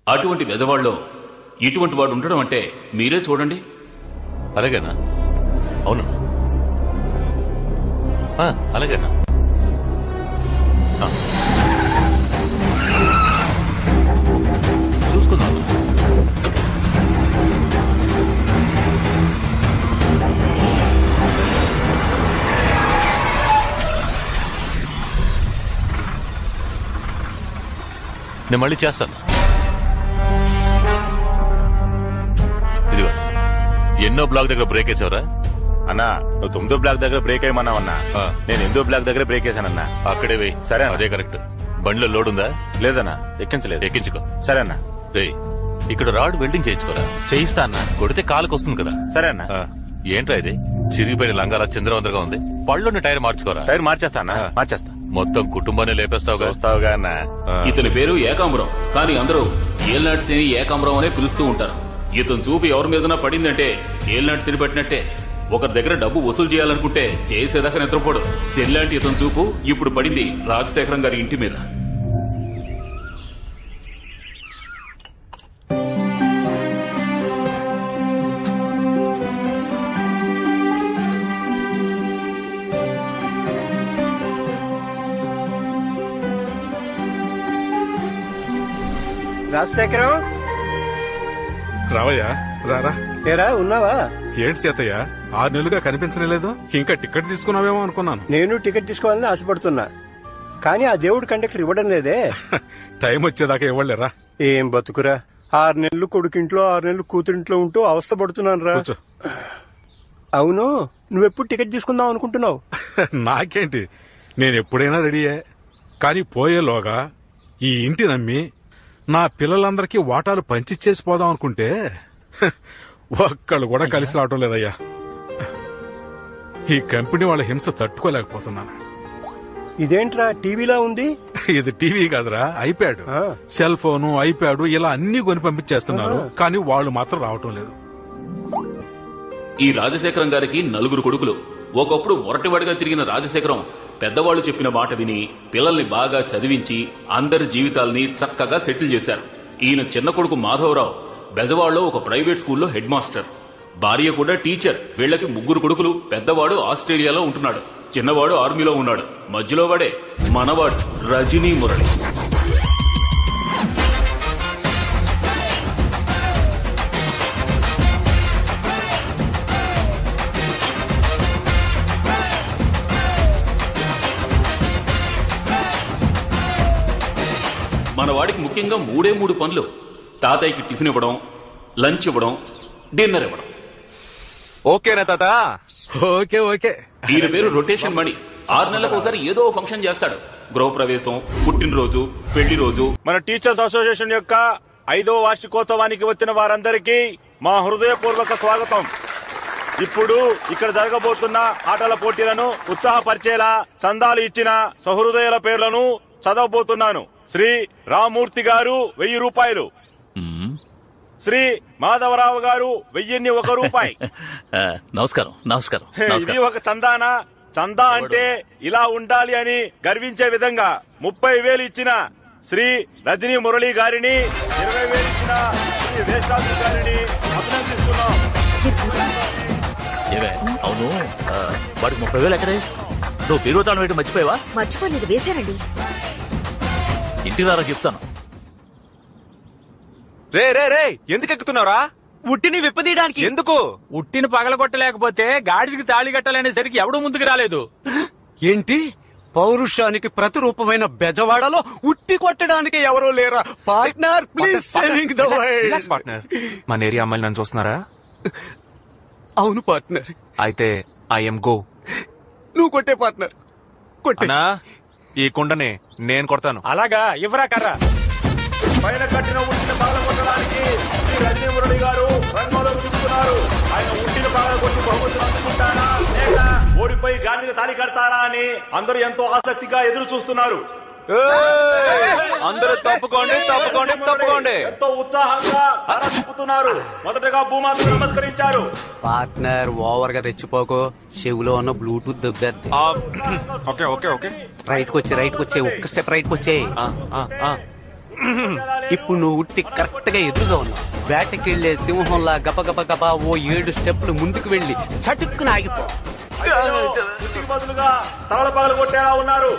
అటువంటి బెదవాళ్ళలో ఇటువంటి వాడు ఉండడం అంటే మీరే చూడండి. అలాగేనా? అవునన్నా, అలాగేనా? చూసుకుందాం. నేను మళ్ళీ చేస్తాను. ఇదిగో, ఎన్నో బ్లాక్ దగ్గర బ్రేక్ వేసావరా? అన్నా, నువ్వు 9వ బ్లాక్ దగ్గర బ్రేక్ అయ్యమన్నావన్నా. నేను 8వ బ్లాక్ దగ్గర బ్రేక్ వేసానన్నా. అక్కడే వెయ్యి. సరే, అదే కరెక్ట్. బండిలో లోడ్ ఉందా? లేదన్నా, ఎక్కించలేదు. ఎక్కించుకో. సరే అన్నా. ఇక్కడ రాడ్ వెల్డింగ్ చేయించుకోరా. చేయిస్తా అన్నా. కొడితే కాలుకి వస్తుంది కదా. సరే అన్నా. ఏంట్రా ఇది చిరిగిపోయిన లంగాల చంద్రవందరగా ఉంది. పళ్ళున్న టైర్ మార్చుకోరా. టైర్ మార్చేస్తా అన్నా, మార్చేస్తా. మొత్తం కుటుంబాన్ని లేపేస్తావుగా. వస్తావుగా అన్నా. ఇతని పేరు ఏకాంబరం, కానీ అందరూ ఏల్నాటి శని ఏకాంబరం అనే పిలుస్తూ ఉంటారు. ఇతను చూపు ఎవరి మీదనా పడిందంటే ఏల్నాటి శని పట్టినట్టే. ఒకరి దగ్గర డబ్బు వసూలు చేయాలనుకుంటే చేసేదాకా నిద్రపోడు. శనిలాంటి ఇతని చూపు ఇప్పుడు పడింది రాజశేఖరం గారి ఇంటి మీద. రాజశేఖరం, రావయ్యా, రారా. ఏరా ఉన్నావా? ఏంటి సీతయ్య, 6 నెలలుగా కనిపించలేదు. ఇంకా టికెట్ తీసుకున్నావేమో అనుకున్నాను. నేను టికెట్ తీసుకోవాలని ఆశపడుతున్నా, కానీ ఆ దేవుడు కండక్టర్ ఇవ్వడం లేదే. టైం వచ్చేదాకా ఇవ్వలేరా? ఏం బతుకురా, 6 నెలలు కొడుకింట్లో 6 నెలలు కూతురింట్లో ఉంటూ అవస్థ పడుతున్నాను రా. అవును, నువ్వెప్పుడు టికెట్ తీసుకుందాం అనుకుంటున్నావు? నాకేంటి, నేను ఎప్పుడైనా రెడీయే. కానీ పోయేలోగా ఈ ఇంటి నమ్మి నా పిల్లలందరికీ వాటాలు పంచిచ్చేసి పోదాం అనుకుంటే ఒక్కళ్ళు కూడా కలిసి రావటం లేదయ్యా. ఈ కంపెనీ వాళ్ళ హింస తట్టుకోలేకపోతున్నాను. ఇదేంట్రా టీవీలా ఉంది? ఇది టీవీ కాదురా, ఐప్యాడ్. సెల్ ఫోను, ఐప్యాడ్ ఇలా అన్ని కొని పంపించేస్తున్నారు, కానీ వాళ్ళు మాత్రం రావటం లేదు. ఈ రాజశేఖరం గారికి 4 కొడుకులు. ఒకప్పుడు మొరటివాడిగా తిరిగిన రాజశేఖరం పెద్దవాళ్లు చెప్పిన మాట విని పిల్లల్ని బాగా చదివించి అందరి జీవితాల్ని చక్కగా సెటిల్ చేశారు. ఈయన చిన్న కొడుకు మాధవరావు బెజవాడలో ఒక ప్రైవేట్ స్కూల్లో హెడ్ మాస్టర్, భార్య కూడా టీచర్. వీళ్లకి 3 కొడుకులు. పెద్దవాడు ఆస్ట్రేలియాలో ఉంటున్నాడు, చిన్నవాడు ఆర్మీలో ఉన్నాడు, మధ్యలో వాడే మనవాడు రజనీ మురళి. మన వాడికి ముఖ్యంగా 3 పనులు. తాతయ్యకి టిఫిన్ ఇవ్వడం, లంచ్ ఇవ్వడం, డిన్నర్ ఇవ్వడం. ఓకేనా తాత? Okay okay. ఈయన పేరు రొటేషన్ మణి. 6 నెలలకు ఒకసారి ఏదో ఫంక్షన్ చేస్తాడు. గృహప్రవేశం, పుట్టినరోజు, పెళ్లి రోజు. మన టీచర్స్ అసోసియేషన్ యొక్క 5వ వార్షికోత్సవానికి వచ్చిన వారందరికీ మా హృదయపూర్వక స్వాగతం. ఇప్పుడు ఇక్కడ జరగబోతున్న ఆటల పోటీలను ఉత్సాహపరిచేలా చందాలు ఇచ్చిన సహృదయుల పేర్లను చదవబోతున్నాను. శ్రీ రామూర్తి గారు 1000 రూపాయలు, శ్రీ మాధవరావు గారు 1001 రూపాయి. నమస్కారం. నమస్కారం. ఇది ఒక చందానా? చందా అంటే ఇలా ఉండాలి అని గర్వించే విధంగా 30,000 ఇచ్చిన శ్రీ రజనీ మురళి గారిని, 20,000 ఇచ్చిన శ్రీ వేషాద్రి గారిని అభినందిస్తున్నాం. అవును, వాడికి 30,000 ఎక్కడే? నువ్వు బీరోతాను వేయడం మర్చిపోయావా? మర్చిపోలేదు, వేశానండి. ఇంటి రారా చెప్తాను. రే రే రే, ఎందుకు ఎక్కుతున్నావురా? ఉట్టిని విప్పదీయడానికి. ఎందుకు? ఉట్టిని పగలగొట్టలేకపోతే గాడిదికి తాళి కట్టాలనేసరికి ఎవడూ ముందుకు రాలేదు. ఏంటి, పౌరుషానికి ప్రతిరూపమైన బెజవాడలో ఉట్టి కొట్టడానికి ఎవరూ లేరా? Partner, please saving the world. Partner, మన ఏరియా అమ్మాయిలు నన్ను చూస్తున్నారా? అవును పార్ట్నర్. అయితే ఐఎమ్ గో. నువ్వు కొట్టే పార్ట్నర్, కొట్టేనా? ఈ కుండని నేను కొడతాను. అలాగా, ఇవ్వరా కర్రా. పైన కట్టిన ఉట్టిని పగలగొట్టడానికి శ్రీ రజనీ మురళి గారు రంగంలో దిగుతున్నారు. ఆయన ఉట్టిని పగలగొట్టి బహుమతులు అందుకుంటారా లేక ఓడిపోయి గాడికి తాళి కడతారా అని అందరూ ఎంతో ఆసక్తిగా ఎదురు చూస్తున్నారు. అందరూ తప్పుకోండి తప్పుకోండి తప్పుకోండి. ఎంతో ఉత్సాహంగా తల తిప్పుతున్నారు. మొదటగా భూమాతకు నమస్కరించారు. పార్ట్నర్, ఓవర్ గా రెచ్చిపోకు, చెవులో ఉన్న బ్లూటూత్ దెబ్బేద్ది. Okay okay okay. రైట్ కొచ్చే ఒక్క స్టెప్ రైట్ కొచ్చే. ఇప్పుడు నువ్వు ఉట్టి కరెక్ట్ గా ఎదురుగా ఉన్నావు. వేటకెళ్లే సింహంలా గబగబ గబా ఓ 7 స్టెప్లు ముందుకు వెళ్లి చటుక్కున ఆగిపో. బదులుగా తలల పగలు కొట్టేలా ఉన్నారు.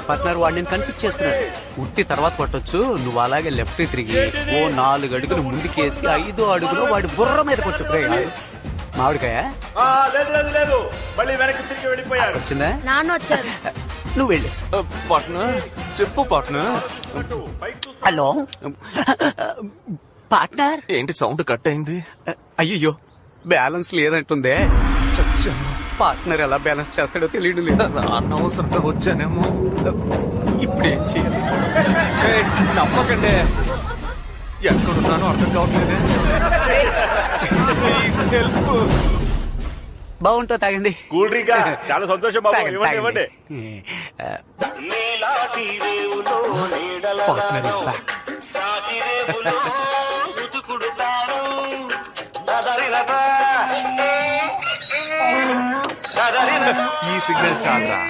పార్ట్నర్ వాడిని కన్ఫ్యూజ్ చేస్తున్నాడు. ఉట్టి తర్వాత కొట్టొచ్చు, నువ్వు అలాగే లెఫ్ట్ తిరిగి ఓ 4 అడుగులు ముందుకేసి 5వ అడుగులో వాడి బుర్ర మీద కొట్టు. మామిడికాయ లేదు మళ్ళీ వెనక్కి తిరిగి వెళ్ళిపోయారు. వచ్చిందా? నాన్న వచ్చారు. నువ్వు వెళ్ళి పార్ట్నర్ చెప్పు పార్ట్నర్. Hello partner. ఏంటి సౌండ్ కట్ అయింది? అయ్యో బ్యాలెన్స్ లేదంటుందే. చచ్చాను. పార్ట్నర్ ఎలా బ్యాలెన్స్ చేస్తాడో తెలియడం లేదు. అనవసరంగా వచ్చానేమో. ఇప్పుడు ఏం చేయాలి? నమ్మకండి, ఎక్కడున్నానో అర్థం కావట్లేదే. Please help. బాగుంటో తాగండి. కూల్ డ్రింక్ చాలా సంతోషం బాబు. తాగండి, ఇవ్వండి. Partner is back. ఈ సిగ్నల్ చాలరా.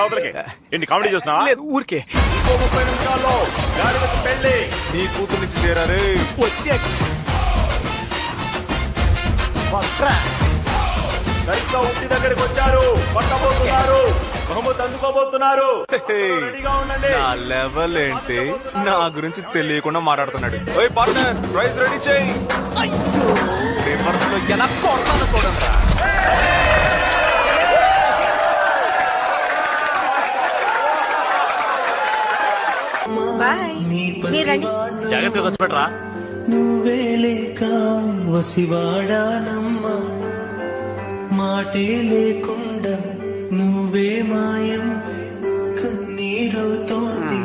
అవతలకి ఏంటి కామెడీ చూస్తున్నావా? లేదు ఊరికే. 30 నిమిషాల్లో గాడిదకు పెళ్లి. నీ కూతురు నుంచి చేరారే. వచ్చే సరిగ్గా ఇంటి దగ్గరికి వచ్చారు. పట్టబోతున్నారు, బహుమతి అందుకోబోతున్నారు. రెడీగా ఉండండి. నా లెవెల్ ఏంటి, నా గురించి తెలియకుండా మాట్లాడుతున్నాడు. ఓయ్ పార్ట్నర్, ప్రైజ్ రెడీ చేయి. రివర్స్ లో ఎలా కొడతాను చూడండి. బాయ్. మీరండి. జాగ్రత్తగా వచ్చి పెట్టరా. నువ్వే లేక వసివాడానమ్మ, మాటే లేకుండా నువ్వే మాయం కన్నీరవుతోంది.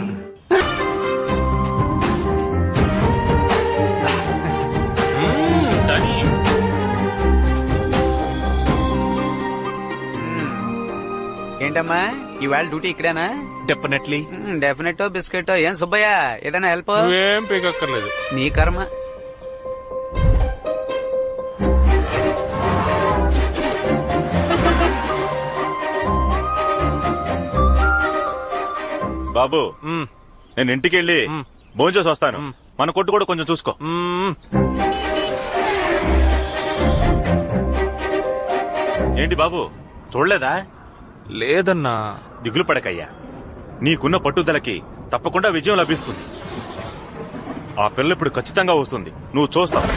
ఏంటమ్మా ఇవాళ డ్యూటీ ఇక్కడేనా? డెఫినెట్లీ. Definite biscuit. ఏం సుబ్బయ్య ఏదైనా హెల్ప్? ఏం పీకక్కర్లేదు. నీ కర్మ. బాబు నేను ఇంటికి వెళ్ళి భోంచేసి వస్తాను. మన కొట్టు కూడా కొంచెం చూసుకో. ఏంటి బాబు చూడలేదా? లేదన్నా. దిగులు పడకయ్యా, నీకున్న పట్టుదలకి తప్పకుండా విజయం లభిస్తుంది. ఆ పిల్ల ఇప్పుడు ఖచ్చితంగా వస్తుంది, నువ్వు చూస్తావు.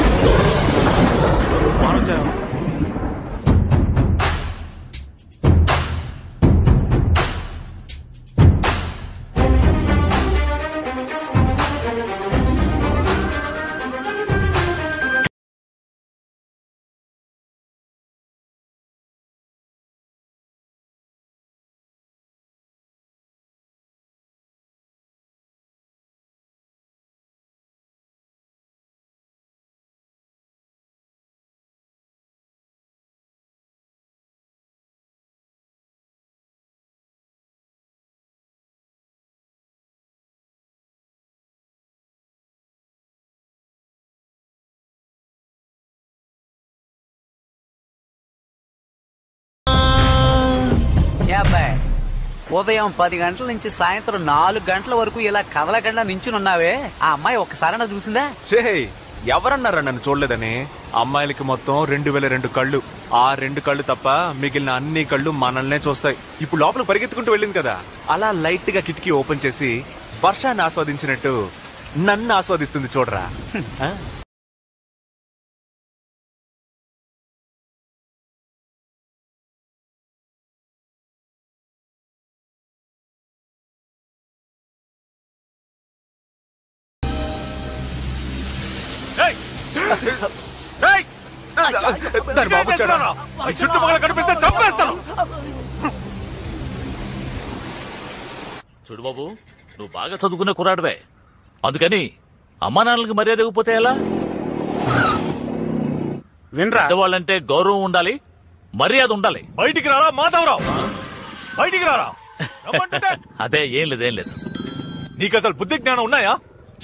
ఉదయం 10 గంటల నుంచి సాయంత్రం 4 గంటల వరకు ఇలా కదలకుండా నించునున్నావే, ఆ అమ్మాయి ఒక్కసారైనా చూసిందా? రే ఎవరన్నారా నన్ను చూడలేదని? అమ్మాయిలకి మొత్తం 2002 కళ్ళు. ఆ 2 కళ్ళు తప్ప మిగిలిన అన్ని కళ్ళు మనల్నే చూస్తాయి. ఇప్పుడు లోపలికి పరిగెత్తుకుంటూ వెళ్ళింది కదా, అలా లైట్ గా కిటికీ ఓపెన్ చేసి వర్షాన్ని ఆస్వాదించినట్టు నన్ను ఆస్వాదిస్తుంది చూడరా. దాని బాబు చుట్టుపక్కల కనిపిస్తే చంపేస్తాను. చూడు బాబు, నువ్వు బాగా చదువుకునే కుర్రాడివే, అందుకని అమ్మా నాన్నలకి మర్యాద ఇవ్వకపోతే ఎలా? వినరా, పెద్దవాళ్ళంటే గౌరవం ఉండాలి, మర్యాద ఉండాలి. బయటికి రారా మాధవరావు, బయటికి రారా. అదే ఏం లేదు. నీకు అసలు బుద్ధి జ్ఞానం ఉన్నాయా?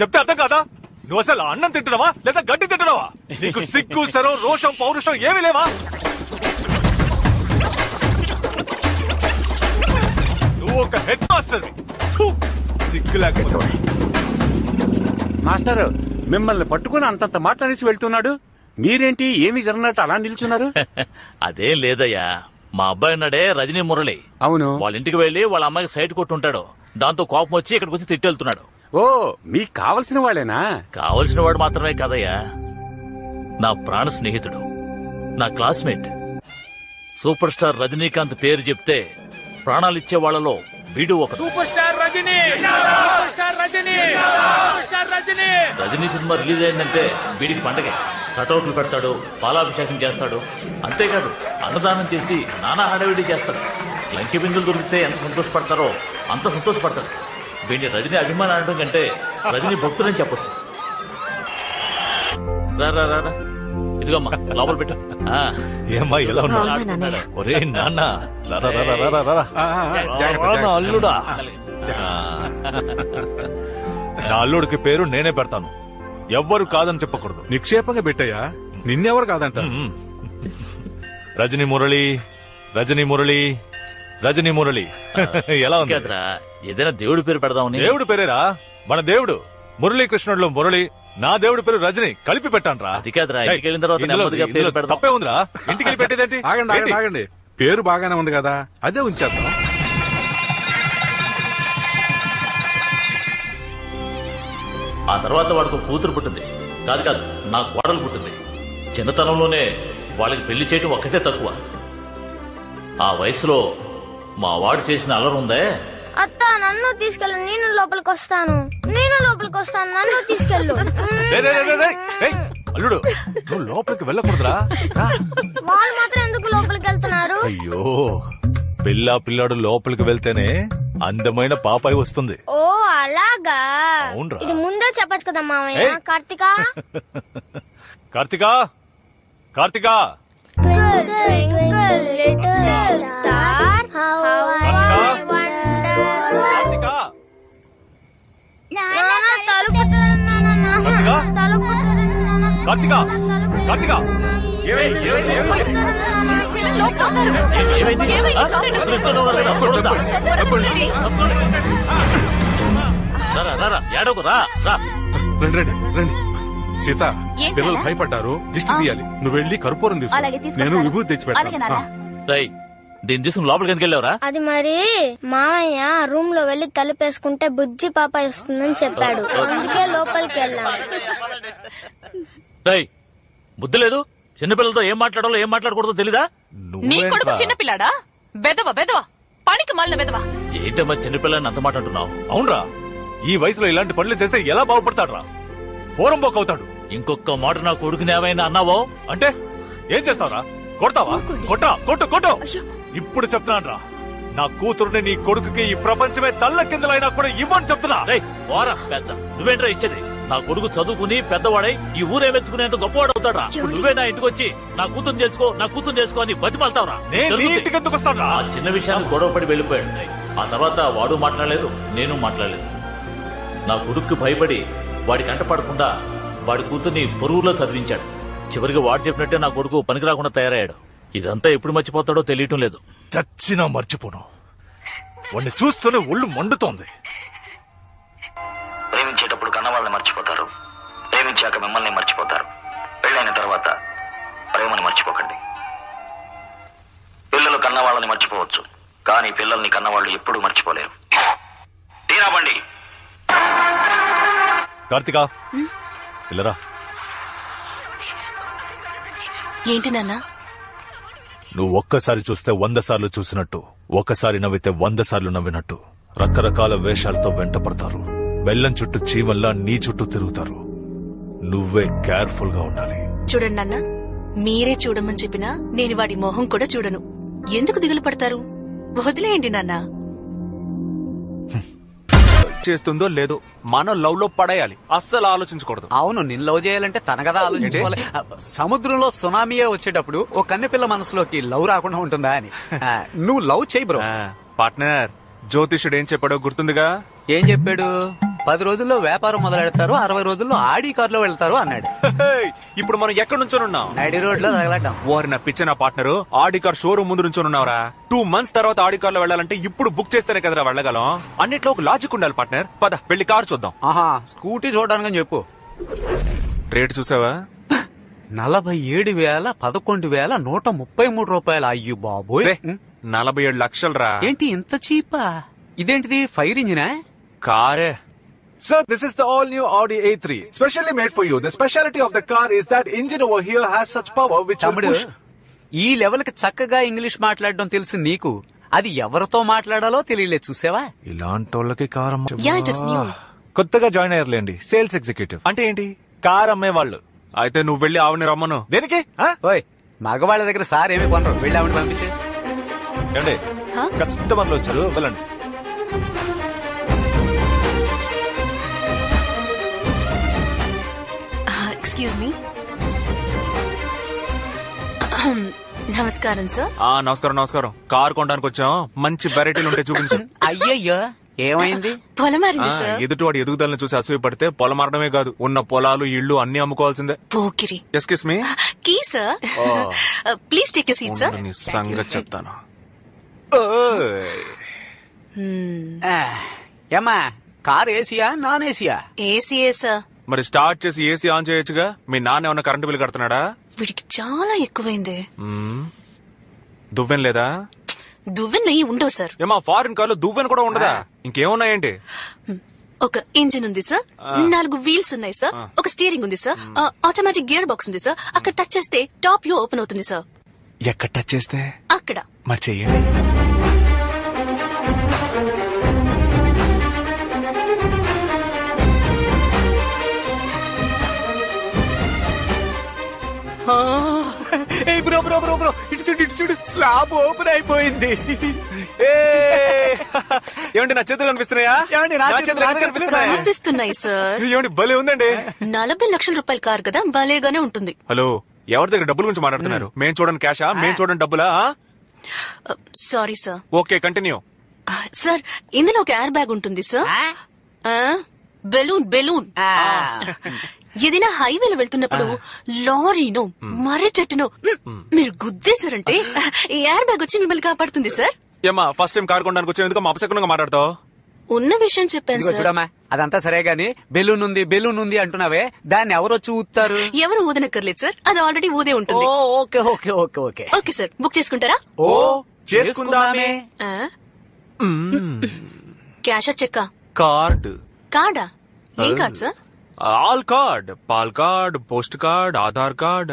చెప్తే అర్థం కాదా? నువ్వు అసలు అన్నం తింటున్నావా లేదా గడ్డి తింటున్నావా? నీకు సిగ్గు శరం రోషం పౌరుషం ఏమీ లేవా? నువ్వు ఒక హెడ్ మాస్టర్. సిగ్గు లేకపోతే మాస్టర్ మిమ్మల్ని పట్టుకుని అంతంత మాట్లాడేసి వెళ్తున్నాడు. మీరేంటి ఏమి జరగనట్టు అలా నిల్చున్నారు? అదేం లేదయ్యా, మా అబ్బాయి ఉన్నాడే రజనీ మురళి. అవును. వాళ్ళ ఇంటికి వెళ్లి వాళ్ళ అమ్మాయికి సైట్ కొట్టుంటాడు. దాంతో కోపం వచ్చి ఇక్కడికి వచ్చి తిట్టెళ్తున్నాడు. ఓ, మీకు కావలసిన వాళ్ళేనా? కావలసిన వాడు మాత్రమే కాదయ్యా, నా ప్రాణ స్నేహితుడు, నా క్లాస్మేట్. సూపర్ స్టార్ రజనీకాంత్ పేరు చెప్తే ప్రాణాలిచ్చే వాళ్లలో వీడు ఒకడు. Super star Rajini, super star Rajini, super star Rajini. Rajini cinema release అయిందంటే వీడికి పండగే. కటౌట్లు పెడతాడు, పాలాభిషేకం చేస్తాడు. అంతేకాదు అన్నదానం చేసి నానా హడావిడి చేస్తాడు. లంకి బిందులు దొరికితే ఎంత సంతోషపడతారో అంత సంతోషపడతాడు. వీడిని రజనీ అభిమానం అనడం కంటే రజనీ భక్తులని చెప్పొచ్చు. రా రా రా, ఇదిగమ్మా లోపల పెట్టు. ఏమ్మా ఎలా ఉన్నాడు? ఒరే నాన్న, అల్లుడా. నా అల్లుడికి పేరు నేనే పెడతాను, ఎవ్వరు కాదని చెప్పకూడదు. నిక్షేపంగా పెట్టయ్యా, నిన్నెవరు కాదంట. రజనీ మురళి, రజనీ మురళి, రజనీ మురళి. ఎలా ఉంది? ఏదైనా దేవుడి పేరు పెడదామని. దేవుడి పేరేరా? మన దేవుడు మురళీకృష్ణుడిలో మురళి, నా దేవుడి పేరు రజనీ, కలిపి పెట్టాను రా. అది కాదురా, ఇంటికి వెళ్ళిన తర్వాత నెమ్మదిగా పేరు పెడదాం. తప్పే ఉందిరా, ఇంటికి వెళ్ళి పెట్టేదేంటి? ఆగండి, పేరు బాగానే ఉంది కదా, అదే ఉంచేద్దాం. ఆ తర్వాత వాడికి కూతురు పుట్టింది. కాదు నా కోడలు పుట్టింది. చిన్నతనంలోనే వాళ్ళకి పెళ్లి చేయటం ఒక్కటే తక్కువ. ఆ వయసులో మా వాడు చేసిన అల్లరి ఉందే. అత్త నన్ను తీసుకెళ్ళు, నేను లోపలికి వస్తాను, నన్ను తీసుకెళ్ళు. అల్లుడు, నువ్వు లోపలికి వెళ్ళకూడదురా. వాళ్ళు మాత్రం ఎందుకు లోపలికి వెళ్తున్నారు? అయ్యో, పిల్లాడు లోపలికి వెళ్తేనే అందమైన పాపాయి వస్తుంది. ఓ అలాగా, ఇది ముందే చెప్పచ్చు కదా మామయ్య. కార్తికా, కార్తికా, కార్తికా, కార్తికా, కార్తికా. రండి. సీత, పిల్లలు భయపడ్డారు, దిష్టి తీయాలి. నువ్వు వెళ్ళి కర్పూరం తీసుకో, నేను విభూతి తెచ్చి పెడతాను. దీన్ని తీసుకుని లోపలికి ఎందుకు వెళ్ళావురా? అది మరి మామయ్య రూమ్ లో వెళ్లి తలుపేసుకుంటే బుజ్జి పాప వస్తుందని చెప్పాడు, అందుకే లోపలికి వెళ్ళాం. బుద్ధి లేదు? చిన్నపిల్లలతో ఏం మాట్లాడాలో ఏం మాట్లాడకూడదో తెలీదా? నీ కొడుకు చిన్నపిల్లాడా? బెదవ పనికి మళ్ళీ బెదవ. ఏంటమ్మా చిన్నపిల్లని అంత మాట అంటున్నావు? అవునరా, ఈ వయసులో ఇలాంటి పనులు చేస్తే ఎలా బాగుపడతాడురా? పూరం బొక్క అవుతాడు. ఇంకొక మాట నా కొడుకుని ఏమైనా అన్నావో అంటే ఏం చేస్తావురా? కొడతావా? కొట్టు. ఇప్పుడు చెప్తున్నాను రా, నా కూతురుని నీ కొడుకుకి ఈ ప్రపంచమే తల్ల కిందలైనా కూడా ఇవ్వని చెప్తున్నా. పెద్ద నువ్వేంట్రా ఇచ్చేది? నా కొడుకు చదువుకుని పెద్దవాడై ఈ ఊరే మెచ్చుకునేంత గొప్పవాడు అవుతాడా? నువ్వే నా ఇంటికి వచ్చి నా కూతురు చేసుకో అని బతిమాలతావురా? ఇంటికి ఎందుకు వస్తాడా? ఆ చిన్న విషయాన్ని గొడవపడి వెళ్ళిపోయాడు. ఆ తర్వాత వాడు మాట్లాడలేదు, నేను మాట్లాడలేదు. నా కొడుక్కి భయపడి వాడి కంట పడకుండా వాడి కూతుర్ని పొరుగులో చదివించాడు. చివరికి వాడు చెప్పినట్టే నా కొడుకు పనికి రాకుండా తయారయ్యాడు. ఇదంతా ఎప్పుడు మర్చిపోతాడో తెలియటం లేదు. చచ్చినా మర్చిపోను. వాడిని చూస్తూనే ఒళ్ళు మండుతోంది. ప్రేమించేటప్పుడు కన్న వాళ్ళని మర్చిపోతారు, ప్రేమించాక మిమ్మల్ని మర్చిపోతారు. పెళ్ళైన తర్వాత ప్రేమని మర్చిపోకండి. పిల్లలు కన్న వాళ్ళని మర్చిపోవచ్చు, కానీ పిల్లల్ని కన్నవాళ్ళు ఎప్పుడూ మర్చిపోలేరు. తీరాబండి. కార్తికా, పిల్లరా. ఏంటి నాన్న? నువ్వు ఒక్కసారి చూస్తే 100 సార్లు చూసినట్టు, ఒక్కసారి నవ్వితే 100 సార్లు నవ్వినట్టు రకరకాల వేషాలతో వెంటపడతారు. బెల్లం చుట్టూ చీమల్లా నీ చుట్టూ తిరుగుతారు. నువ్వే కేర్ఫుల్ గా ఉండాలి. చూడండి నాన్న, మీరే చూడమని చెప్పినా నేను వాడి మొహం కూడా చూడను. ఎందుకు దిగులు పడతారు? వదిలేయండి నాన్న. చేస్తుందో లేదో మనం లవ్ లో పడేయాలి, అస్సలు ఆలోచించకూడదు. అవును, నిన్ను లవ్ చేయాలంటే తన కదా ఆలోచించుకోవాలి. సముద్రంలో సునామీయే వచ్చేటప్పుడు ఓ కన్నెపిల్ల మనసులోకి లవ్ రాకుండా ఉంటుందా అని. నువ్వు లవ్ చేయి బ్రో. పార్ట్నర్, జ్యోతిషుడు ఏం చెప్పాడో గుర్తుందిగా? ఏం చెప్పాడు? 10 రోజుల్లో వ్యాపారం మొదలెడతారు, 60 రోజుల్లో ఆడి కారులో వెళ్తారు అన్నాడు. ఇప్పుడు మనం ఎక్కడి నుంచోనున్నాం? నడి రోడ్ లో తగలటం. ఓరి నా పిచ్చ నా పార్ట్నర్, ఆడి కార్ షోరూమ్ ముందు నుంచోనున్నావురా. 2 months తర్వాత ఆడి కార్ లో వెళ్ళాలంటే ఇప్పుడు బుక్ చేస్తేనే కదరా వెళ్ళగలం. అన్నిట్లో ఒక లాజిక్ ఉండాలి పార్ట్నర్. పద వెళ్ళి కార్ చూద్దాం. ఆహా, స్కూటీ చూడడానికి చెప్పు. రేటు చూసావా? 47,11,133 రూపాయలు. అయ్యో బాబోయ్, 47 లక్షలు రా. ఏంటి ఇంత చీపా? ఇదేంటిది, ఫైర్ ఇంజినా? కారే. Sir, this is the all-new Audi A3, specially made for you. The speciality of the car is that engine over here has such power which will తమ్ముడు, push. ఈ లెవెల్ కి చక్కగా ఇంగ్లీష్ మాట్లాడడం తెలుసు నీకు, అది ఎవరితో మాట్లాడాలో తెలియలేదు చూసావా? ఇలాంటోళ్ళకి car Yeah, it is new. కొత్తగా జాయిన్ అయ్యారులేండి, సేల్స్ ఎగ్జిక్యూటివ్. అంటే ఏంటి? కార్ అమ్మేవాళ్ళు. అయితే నువ్వు వెళ్ళి ఆవిని రమ్మను. దేనికి? ఓయ్, మగవాళ్ళ దగ్గర సార్ ఏమి కొనరు, వెళ్ళి ఆవిడ పంపించే. ఏమండి, కస్టమర్లు వచ్చారు, వెళ్ళండి. Excuse me. నమస్కారం సార్. నమస్కారం నమస్కారం. కార్ కొనడానికి వచ్చాం, మంచి వెరైటీలు ఉంటే చూపించు. అయ్యయ్యో, ఏమైంది? పొలం మారింది సార్. ఎదుటివాడి ఎదుగుదలను చూసి అసూయ పడితే పొలం మారడమే కాదు, ఉన్న పొలాలు ఇళ్లు అన్ని అమ్ముకోవాల్సిందే. పోకిరి. Excuse me. Key sir. Please take your seat sir. నీ సంగతి చెప్తాను. ఏమా, కార్ ఏసీయా నాన్ ఏసీయా? ఏసీఏ సార్. మరి స్టార్ట్ చేసి ఏసీ ఆన్ చేయొచ్చుగా. మీ నాన్న ఏమన్నా కరెంటు బిల్ కడుతున్నాడా? వీడికి చాలా ఎక్కువైంది. దువ్వెన లేదా? దువ్వెన ఉండవు సార్. ఏమా, ఫారిన్ కార్లో దువ్వెన కూడా ఉండదా? ఇంకేమున్నాయేంటి? ఒక ఇంజిన్ ఉంది సార్, 4 వీల్స్ ఉన్నాయి సార్, ఒక స్టీరింగ్ ఉంది సార్, ఆటోమేటిక్ గేర్ బాక్స్ ఉంది సార్. అక్కడ టచ్ చేస్తే టాప్ వ్యూ ఓపెన్ అవుతుంది సార్. ఎక్కడ టచ్ చేస్తే? అక్కడ. మరి చెయ్యండి. బ్రో బ్రో బ్రో బ్రో, ఇటు చూడు, స్లాబ్ ఓపెన్ అయిపోయింది. ఏమండి, నా చేతులు కనిపిస్తున్నాయా? కనిపిస్తున్నాయి సార్. ఏమండి, భలే ఉందండి. 40 లక్షల రూపాయల కార్ కదా, భలేగానే ఉంటుంది. హలో, ఎవరి దగ్గర డబ్బుల గురించి మాట్లాడుతున్నారు? మేము చూడండి క్యాషా, మేము చూడండి డబ్బులా? Sorry sir. Okay, continue. Sir, ఇందులో ఒక ఎయిర్ బ్యాగ్ ఉంటుంది సార్. బెలూన్. ఏదైనా హైవేలో వెళ్తున్నప్పుడు లారీనో మర్రి చెట్టునో మీరు గుద్దేశారంటే ఈ ఎయిర్ బ్యాగ్ వచ్చి మిమ్మల్ని కాపాడుతుంది సార్. ఏమా, ఫస్ట్ టైం కార్ కొనడానికి వచ్చే ఎందుకు అపశకునంగా మాట్లాడతావు? ఉన్న విషయం చెప్పాను సార్. చూడమ్మా, అదంతా సరే గాని బెలూన్ ఉంది అంటున్నావే, దాన్ని ఎవరొచ్చి ఊతారు? ఎవరు ఊదనక్కర్లేదు సార్, అది ఆల్రెడీ ఊదే ఉంటుంది. Okay okay okay okay okay sir, book చేసుకుంటారా? ఓ, చేసుకుందామే. క్యాషా చెక్కా? కార్డా? ఏం card sir? All card, pal card, post card, Aadhaar card.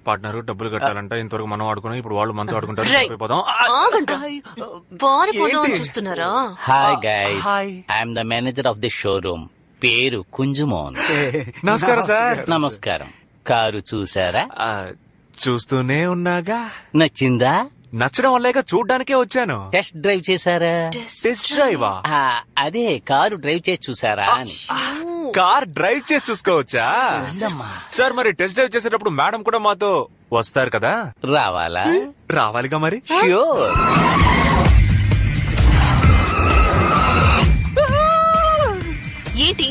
Partner డబ్బులు కట్టాలంట, ఇంతవరకు మనం ఆడుకున్నాం, ఇప్పుడు వాళ్ళు మనతో ఆడుకుంటారు. చూస్తున్నారా? Hi guys, I'm the manager of the showroom. పేరు కుంజుమోన్. నమస్కారం సార్. నమస్కారం. కారు చూసారా? చూస్తూనే ఉన్నాగా. నచ్చిందా? నచ్చడం వల్లేగా చూడ్డానికే వచ్చాను. టెస్ట్ డ్రైవ్ చేశారా? టెస్ట్ డ్రైవా? అదే, కారు డ్రైవ్ చేసి చూసారా అని. కార్ డ్రైవ్ చేసి చూసుకోవచ్చా? సార్, మరి టెస్ట్ డ్రైవ్ చేసేటప్పుడు మేడం కూడా మాతో వస్తారు కదా? రావాలా? రావాలిగా మరి. ష్యూర్. ఏంటి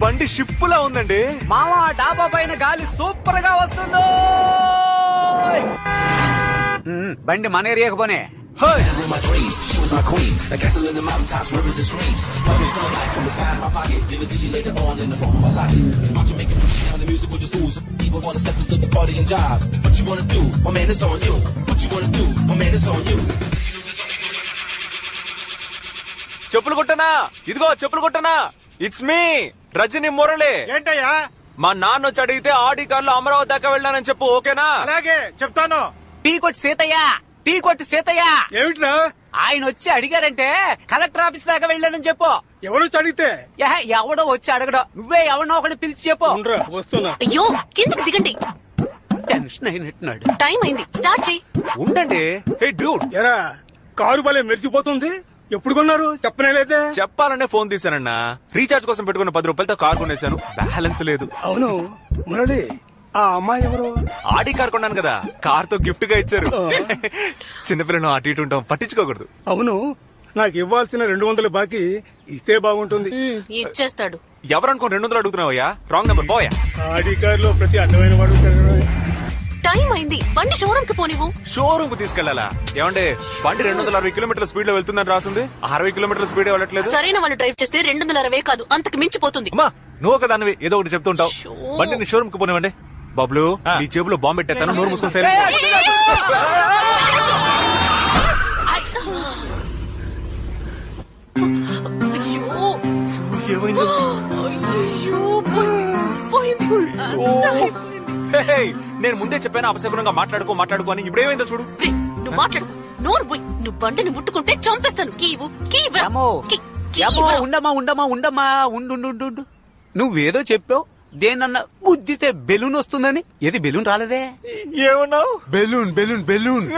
బండి షిప్పులా ఉందండి. మావా, డాబా పైన గాలి సూపర్ గా వస్తుందో. బండి మన ఏరియాకు పోనే. చెప్పులు కొట్టనా? ఇదిగో చెప్పులు కొట్టనా. It's me Rajani Murali. ఏంటయ్యా? మా నాన్న వచ్చి అడిగితే ఆడి కార్లో అమరావతి దాకా వెళ్ళానని చెప్పు, ఓకేనా? అలాగే చెప్తాను. టీ కొట్టి సీతయ్య. ఏమిట్రా? ఆయన వచ్చి అడిగారంటే కలెక్టర్ ఆఫీస్ దాకా వెళ్ళానని చెప్పు. ఎవరు అడిగితే? ఎవడో వచ్చి అడగడం, నువ్వే ఎవరినో ఒకటి పిలిచి చెప్పు. వస్తున్నా. అయ్యో, కిందకి దిగండి. టెన్షన్ అయినట్టున్నాడు. టైం అయింది, స్టార్ట్ చెయ్యి. ఉండండి. హే డ్యూడ్, ఎరా కారు భలే మెరిచిపోతుంది. ఎప్పుడు కొన్నారు? చెప్పనేలేదే. చెప్పాలనే ఫోన్ తీశానన్నా. రీఛార్జ్ కోసం పెట్టుకున్న 10 రూపాయలతో కార్ కొనేశాను, బ్యాలెన్స్ లేదు. అవును మురళి, ఆ అమ్మాయి ఎవరు? ఆడి కార్ కొన్నాను కదా, కార్ తో గిఫ్ట్ గా ఇచ్చారు. చిన్నపిల్లను అటు ఇటు ఉంటాం, పట్టించుకోకూడదు. అవును, నాకు ఇవ్వాల్సిన 200 బాకీ ఇస్తే బాగుంటుంది. ఇచ్చేస్తాడు. ఎవరనుకో 200 అడుగుతున్నావయ్యా? రాంగ్ నెంబర్ పోయా. ఆడి కారులో ప్రతి అడ్డమైన వాడు టైం అయింది, బండి షోరూమ్ కి పోనివ్వు. షోరూమ్ కు తీసుకెళ్లాలా? ఏమంటే బండి 260 కిలోమీటర్ల స్పీడ్ లో వెళ్తుందని రాసింది, 60 కిలోమీటర్ల స్పీడ్ వెళ్ళట్లేదు. సరైన వాళ్ళు డ్రైవ్ చేస్తే 260 కాదు, అంతకు మించిపోతుంది. అమ్మా నువ్వు ఒక దానివి ఏదో ఒకటి చెప్తుంటావు. బండిని షోరూమ్ కు పోనివ్వండి. బబ్లు నీ జేబులో బాంబు పెట్టేస్తాను, నోరు మూసుకొని సైలెంట్. నేను ముందే చెప్పాను అపశకునంగా మాట్లాడుకో అని. ఇప్పుడేమైందో చూడు. నువ్వు మాట్లాడు, నోరు పోయి. నువ్వు బండిని ముట్టుకుంటే చంపేస్తాను. ఉండమ్మా. నువ్వేదో చెప్పావు, దేనన్నా గుద్దితే బెలూన్ వస్తుందని. ఏది బెలూన్ రాలేదే? ఏమన్నావు? బెలూన్.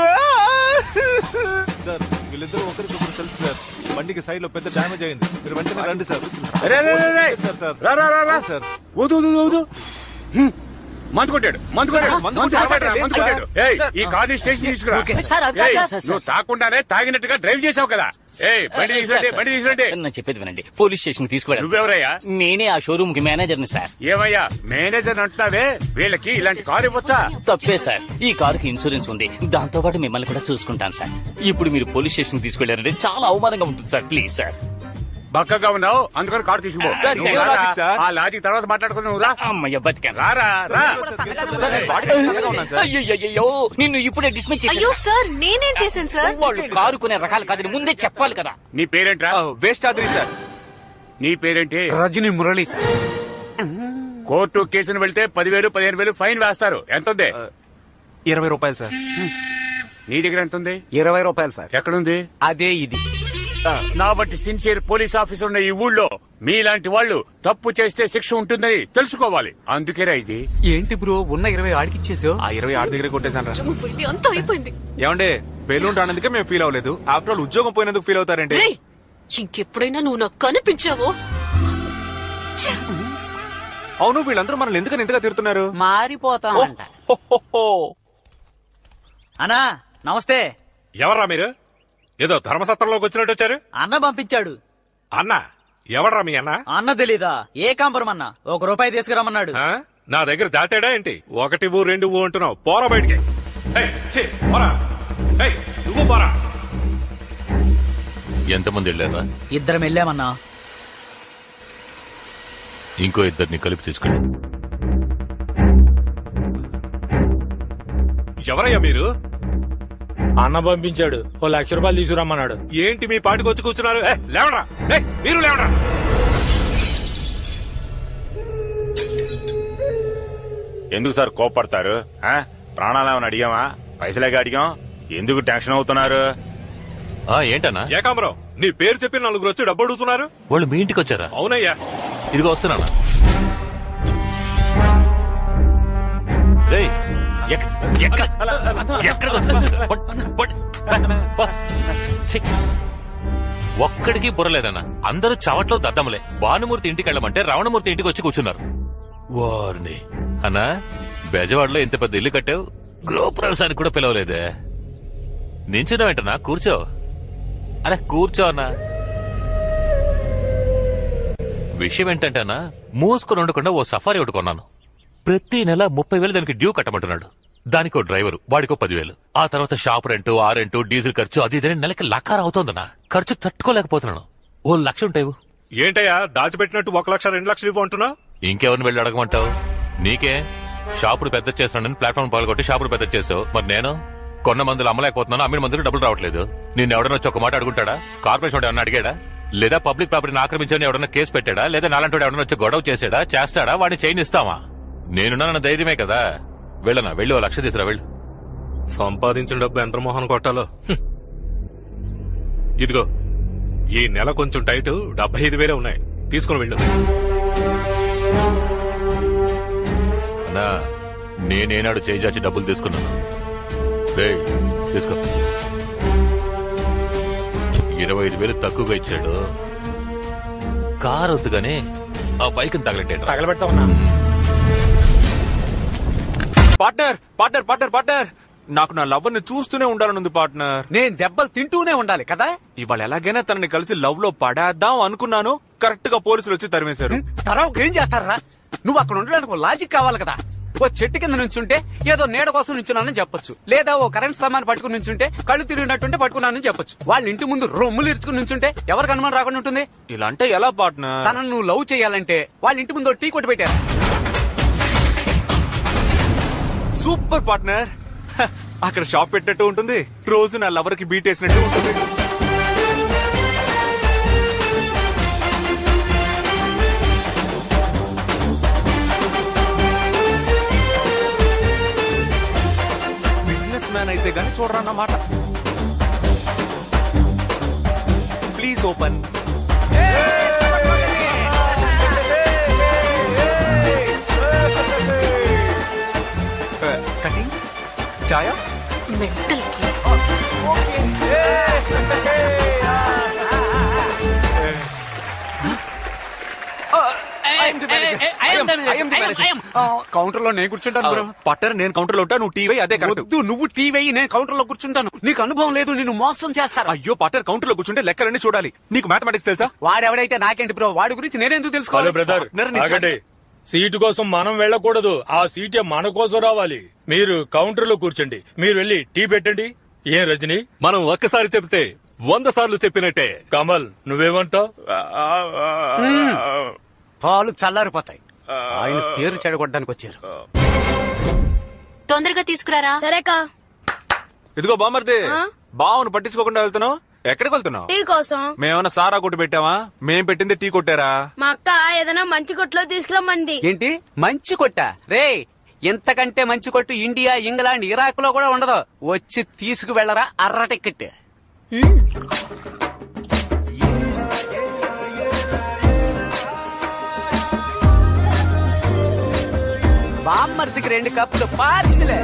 సార్ వీళ్ళిద్దరూ ఒకరికొకరు తెలుసు సార్. బండికి సైడ్ లో పెద్ద డ్యామేజ్ అయింది. మీరు వెంటనే రండి సార్. సార్ మందు కొట్టాడు. ఈ కార్ని స్టేషన్ తీసుకురా. నువ్వు తాకుండానే తాగినట్టుగా డ్రైవ్ చేసావు కదా. బండి తీసుకుంటే చెప్పేది వినండి. పోలీస్ స్టేషన్ తీసుకువెళ్ళండి. నువ్వెవరయ్యా? నేనే ఆ షోరూమ్ కి మేనేజర్ని సార్. ఏమయ్యా మేనేజర్ అంటున్నావే? వీళ్ళకి ఇలాంటి కారు ఇవ్వచ్చా? తప్పే సార్, ఈ కారుకి ఇన్సూరెన్స్ ఉంది, దాంతో పాటు మిమ్మల్ని కూడా చూసుకుంటాను సార్. ఇప్పుడు మీరు పోలీస్ స్టేషన్ తీసుకెళ్లారంటే చాలా అవమానంగా ఉంటుంది సార్. Please sir. బక్కగా ఉన్నావు అందుకని కారు తీసుకుపో. ఆ లాజిక్ తర్వాత మాట్లాడుకుని నువ్వు రా. అమ్మయ్య బతికాను. రా. అయ్యో నిన్ను ఇప్పుడే డిస్మిస్ చేశాను. అయ్యో సార్, నేనేం చేశాను సార్? వాళ్ళు కారు కొనే రకాలు కాదని ముందే చెప్పాలి కదా. నీ పేరేంట్రా? వేస్టాద్రి సార్. నీ పేరేంటి? రజనీ మురళి సార్. కోర్టు కేసును వెళ్తే 10,000 15,000 ఫైన్ వేస్తారు. ఎంత ఉంది? 20 రూపాయలు సార్. నీ దగ్గర ఎంత ఉంది? 20 రూపాయలు సార్. ఎక్కడుంది? అదే ఇది. నా బట్టి సిన్సియర్ పోలీస్ ఆఫీసర్ ఉన్న ఈ ఊళ్ళో మీలాంటి వాళ్ళు తప్పు చేస్తే శిక్ష ఉంటుందని తెలుసుకోవాలి. అందుకేరా ఇది. ఏంటి బ్రో, ఉన్న 20 ఆడికిచ్చేసావు? ఆ 20 ఆడి దగ్గర కొట్టేశాను. అంతా అయిపోయింది. ఏమండే బెలూన్ రానందుకే మేము ఫీల్ అవ్వలేదు. ఆఫ్టర్ ఆల్ ఉద్యోగం పోయినందుకు ఫీల్ అవుతారండి. ఇంకెప్పుడైనా నువ్వు నాకు కనిపించావో? అవును, వీళ్ళందరూ మనల్ని ఎందుకని ఇంతగా తిడుతున్నారు? మారిపోతామంట. అన్నా నమస్తే. ఎవర్రా మీరు? ఏదో ధర్మసత్రంలోకి వచ్చినట్టు వచ్చారు. అన్న పంపించాడు. అన్న ఎవర్రా మీ అన్న? అన్న తెలీదా? ఏకాంబరం అన్న. 1 రూపాయి తీసుకురమ్మన్నాడు. నా దగ్గర దాచాడా ఏంటి? 1 ఊ 2 ఊ అంటున్నావు. పోరా బయటికి. నువ్వు పోరా. ఎంతమంది వెళ్ళారా? 2 వెళ్ళామన్నా. ఇంకో 2 కలిపి తీసుకుని. ఎవరయ్యా మీరు? అన్న పంపించాడు. 1,00,000 రూపాయలు తీసుకురమ్మన్నాడు. ఏంటి మీ పాటికి వచ్చి కూర్చున్నారు? లేవరా, మీరు లేవరా. ఎందుకు సార్ కోపడతారు? ప్రాణాలేమని అడిగామా? పైసలేగా అడిగాం. ఎందుకు టెన్షన్ అవుతున్నారు? ఏంటన్నా? ఏకాంబరం, నీ పేరు చెప్పి 4 వచ్చి డబ్బు అడుగుతున్నారు. వాళ్ళు మీ ఇంటికి వచ్చారా? అవునయ్యా. ఇదిగో వస్తున్నానా. ఒక్కడికి బుర్రలేదన్నా. అందరూ చవట్లో దద్దములే. భానుమూర్తి ఇంటికి వెళ్ళమంటే రావణమూర్తి ఇంటికి వచ్చి కూర్చున్నారు. వారిని అన్నా, బెజవాడలో ఇంత పెద్ద ఇల్లు కట్టావు, గృహప్రవేశానికి కూడా పిలవలేదే. నించున్నావేంటన్నా? కూర్చో. అరే కూర్చో అన్నా. విషయం ఏంటంటే అన్నా, మూసుకొని ఉండకుండా ఓ సఫారీ ఒకటి కొన్నాను. ప్రతి నెల 30,000 దానికి డ్యూ కట్టమంటున్నాడు. దానికో డ్రైవరు, వాడికో 10,000. ఆ తర్వాత షాప్ రెంట్, ఆ రెంట్, డీజిల్ ఖర్చు, అది ఇదని నెలకి లకార అవుతోందన్నా. ఖర్చు తట్టుకోలేకపోతున్నాను. 1,00,000 ఉంటాయి. ఏంటయ్యా దాచిపెట్టినట్టు 1,00,000 2,00,000 ఇవ్వు అంటున్నావు? ఇంకెవరిని వెళ్ళి అడగమంటావు? నీకే షాపులు పెద్ద చేస్తున్నానని ప్లాట్ఫామ్ పాల్గొట్టి షాపులు పెద్ద చేసావు. మరి నేను కొన్న మందులు అమ్మలేకపోతున్నాను, అమ్మిన మందులు డబ్బులు రావట్లేదు. నిన్ను ఎవడన్నా వచ్చి ఒక మాట అడుగుంటాడా? కార్పొరేషన్ ఎవడన్నా అడిగాడా? లేదా పబ్లిక్ ప్రాపర్టీని ఆక్రమించని ఎవడన్నా కేసు పెట్టాడా? లేదా నాలంటి ఎవడన్నా వచ్చి గొడవ చేస్తాడా? వాడిని చైన్ ఇస్తావా? నేనున్నానన్న ధైర్యమే కదా. వెళ్ళనా? వెళ్ళి 1,00,000 తీసురా. వెళ్ళు. సంపాదించిన డబ్బు ఎంత మోహన్ కొట్టాలో. ఇదిగో ఈ నెల కొంచెం టైట్, 75,000 ఉన్నాయి. తీసుకుని వెళ్ళు. అన్నా, నేనేనాడు చేజాచి డబ్బులు తీసుకున్నాను. తీసుకో. 25,000 తక్కువగా ఇచ్చాడు. కారు వద్దుగానే ఆ బైక్ తగలబెడతా ఉన్నా. పార్ట్నర్ పార్ట్నర్ పార్ట్నర్ పార్ట్నర్ నాకు నా లవ్ ని చూస్తూనే ఉండాలనుంది పార్ట్నర్. నేను దెబ్బలు తింటూనే ఉండాలి కదా. ఇవాళ ఎలాగైనా తనని కలిసి లవ్ లో పడేద్దాం అనుకున్నాను. కరెక్ట్ గా పోలీసులు వచ్చి తరిమేశారు. తర్వాత ఏం చేస్తారా? నువ్వు అక్కడ ఉండడానికి లాజిక్ కావాలి కదా. ఓ చెట్టు కింద నుంచుంటే ఏదో నీడ కోసం నుంచున్నానని చెప్పొచ్చు, లేదా ఓ కరెంట్ సామాన్ పట్టుకుని నుంచుంటే కళ్ళు తిరిగినట్టుంటే పట్టుకున్నానని చెప్పొచ్చు. వాళ్ళ ఇంటి ముందు రొమ్ములు ఇరుచుకుని నుంచుంటే ఎవరికి అనుమానం రాకుండా ఉంటుంది? ఇలా అంటే ఎలా పార్ట్నర్? తనను నువ్వు లవ్ చేయాలంటే వాళ్ళ ఇంటి ముందు టీ కొట్టి పెట్టారు. Super partner. అక్కడ షాప్ పెట్టినట్టు ఉంటుంది, రోజు నా లవర్ కి బీట్ వేసినట్టు ఉంటుంది. బిజినెస్ మ్యాన్ అయితే గానీ చూడరా అన్నమాట. Please open. కటింగ్ చాయా మెంటల్ కేస్. కౌంటర్ లో నేను కూర్చుంటాను బ్రో. పట్టర్ నేను కౌంటర్ లో ఉంటా, నువ్వు టీవీ అదే కరెక్ట్. నువ్వు టీవీ నేను కౌంటర్ లో కూర్చుంటాను. నీకు అనుభవం లేదు, నిన్ను మోసం చేస్తారు. అయ్యో పట్టర్ కౌంటర్ లో కూర్చుంటే లెక్కలన్నీ చూడాలి. నీకు మ్యాథమెటిక్స్ తెలుసా? వాడెవడైతే నాకేంటి బ్రో, వాడి గురించి నేనెందుకు తెలుసుకోవాలి? బ్రదర్ సీటు కోసం మనం వెళ్ళకూడదు, ఆ సీటే మన కోసం రావాలి. మీరు కౌంటర్ లో కూర్చోండి, మీరు వెళ్ళి టీ పెట్టండి. ఏం రజని, మనం ఒక్కసారి చెప్తే 100 సార్లు చెప్పినట్టే. కమల్ నువ్వేమంటావు? పాలు చల్లారిపోతాయి. ఆయన పేరు చెడగొట్టడానికి వచ్చారు. తొందరగా తీసుకురారా. సరేకా. ఇదిగో బామర్ది, బావును పట్టించుకోకుండా వెళ్తున్నావు. ఎక్కడికి వెళ్తున్నావు? టీ కోసం. మేమన్నా సారా కొట్టు పెట్టావా? మేం పెట్టింది టీ కొట్టారా? మా అక్క ఏదైనా మంచి కొట్లో తీసుకురమ్మంది. ఏంటి మంచి కొట్ట? రే ఎంతకంటే మంచి కొట్టు ఇండియా, ఇంగ్లాండ్, ఇరాక్ లో కూడా ఉండదు. వచ్చి తీసుకు వెళ్ళరా అర్ర టికెట్. బామ్మర్దికి 2 కప్పులు పార్సిలే.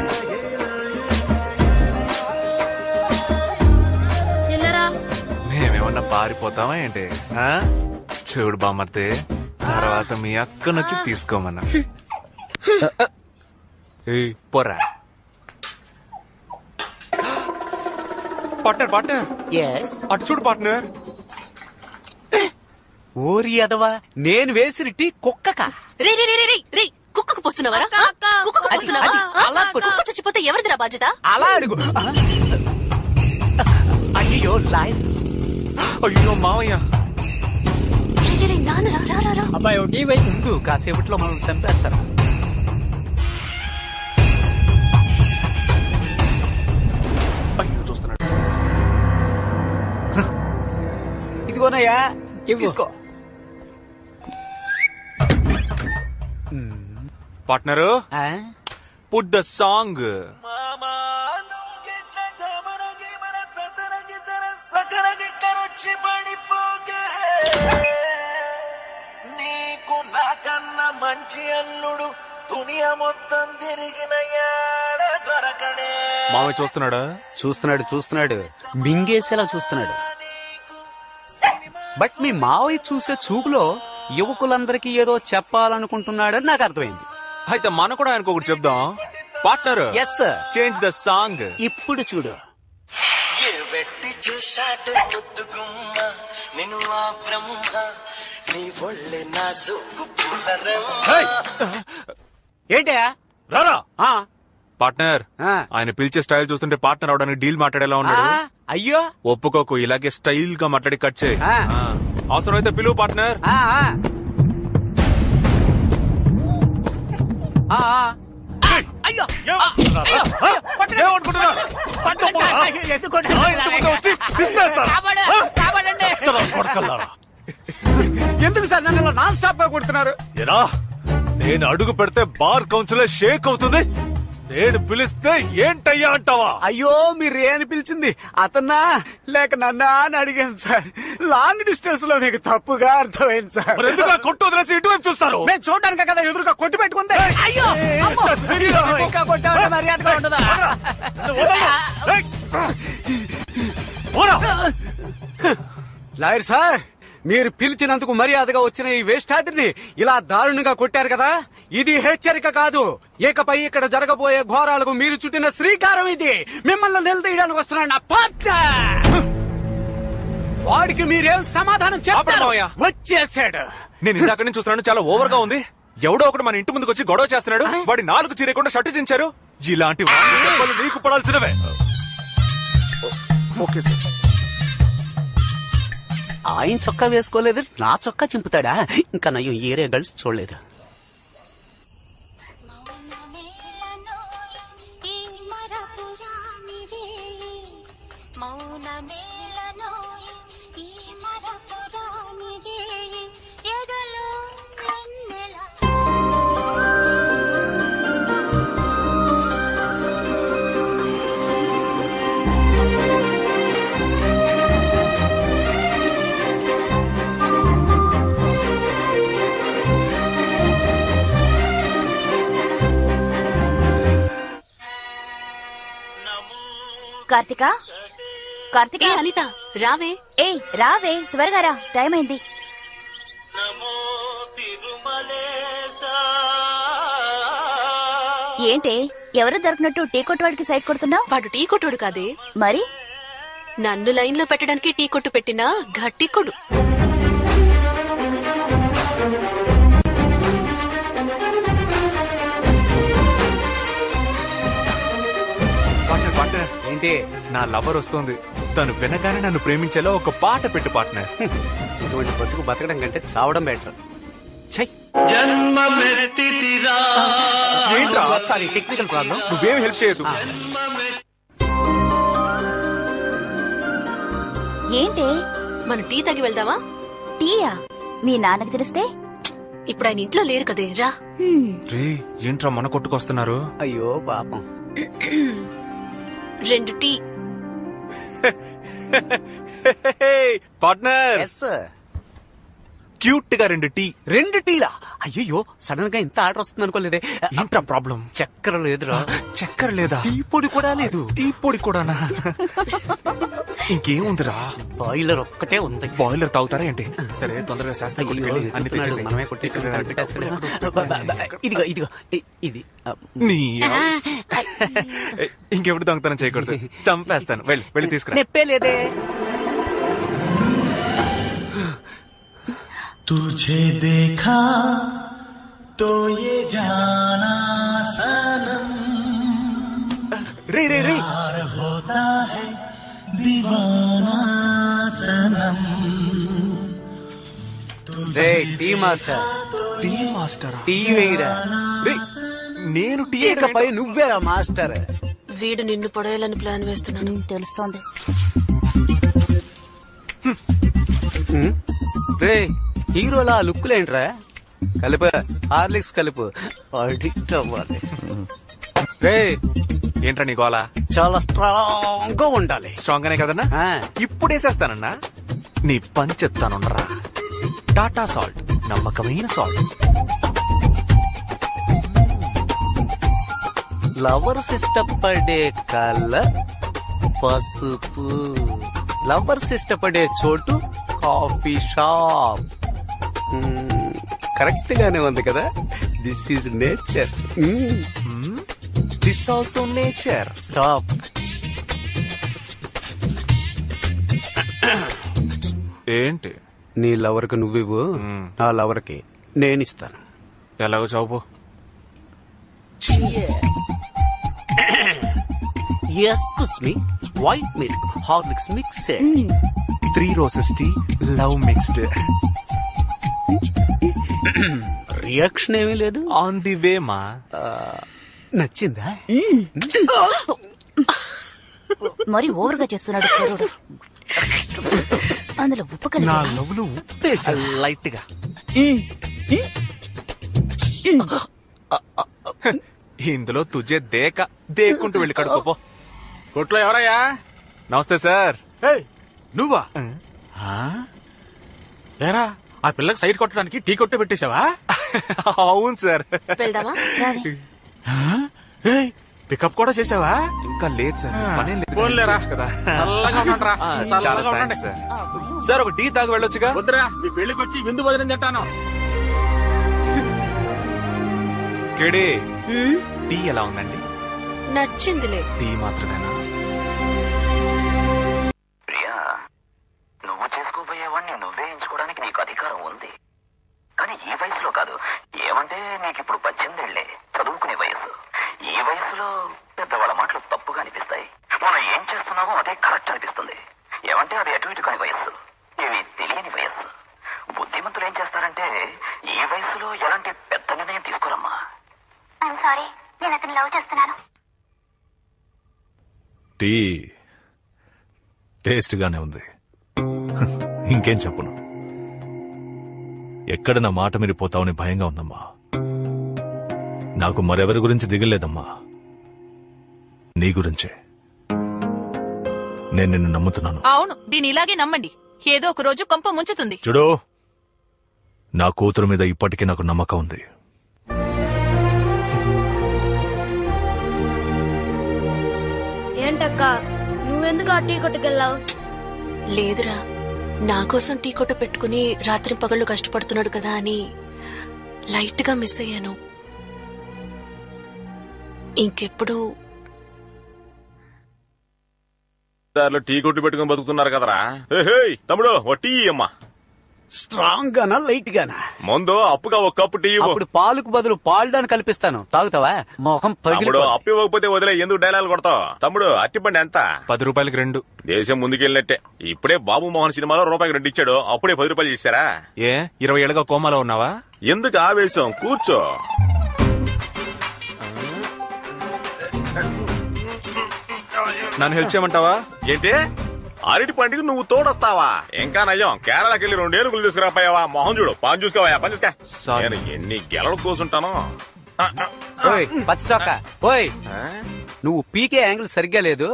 చిల్లరా. మేమేమన్నా పారిపోతామా ఏంటి? చూడు బామ్మర్ది, తర్వాత మీ అక్కనొచ్చి తీసుకోమన్నా. పోరా పార్ట్నర్. పార్ట్నర్ అటు చూడు పార్ట్నర్. ఓరి అదవా, నేను వేసిన టీ కుక్కక. రే రే రే రే రే, కుక్కకు పోస్తున్నావా? కుక్కకు పోస్తున్నావా? అలా కుక్క చచ్చిపోతే ఎవరిదిరా బాధ్యత? అలా అడుగు. అయ్యో లాయర్. అయ్యో మావయ్య. అబ్బాయి టీ వైపు ముందు కాసేపట్లో మనం చంపేస్తారు. అయ్యో చూస్తున్నాడు. ఇదిగోనయ్యా తీసుకో. Partner put the song. నీకు నాకన్నా మంచి అల్లుడు దునియా మొత్తం తిరిగిన దొరకడే. మామయ్య చూస్తున్నాడా? చూస్తున్నాడు మింగేసేలా చూస్తున్నాడు. బట్ మీ మావయ్య చూసే చూపులో యువకులందరికీ ఏదో చెప్పాలనుకుంటున్నాడని నాకు అర్థమైంది. అయితే మనం కూడా ఆయనకు ఒకటి చెప్దాం. Partner yes change the song. ఇప్పుడు చూడు. ఏ వెట్టి చేశాడు ముద్దుగుమ్మ నిన్ను ఆ బ్రహ్మ నీ ఒళ్ళే నా సోకు ఏంటా రారా పార్ట్నర్. ఆయన పిలిచే స్టైల్ చూస్తుంటే పార్ట్నర్ అవడానికి డీల్ మాట్లాడేలా ఉన్నాడు. అయ్యో ఒప్పుకోకు, ఇలాగే స్టైల్ గా మాట్లాడి కట్ చేయి. అవసరమైతే పిలువు పార్ట్నర్. అయ్యో ఎందుకు సార్ నన్ను నాన్ స్టాప్ గా కొడుతున్నారు? నేను అడుగు పెడితే బార్ కౌన్సిల్ షేక్ అవుతుంది, నేను పిలిస్తే ఏంటయ్యా అంటావా? అయ్యో మీరు అని పిలిచింది అతన్నా లేక నన్నా అని అడిగాను సార్. లాంగ్ డిస్టెన్స్ లో మీకు తప్పుగా అర్థమైంది సార్. కొట్టు వదిలేసి ఇటువైపు చూస్తారు. మేము చూడడానికి కదా ఎదురుగా కొట్టి పెట్టుకుంది. అయ్యో ఇంకా కొట్టామంటే మర్యాదగా ఉండదా? లాయర్ సార్, మీరు పిలిచినందుకు మర్యాదగా వచ్చిన ఈ వేష్టాద్రిని ఇలా దారుణంగా కొట్టారు కదా, ఇది హెచ్చరిక కాదు. ఇకపై ఇక్కడ జరగబోయే ఘోరాలకు మీరు చుట్టిన శ్రీకారం ఇది. మిమ్మల్ని నిలదీయడానికి వస్తున్నాడు నా పార్ట్నర్. వాడికి మీరేం సమాధానం చెప్పారు? వచ్చేసాడు. నేను ఇందాక నుంచి చూస్తున్నాను, చాలా ఓవర్ గా ఉంది. ఎవడో ఒకడు మన ఇంటి ముందుకు వచ్చి గొడవ చేస్తున్నాడు. వాడి 4 చీరకుండా షర్టు చించారు. ఇలాంటి వాళ్ళు నీకు పడాల్సినవే. Okay sir. ఆయన చొక్కా వేసుకోలేదు, నా చొక్కా చింపుతాడా? ఇంకా నయ్యం ఏరియా గర్ల్స్ చూడలేదు. కార్తిక, కార్తిక, అనిత రావే. రావే, త్వరగా రా, టైం అయింది. ఏంటి ఎవరు దొరికినట్టు టీ కొట్టు వాడికి సైడ్ కొడుతున్నావు? వాడు టీ కొట్టుడు కాదే, మరి నన్ను లైన్ లో పెట్టడానికి టీ కొట్టు పెట్టినా గట్టి కొడు. ఏంటి? నా లవర్ వస్తోంది. తను వినగానే నన్ను ప్రేమించేలా ఒక పాట పెట్టు పార్ట్నర్. ఇటువంటి బతుకు బతకడం కంటే చావడం బెటర్. ఏంట్రా? Sorry, technical problem. నువ్వేం హెల్ప్ చేయదు. ఏంటి మన టీ తాగి వెళ్దామా? టీయా? మీ నాన్నకి తెలిస్తే? ఇప్పుడు ఆయన ఇంట్లో లేరు కదే, రా. రే, ఏంట్రా మన కొట్టుకొస్తున్నారు? అయ్యో పాపం. 2 టీ. పార్ట్నర్, క్యూట్ గా 2 టీ. 2 టీలా? అయ్యో, సడన్ గా ఇంత ఆర్డర్ వస్తుంది అనుకోలేదే. ఏంట్రా ప్రాబ్లం? చక్కెర లేదురా. చక్కెర లేదా? టీ పొడి కూడా లేదు. టీ పొడి కూడానా? ఇంకేముందిరా? బాయిలర్ ఒక్కటే ఉంది. బాయిలర్ తాగుతారా ఏంటి? సరే, తొందరగా శాస్త్రి అన్ని తెచ్చేసి మనమే కొట్టేసి ఇదిగో ఇదిగో ఇది. ఇంకెప్పుడు దొంగతనం చేయకూడదు, చంపేస్తాను. వెళ్ళి తీసుకురా. నెప్పే లేదే. तुझे देखा तो ये जाना सनम, रे प्यार होता है दीवाना सनम. Tea master, tea master, tea వేయరా. నేను టీ. ఇకపై నువ్వేరా మాస్టర్. వీడు నిన్ను పడేయాలని ప్లాన్ వేస్తున్నాడు, తెలుస్తోంది. రే, హీరోలా లుక్కులేంట్రా? కలుపు, హార్లిక్స్ కలుపు. అడిక్ట్ అవ్వాలి. రే, ఏంట్రా నీ గోలా? చాలా స్ట్రాంగ్ గా ఉండాలి. స్ట్రాంగ్ గానే కదన్నా? ఇప్పుడు వేసేస్తానన్నా. నీ పని చెప్తానున్నరా. టాటా సాల్ట్, నమ్మకమైన సాల్ట్. లవర్స్ ఇష్టపడే కలర్ పసుపు. లవర్స్ ఇష్టపడే చోటు కాఫీ షాప్. కరెక్ట్ గానే ఉంది కదా. This is nature. This also nature. Stop. ఏంటి? నీ లవర్ కి నువ్వివ్వు, నా లవర్ కి నేనిస్తాను. ఎలాగో చావు. Excuse me, white milk Horlicks mixed. 3 roses tea, love mixed. Reaction ఏమీ లేదు. ఆన్ ది వే మా. నచ్చిందా? మరి ఓవర్ గా చేస్తున్నాడు కుర్రోడు. అందులో ఉప్పు నా లవ్లు ఉప్పేసా లైట్ గా. ఇందులో తుజే దేక్కుంటూ వెళ్ళి కడుకోపో. కొట్లో ఎవరయ్యా? నమస్తే సార్. నువ్వా? ఏరా, ఆ పిల్లకి సైడ్ కొట్టడానికి టీ కొట్టే పెట్టేశావా? అవును సార్. వెళ్దామా? పికప్ కూడా చేసావా? ఇంకా లేదు సార్, పనేం లేదు. పోన్లేరా కదా. చల్లగా ఉండండిరా. చాలా చల్లగా ఉండండి థాంక్స్ సార్. సార్ ఒక టీ తాగి వెళ్ళొచ్చుగా? వద్దురా, మీ పెళ్లికి వచ్చి విందు భోజనం తింటాను. కేడి టీ ఎలా ఉందండి? నచ్చిందిలే. టీ మాత్రమేనా? ప్రియా, నువ్వు చేసుకోబోయేవాడిని నువ్వే ఎంచుకోవడానికి నీకు అధికారం ఉంది. కానీ ఈ వయసులో కాదు. ఏమంటే నీకు ఇప్పుడు 18 ఏళ్లే, చదువుకునే వయసు. ఈ వయసులో పెద్దవాళ్ళ మాటలు తప్పుగా అనిపిస్తాయి. మనం ఏం చేస్తున్నామో అదే కరెక్ట్ అనిపిస్తుంది. ఏమంటే అది అటు ఇటు కాని వయస్సు, ఇవి తెలియని వయస్సు. బుద్ధిమంతులు ఏం చేస్తారంటే ఈ వయసులో ఎలాంటి పెద్ద నిర్ణయం తీసుకోరమ్మా. సారీ, నేను అతను లవ్ చేస్తున్నాను. టీ టేస్ట్ గానే ఉంది. ఇంకేం చెప్పను. ఎక్కడ నా మాట మీరిపోతావని భయంగా ఉందమ్మా. నాకు మరెవరి గురించి దిగలేదమ్మా, నీ గురించే. నేను నిన్ను నమ్ముతున్నాను. అవును, దీని ఇలాగే నమ్మండి. ఏదో ఒక రోజు కొంప ముంచుతుంది. చూడు, నా కూతురు మీద ఇప్పటికీ నాకు నమ్మకం ఉంది. ఏంటక్క, నువ్వెందుకు ఆ టీ కొట్టుకెళ్ళావు? లేదురా, నా కోసం టీ కొట్టు పెట్టుకుని రాత్రి పగళ్ళు కష్టపడుతున్నాడు కదా అని లైట్ గా మిస్ అయ్యాను. ఇంకెప్పుడు టీ కొట్టు పెట్టుకుని బతుకుతున్నారు కదరా. తమ్ముడు ఓ టీ అమ్మా. స్ట్రాంగ్ గానా లైట్ గానా? ముందు అప్పుగా ఒక కప్పు టీ ఇవ్వు. అప్పుడు పాలుకు బదులు పాల్డాన్ని కల్పిస్తాను, తాగుతావా? మొహం తమ్ముడు అప్పు ఇవ్వకపోతే వదిలే, ఎందుకు డైలాగ్ కొడతావు? తమ్ముడు అట్టిపండి ఎంత? 10 రూపాయలకి 2. దేశం ముందుకెళ్ళినట్టే. ఇప్పుడే బాబు మోహన్ సినిమాలో రూపాయికి 2 ఇచ్చాడు, అప్పుడే 10 రూపాయలు ఇచ్చారా? ఏ 20 ఏళ్ళగా కోమాలో ఉన్నావా? ఎందుకు ఆవేశం, కూర్చో. నన్ను హెల్ప్ చేయమంటావా? ఏంటి అరటి పండుగ నువ్వు తోడొస్తావా? ఇంకా నయ్యం, కేరళకి వెళ్ళి 2 ఏనుగులు తీసుకురాపోయావా? మొహం చూడు, పని చూసుకోవా, పని చూసుకో. నేను ఎన్ని గెలలు కూర్చుంటాను. పచ్చచొక్క, ఓయ్ నువ్వు పీకే యాంగిల్ సరిగ్గా లేదు.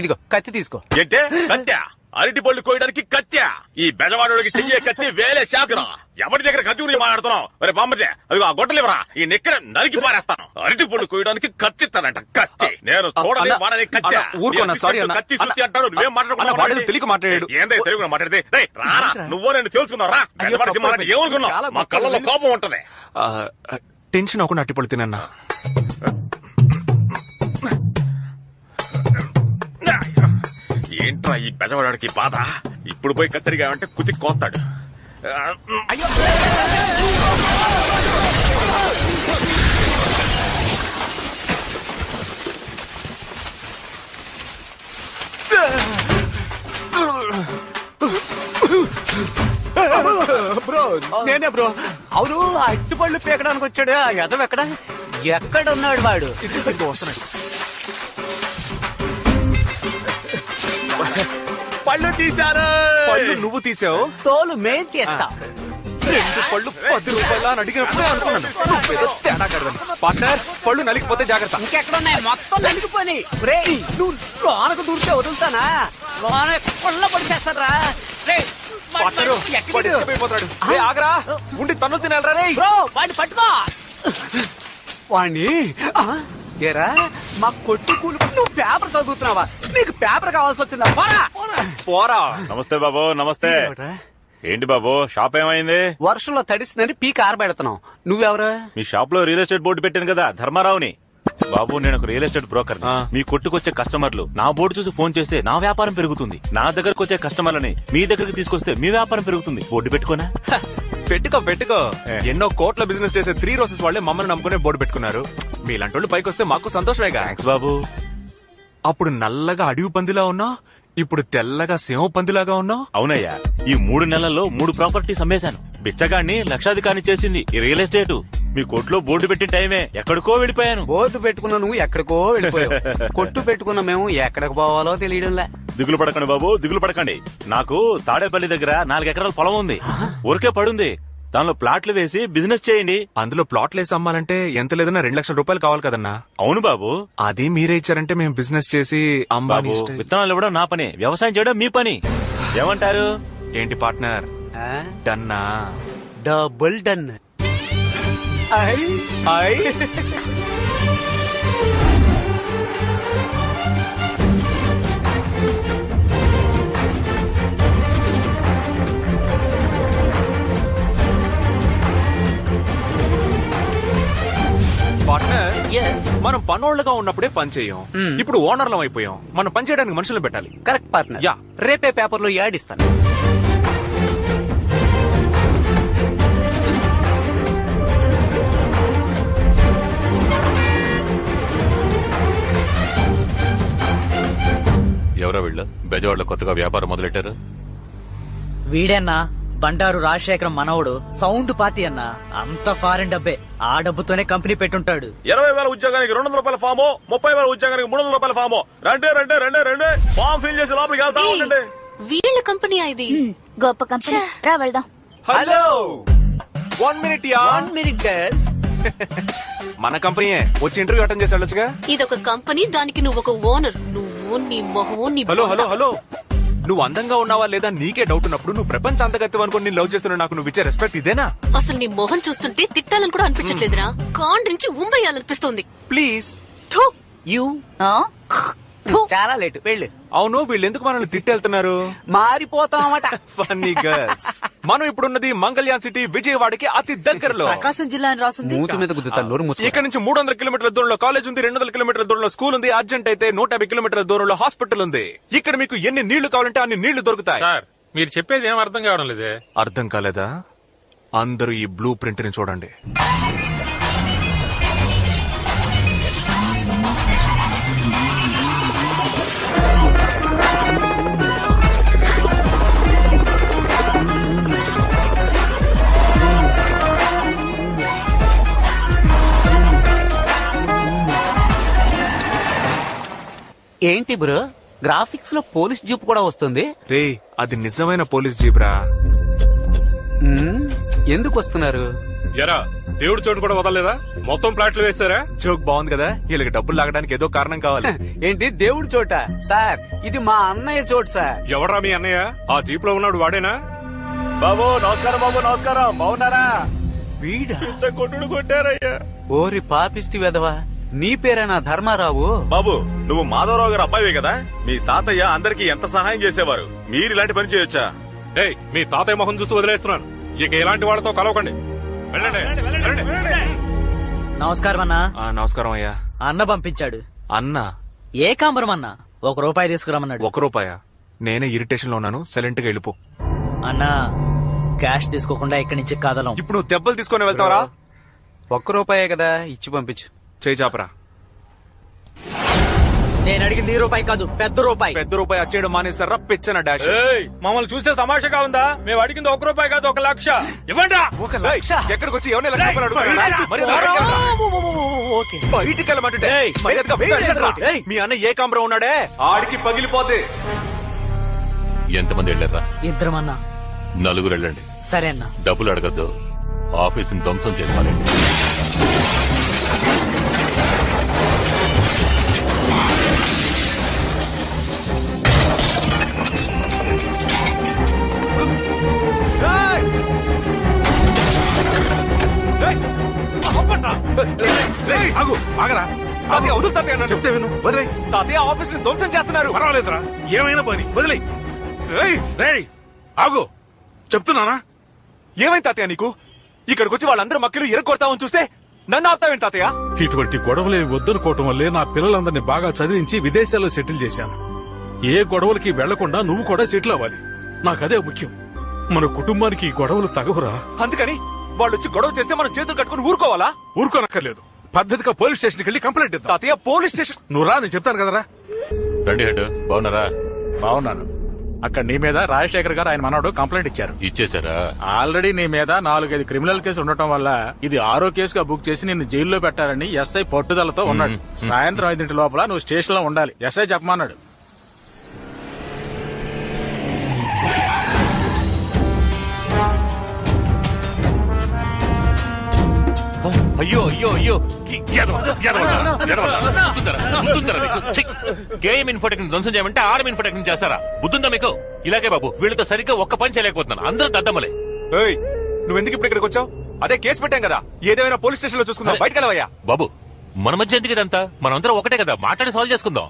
ఇదిగో కత్తి తీసుకో. ఏంటే కత్త్యా? అరటి పళ్ళు కోయడానికి కత్త్యా? ఈ బెజవాడోడికి చెయ్యే కత్తి వేలే శాఖరా. ఎవరి దగ్గర కత్తి గురించి మాట్లాడుతున్నావు? మరి బామ్మదే, అదిగో ఆ గొడ్డలివరా, ఈ నెక్కడ నరికి పారేస్తాను. అరటి పళ్ళు కోయడానికి కత్తి ఇస్తానంట. కత్తి నేను చూడలే, వాడని కత్తి. కత్తి సుత్తి అంటాడు, నువ్వేం మాట్లాడుకున్నావు? తెలుగు మాట్లాడాడు. ఏందో తెలుగు మాట్లాడితే రారా, నువ్వో నేను తెలుసుకున్నావు రా. బెజవాడ సింహాన్ని ఏమనుకున్నావు? మా కళ్ళలో కోపం ఉంటది. టెన్షన్ అవ్వకుండా అట్టిపళ్ళు తినన్నా. ఏంట్రా ఈ బెజవాడికి బాధ? ఇప్పుడు పోయి కత్తిరిగా అంటే కుతి కోస్తాడు. బ్రో నేనే బ్రో. అవును, అట్టిపళ్ళు పీకడానికి వచ్చాడు ఆ ఎదవ ఎక్కడ ఉన్నాడు వాడు? పళ్ళు తీశారు. పళ్ళు నువ్వు తీసావు? తోలు మేం తీస్తా. 2 పళ్ళు 10 రూపాయలు అని అడిగినప్పుడే అనుకున్నాను తేడా కడదని. పార్ట్నర్, పళ్ళు నలిగిపోతే జాగ్రత్త. ఇంకెక్కడున్నాయి? మొత్తం నలిగిపోయి. నువ్వు లోనకు దూరితే వదులుతానా? లోన కొల్ల పడిచేస్తారా? ఆగరా, ఉండి తన్ను తినాలరా రే. బ్రో వాడిని పట్టుకో. వాణ్ణి ఏరా మా కొట్టు కూలి నువ్వు పేపర్ చదువుతున్నావా? నీకు పేపర్ కావాల్సి వచ్చిందా? పోరా. నమస్తే బాబు. నమస్తే. ఏంటి బాబు, షాప్ ఏమైంది? వర్షంలో తడిసిందని పీక్ ఆరబెడుతున్నావు. నువ్వెవరు? మీ షాప్ లో రియల్ ఎస్టేట్ బోర్డు పెట్టాను కదా, ధర్మారావుని. బాబు నేను ఒక రియల్ ఎస్టేట్ బ్రోకర్. మీ కొట్టుకొచ్చే కస్టమర్లు నా బోర్డు చూసి ఫోన్ చేస్తే నా వ్యాపారం పెరుగుతుంది. నా దగ్గరకు వచ్చే కస్టమర్లని మీ దగ్గరకు తీసుకొస్తే మీ వ్యాపారం పెరుగుతుంది. బోర్డు పెట్టుకోనా? పెట్టుకో. ఎన్నో కోట్ల బిజినెస్ చేసే 3 రోజెస్ వాళ్ళే మమ్మల్ని నమ్ముకునే బోర్డు పెట్టుకున్నారు. మీలాంటి పైకి వస్తే మాకు సంతోషమేగా. థాంక్స్ బాబు. అప్పుడు నల్లగా అడవి పందిలా ఉన్నావు, ఇప్పుడు తెల్లగా సింహ పందిలాగా ఉన్నావు. అవునయ్యా, ఈ 3 నెలల్లో 3 ప్రాపర్టీస్ అమ్మేశాను. బిచ్చగాడిని లక్షాధికారిని చేసింది ఈ రియల్ ఎస్టేట్. మీ కొట్లో బోర్డు పెట్టిన టైమే ఎక్కడికో వెళ్ళిపోయాను. బోర్డు పెట్టుకున్న నువ్వు ఎక్కడికో వెళ్ళిపోయావు. కొట్టు పెట్టుకున్న మేము ఎక్కడికి పోవాలో తెలియడంలే. దిగులు పడకండి బాబు, దిగులు పడకండి. నాకు తాడేపల్లి దగ్గర 4 ఎకరాల పొలం ఉంది, ఊరికే పడుంది. దానిలో ప్లాట్లు వేసి బిజినెస్ చేయండి. అందులో ప్లాట్లు వేసి అమ్మాలంటే ఎంత లేదన్నా 2 లక్షల రూపాయలు కావాలి కదన్నా? అవును బాబు. అది మీరే ఇచ్చారంటే మేము బిజినెస్ చేసి అమ్మాలి. విత్తనాలు ఇవ్వడం నా పని, వ్యవసాయం చేయడం మీ పని. ఏమంటారు? ఏంటి పార్ట్నర్, డన్నా? Double done. మనం పనోళ్ళగా ఉన్నప్పుడే పని చేయం. ఇప్పుడు ఓనర్లం అయిపోయాం. మనం పని చేయడానికి మనుషులను పెట్టాలి. Correct partner. యా, రేపే పేపర్లో యాడ్ ఇస్తాను. ఎవరా వీళ్ళ బెజవాడలో కొత్తగా వ్యాపారం మొదలెట్టారు? వీడేనా బండారు రాజశేఖరం మనవడు, సౌండ్ పార్టీ అన్నా. అంత ఫారెన్ డబ్బే. ఆ డబ్బుతోనే కంపెనీ పెట్టుంటాడు. 20,000 ఉద్యోగానికి 200 రూపాయల ఫాము, 30,000 ఉద్యోగానికి 300 రూపాయల ఫాము. రండి ఫామ్ ఫిల్ చేసి లోపలికి వెళ్తా ఉండండి. వీళ్ళ కంపెనీ ఇది. గొప్ప కంపెనీ. రా వెళ్దాం. Hello, 1 minute yeah. 1 minute girls. మన కంపెనీయే. వచ్చి ఇంటర్వ్యూ అటెండ్ చేసి వెళ్ళొచ్చుగా. ఇదొక కంపెనీ, దానికి నువ్వు ఒక ఓనర్. నువ్వు నీ మొహం నీ హలో, నువ్వు అందంగా ఉన్నావా లేదా నీకే డౌట్ ఉన్నప్పుడు నువ్వు ప్రపంచ అందగత్యం అనుకుని నేను లవ్ చేస్తున్నా. నాకు నువ్వు ఇచ్చే రెస్పెక్ట్ ఇదేనా? అసలు నీ మొహం చూస్తుంటే తిట్టాలని కూడా అనిపించట్లేదురా. కాండ్రించి ఉమ్మేయాలనిపిస్తుంది. ప్లీజ్. యూ చాలా లేట్. వెళ్ళు. అవును, వీళ్ళు ఎందుకు మనల్ని తిట్టెళ్తున్నారు? మారిపోతామట. Funny girls. మనం ఇప్పుడున్నది మంగళ్యాన్ సిటీ, విజయవాడకి అతి దగ్గరలో. ప్రకాశం జిల్లా అని రాసింది. మూతి మీద గుద్దుతాను. నోరు మూసుకో. ఇక్కడ నుంచి 300 కిలోమీటర్ల దూరంలో కాలేజ్ ఉంది, 200 కిలోమీటర్ల దూరంలో స్కూల్ ఉంది, అర్జెంట్ అయితే 150 కిలోమీటర్ల దూరంలో హాస్పిటల్ ఉంది. ఇక్కడ మీకు ఎన్ని నీళ్లు కావాలంటే అన్ని నీళ్లు దొరుకుతాయి. సార్, మీరు చెప్పేది ఏం అర్థం కావడం లేదే. అర్థం కాలేదా? అందరూ ఈ బ్లూ ప్రింట్ ని చూడండి. ఏంటి బ్రో, గ్రాఫిక్స్ లో పోలీస్ జీప్ కూడా వస్తుంది? రే, అది నిజమైన పోలీస్ జీబ్రా. ఎందుకు వస్తున్నారు? ఎరా, దేవుడి చోటు కూడా వదలలేదా? మొత్తం ప్లాట్లు వేస్తారా? జోక్ బాగుంది కదా. వీళ్ళకి డబ్బులు లాగడానికి ఏదో కారణం కావాలి. ఏంటి దేవుడి చోట? సార్, ఇది మా అన్నయ్య చోటు సార్. ఎవరా మీ అన్నయ్య? ఆ జీప్ లో ఉన్నాడు వాడేనా? బాబు నమస్కారం. బాగున్నారా? వీడా కొట్టుడు కొట్టారయ్యా. ఓరి పాపిష్టి వెధవా, నీ పేరేనా ధర్మారావు? బాబు, నువ్వు మాధవరావు గారు అబ్బాయివే కదా? మీ తాతయ్య అందరికి ఎంత సహాయం చేసేవారు. మీరు ఇలాంటి పని చేయొచ్చా? ఏయ్, మీ తాతయ్య మొహం చూస్తూ వదిలేస్తున్నాను. ఇక ఇలాంటి వాళ్ళతో కలవకండి. వెళ్ళండి. నమస్కారం అన్నా. నమస్కారం అయ్యా. అన్న పంపించాడు. అన్న ఏకాంబరం అన్న. 1 రూపాయి తీసుకురమ్మన్నాడు. 1 రూపాయా? నేనే ఇరిటేషన్ లో ఉన్నాను. సైలెంట్ గా వెళ్ళిపో. అన్నా, క్యాష్ తీసుకోకుండా ఇక్కడి నుంచి కదలం. ఇప్పుడు నువ్వు దెబ్బలు తీసుకుని వెళ్తావరా? 1 రూపాయే కదా, ఇచ్చి పంపించు. చేయి చాపరా. నేను అడిగింది 1 రూపాయి కాదు, పెద్ద రూపాయి. పెద్ద రూపాయి వచ్చేయడం మానేసారా? పిచ్చన డాష్. మమ్మల్ని చూస్తే తమాషగా ఉందా? మేము అడిగింది 1 రూపాయి కాదు, 1 లక్ష. ఇవ్వండి. 1 లక్ష? ఎక్కడికి వచ్చి ఎవరిని లక్ష రూపాయలు అడుగుతారా? బయటికి వెళ్ళమంటుంటే మీ అన్న ఏకాంబరం ఉన్నాడే, ఆడికి పగిలిపోతే. ఎంతమంది వెళ్ళారా? 2 అన్నా. 4 వెళ్ళండి. సరే అన్నా. డబ్బులు అడగద్దు, ఆఫీసుని ధ్వంసం చేసుకోవాలండి. ఆగరా, తాతయ్య వదులు తాతయ్య అన్నాడు. చెప్తే విను. వదిలే తాతయ్య, ఆఫీస్ ని ధ్వంసం చేస్తున్నారు. పర్వాలేదురా, ఏమైనా పని వదిలే. ఆగు, చెప్తున్నానా? ఏమైంది తాతయ్య నీకు? ఇక్కడికి వచ్చి వాళ్ళందరూ మక్కలు ఎరగొడతామని చూస్తే నన్ను ఆపుతావేంటి తాతయ్య? ఇటువంటి గొడవలే వద్దనుకోవటం వల్లే నా పిల్లలందరినీ బాగా చదివించి విదేశాల్లో సెటిల్ చేశాను. ఏ గొడవలకి వెళ్లకుండా నువ్వు కూడా సెటిల్ అవ్వాలి. నాకదే ముఖ్యం. మన కుటుంబానికి ఈ గొడవలు తగవురా. అందుకని వాళ్ళు వచ్చి గొడవ చేస్తే మనం చేతులు కట్టుకుని ఊరుకోవాలా? ఊరుకోనక్కర్లేదు. పద్ధతిగా పోలీస్ స్టేషన్కి వెళ్ళి కంప్లైంట్ ఇద్దాం. తాతయ్య, పోలీస్ స్టేషన్? నువ్వు రా, నేను చెప్తాను కదరా. రండి హెడ్, బాగున్నారా? బాగున్నాను. అక్కడ నీ మీద రాజశేఖర్ గారు ఆయన మనవడు కంప్లైంట్ ఇచ్చారు. ఇచ్చేసారా? ఆల్రెడీ నీ మీద 4-5 క్రిమినల్ కేసు ఉండటం వల్ల ఇది 6వ కేసుగా బుక్ చేసి నిన్ను జైల్లో పెట్టారని ఎస్ఐ పట్టుదలతో ఉన్నాడు. సాయంత్రం 5 లోపల నువ్వు స్టేషన్ లో ఉండాలి. ఎస్ఐ చెప్పమన్నాడు. అయ్యో అయ్యో అయ్యో, కేఎం ఇన్ఫోటెక్ ధ్వంసం చేయమంటే ఆర్ఎం ఇన్ఫోటెక్ చేస్తారా? బుద్ధుందా మీకు? ఇలాగే బాబు, వీళ్ళతో సరిగ్గా ఒక్క పని చేయలేకపోతున్నాను. అందరూ దద్దమ్మలే. నువ్వెందుకు ఇప్పుడు ఇక్కడికి వచ్చావు? అదే కేసు పెట్టాం కదా, ఏదేమైనా పోలీస్ స్టేషన్ లో చూసుకుందాం. బయటకు వెళ్ళవయ్యా. బాబు, మన మధ్య ఎందుకు ఇదంతా? మనందరం ఒకటే కదా, మాట్లాడి సాల్వ్ చేసుకుందాం.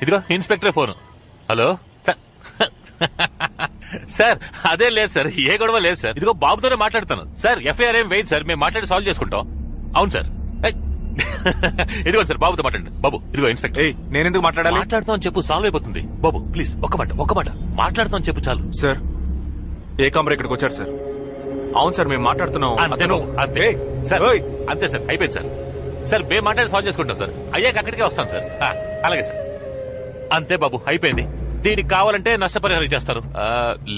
ఇదిగో ఇన్స్పెక్టర్ ఫోన్. హలో సార్, అదే లేదు సార్, ఏ గొడవ లేదు సార్. ఇదిగో బాబుతోనే మాట్లాడుతాను సార్. ఎఫ్ఐఆర్ ఏం వేయదు సార్, మేము మాట్లాడి సాల్వ్ చేసుకుంటాం. అవును సార్. ఇదిగోండి సార్, బాబుతో మాట్లాడండి. బాబు ఇదిగో ఇన్స్పెక్టర్. నేను ఎందుకు మాట్లాడాలి? మాట్లాడతాం చెప్పు, సాల్వ్ అయిపోతుంది. బాబు ప్లీజ్ ఒక్క మాట మాట్లాడతాం చెప్పు చాలు. సార్ ఏ కమర్ ఇక్కడికి వచ్చారు సార్? అవును సార్, మేము మాట్లాడుతున్నాం. అంతే సార్, అంతే సార్, అయిపోయింది సార్. సార్ మేము మాట్లాడి సాల్వ్ చేసుకుంటాం సార్. అయ్యాక అక్కడికే వస్తాం సార్. అలాగే సార్. అంతే బాబు, అయిపోయింది. దీనికి కావాలంటే నష్టపరిహారం చేస్తారు.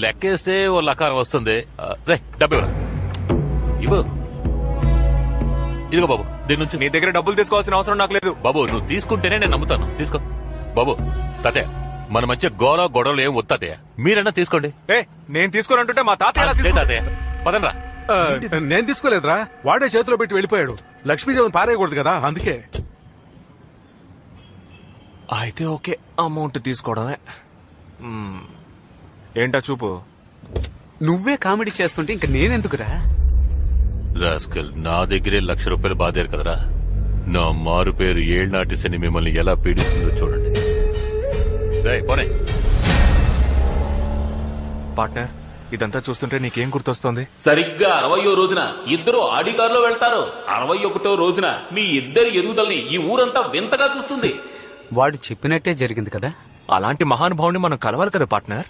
లెక్కేస్తే ఓ లకారం వస్తుంది. రే డబ్బు ఇవ్వు. ఇదిగో బాబు, దీని నుంచి నీ దగ్గర డబ్బులు తీసుకోవాల్సిన అవసరం నాకు లేదు. బాబు నువ్వు తీసుకుంటేనే నేను నమ్ముతాను. తీసుకో బాబు. తాతయ్య మన మధ్య గొడవలు ఏం వస్తాతయ్య, మీరన్నా తీసుకోండి. నేను తీసుకోనంటుంటే మా తాతయ్య తాతయ్య పదండ్రా. నేను తీసుకోలేదురా, వాడే చేతిలో పెట్టి వెళ్ళిపోయాడు. లక్ష్మీదేవిని పారేయకూడదు కదా, అందుకే. అయితే ఓకే, అమౌంట్ తీసుకోవడమే. ఏంటా చూపు? నువ్వే కామెడీ చేస్తుంటే ఇంక నేనెందుకురా? రాస్కల్, నా దగ్గరే ₹1,00,000 బాధారు కదరా. నా మారు పేరు ఏళ్నాటి శని మిమ్మల్ని ఎలా పీడిస్తుందో చూడండి. పోనే పార్ట్నర్, ఇదంతా చూస్తుంటే నీకేం గుర్తొస్తుంది? సరిగ్గా 60వ రోజున ఇద్దరు ఆడి కారులో వెళ్తారు. 61వ రోజున మీ ఇద్దరి ఎదుగుదలని ఈ ఊరంతా వింతగా చూస్తుంది. వాడు చెప్పినట్టే జరిగింది కదా. అలాంటి మహానుభావుని మనం కలవాలి కదా పార్ట్నర్.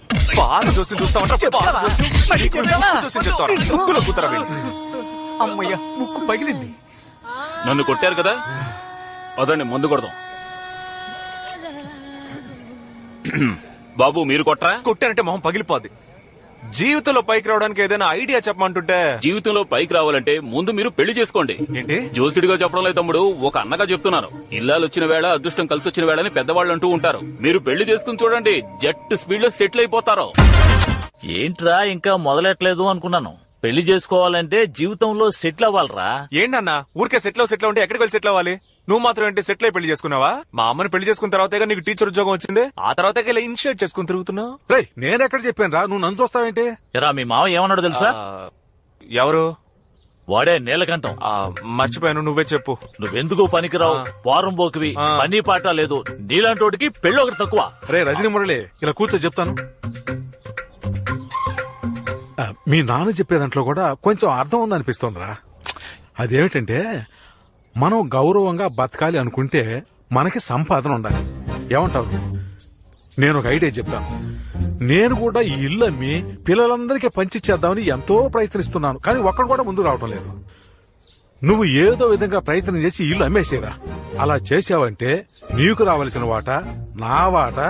అమ్మయ్య, ముక్కు పగిలింది. నన్ను కొట్టారు కదా, అదండి మందు కొడదాం. బాబు మీరు కొట్టరా? కొట్టారంటే మొహం పగిలిపోద్ది. జీవితంలో పైకి రావడానికి ఏదైనా ఐడియా చెప్పమంటుంటే. జీవితంలో పైకి రావాలంటే ముందు మీరు పెళ్లి చేసుకోండి. ఏంటి జోసిడిగా చెప్పడం లేదు తమ్ముడు, ఒక అన్నగా చెప్తున్నాను. ఇల్లాలొచ్చిన వేళ అదృష్టం కలిసి వచ్చిన వేళని పెద్దవాళ్ళు అంటూ ఉంటారు. మీరు పెళ్లి చేసుకుని చూడండి, జెట్ స్పీడ్ లో సెటిల్ అయిపోతారు. ఏంట్రా ఇంకా మొదలెట్లేదు అనుకున్నాను. పెళ్లి చేసుకోవాలంటే జీవితంలో సెటిల్ అవ్వాలరా. ఏంటన్నా ఊరికే సెటిల్ ఉంటే ఎక్కడికి వెళ్ళి సెటిల్ అవ్వాలి? నువ్వు మాత్రం ఏంటి సెటిల్ అయి పెళ్లి చేసుకున్నావా? మా అమ్మని పెళ్లి చేసుకున్న తర్వాత నీకు టీచర్ ఉద్యోగం వచ్చింది. ఆ తర్వాత ఇలా ఇనిషియేట్ చేసుకుని తిరుగుతున్నావు. నేను ఎక్కడ చెప్పాను రా, నువ్వు నన్ను చూస్తావేంటి? ఎరా మీ మావ ఏమన్నాడు తెలుసా? ఎవరు? వాడే నీలకంఠం. మర్చిపోయాను, నువ్వే చెప్పు. నువ్వెందుకు పనికిరావు, వారం పోకివి, పని పాట లేదు, నీలాంటోడికి పెళ్లి ఒకటి తక్కువ. రే రజనీ మురళి, ఇలా కూర్చో చెప్తాను. మీ నాన్న చెప్పే దాంట్లో కూడా కొంచెం అర్థం ఉందనిపిస్తోందిరా. అదేమిటంటే మనం గౌరవంగా బతకాలి అనుకుంటే మనకి సంపాదన ఉండాలి. ఏమంటావు? నేను ఒక ఐడియా చెప్తాను. నేను కూడా ఈ ఇల్లు అమ్మి పిల్లలందరికీ పంచిచ్చేద్దామని ఎంతో ప్రయత్నిస్తున్నాను, కానీ ఒక్కడు కూడా ముందు రావటం లేదు. నువ్వు ఏదో విధంగా ప్రయత్నం చేసి ఇల్లు అమ్మేసేరా. అలా చేసావంటే నీకు రావాల్సిన వాటా, నా వాటా,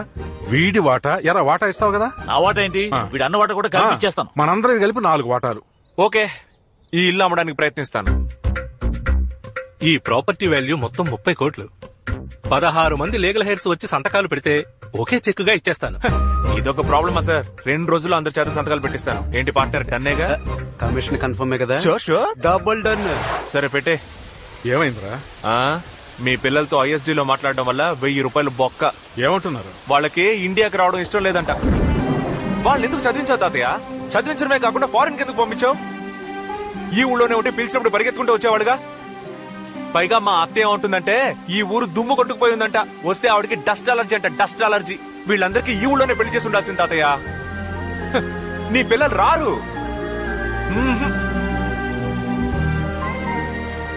వీడి వాటా, ఎరా వాటా ఇస్తావు కదా. నా వాటా ఏంటి, వీడి అన్న వాటా కూడా కలిపి ఇచ్చేస్తాను. మనందరం కలిపి 4 వాటాలు. ఓకే, ఈ ఇల్లు అమ్మడానికి ప్రయత్నిస్తాను. ఈ ప్రాపర్టీ వాల్యూ మొత్తం 30 కోట్లు. 16 మంది లీగల్ హెయిర్స్ వచ్చి సంతకాలు పెడితే ఒకే చెక్కుగా ఇచ్చేస్తాను. ఇదొక ప్రాబ్లమా సార్? 2 రోజుల్లో అందరి చేత సంతకాలు పెట్టిస్తాను. ఏంటి పార్ట్నర్, డన్నేగా? కమిషన్ కన్ఫర్మే కదా? Sure double done. సరే పెట్టే. ఏమైందిరా? మీ పిల్లలతో ISD లో మాట్లాడడం వల్ల ₹1000 బొక్క. ఏమంటున్నారు? వాళ్ళకి ఇండియాకి రావడం ఇష్టం లేదంట. వాళ్ళు ఎందుకు చదివించావు తాతయ్య? చదివించడమే కాకుండా ఫారెన్ కి ఎందుకు పంపించావు? ఈ ఊళ్ళోనే ఉంటే పిలిచినప్పుడు పరిగెత్తుకుంటూ వచ్చేవాడుగా. పైగా మా అత్త ఏమంటుందంటే ఈ ఊరు దుమ్ము కొట్టుకుపోయి ఉందంట. వస్తే ఆవిడకి డస్ట్ అలర్జీ అంట, డస్ట్ అలర్జీ. వీళ్ళందరికీ ఈ ఊళ్ళోనే పెళ్లి చేసి ఉండాల్సింది తాతయ్య. నీ పిల్లలు రారు.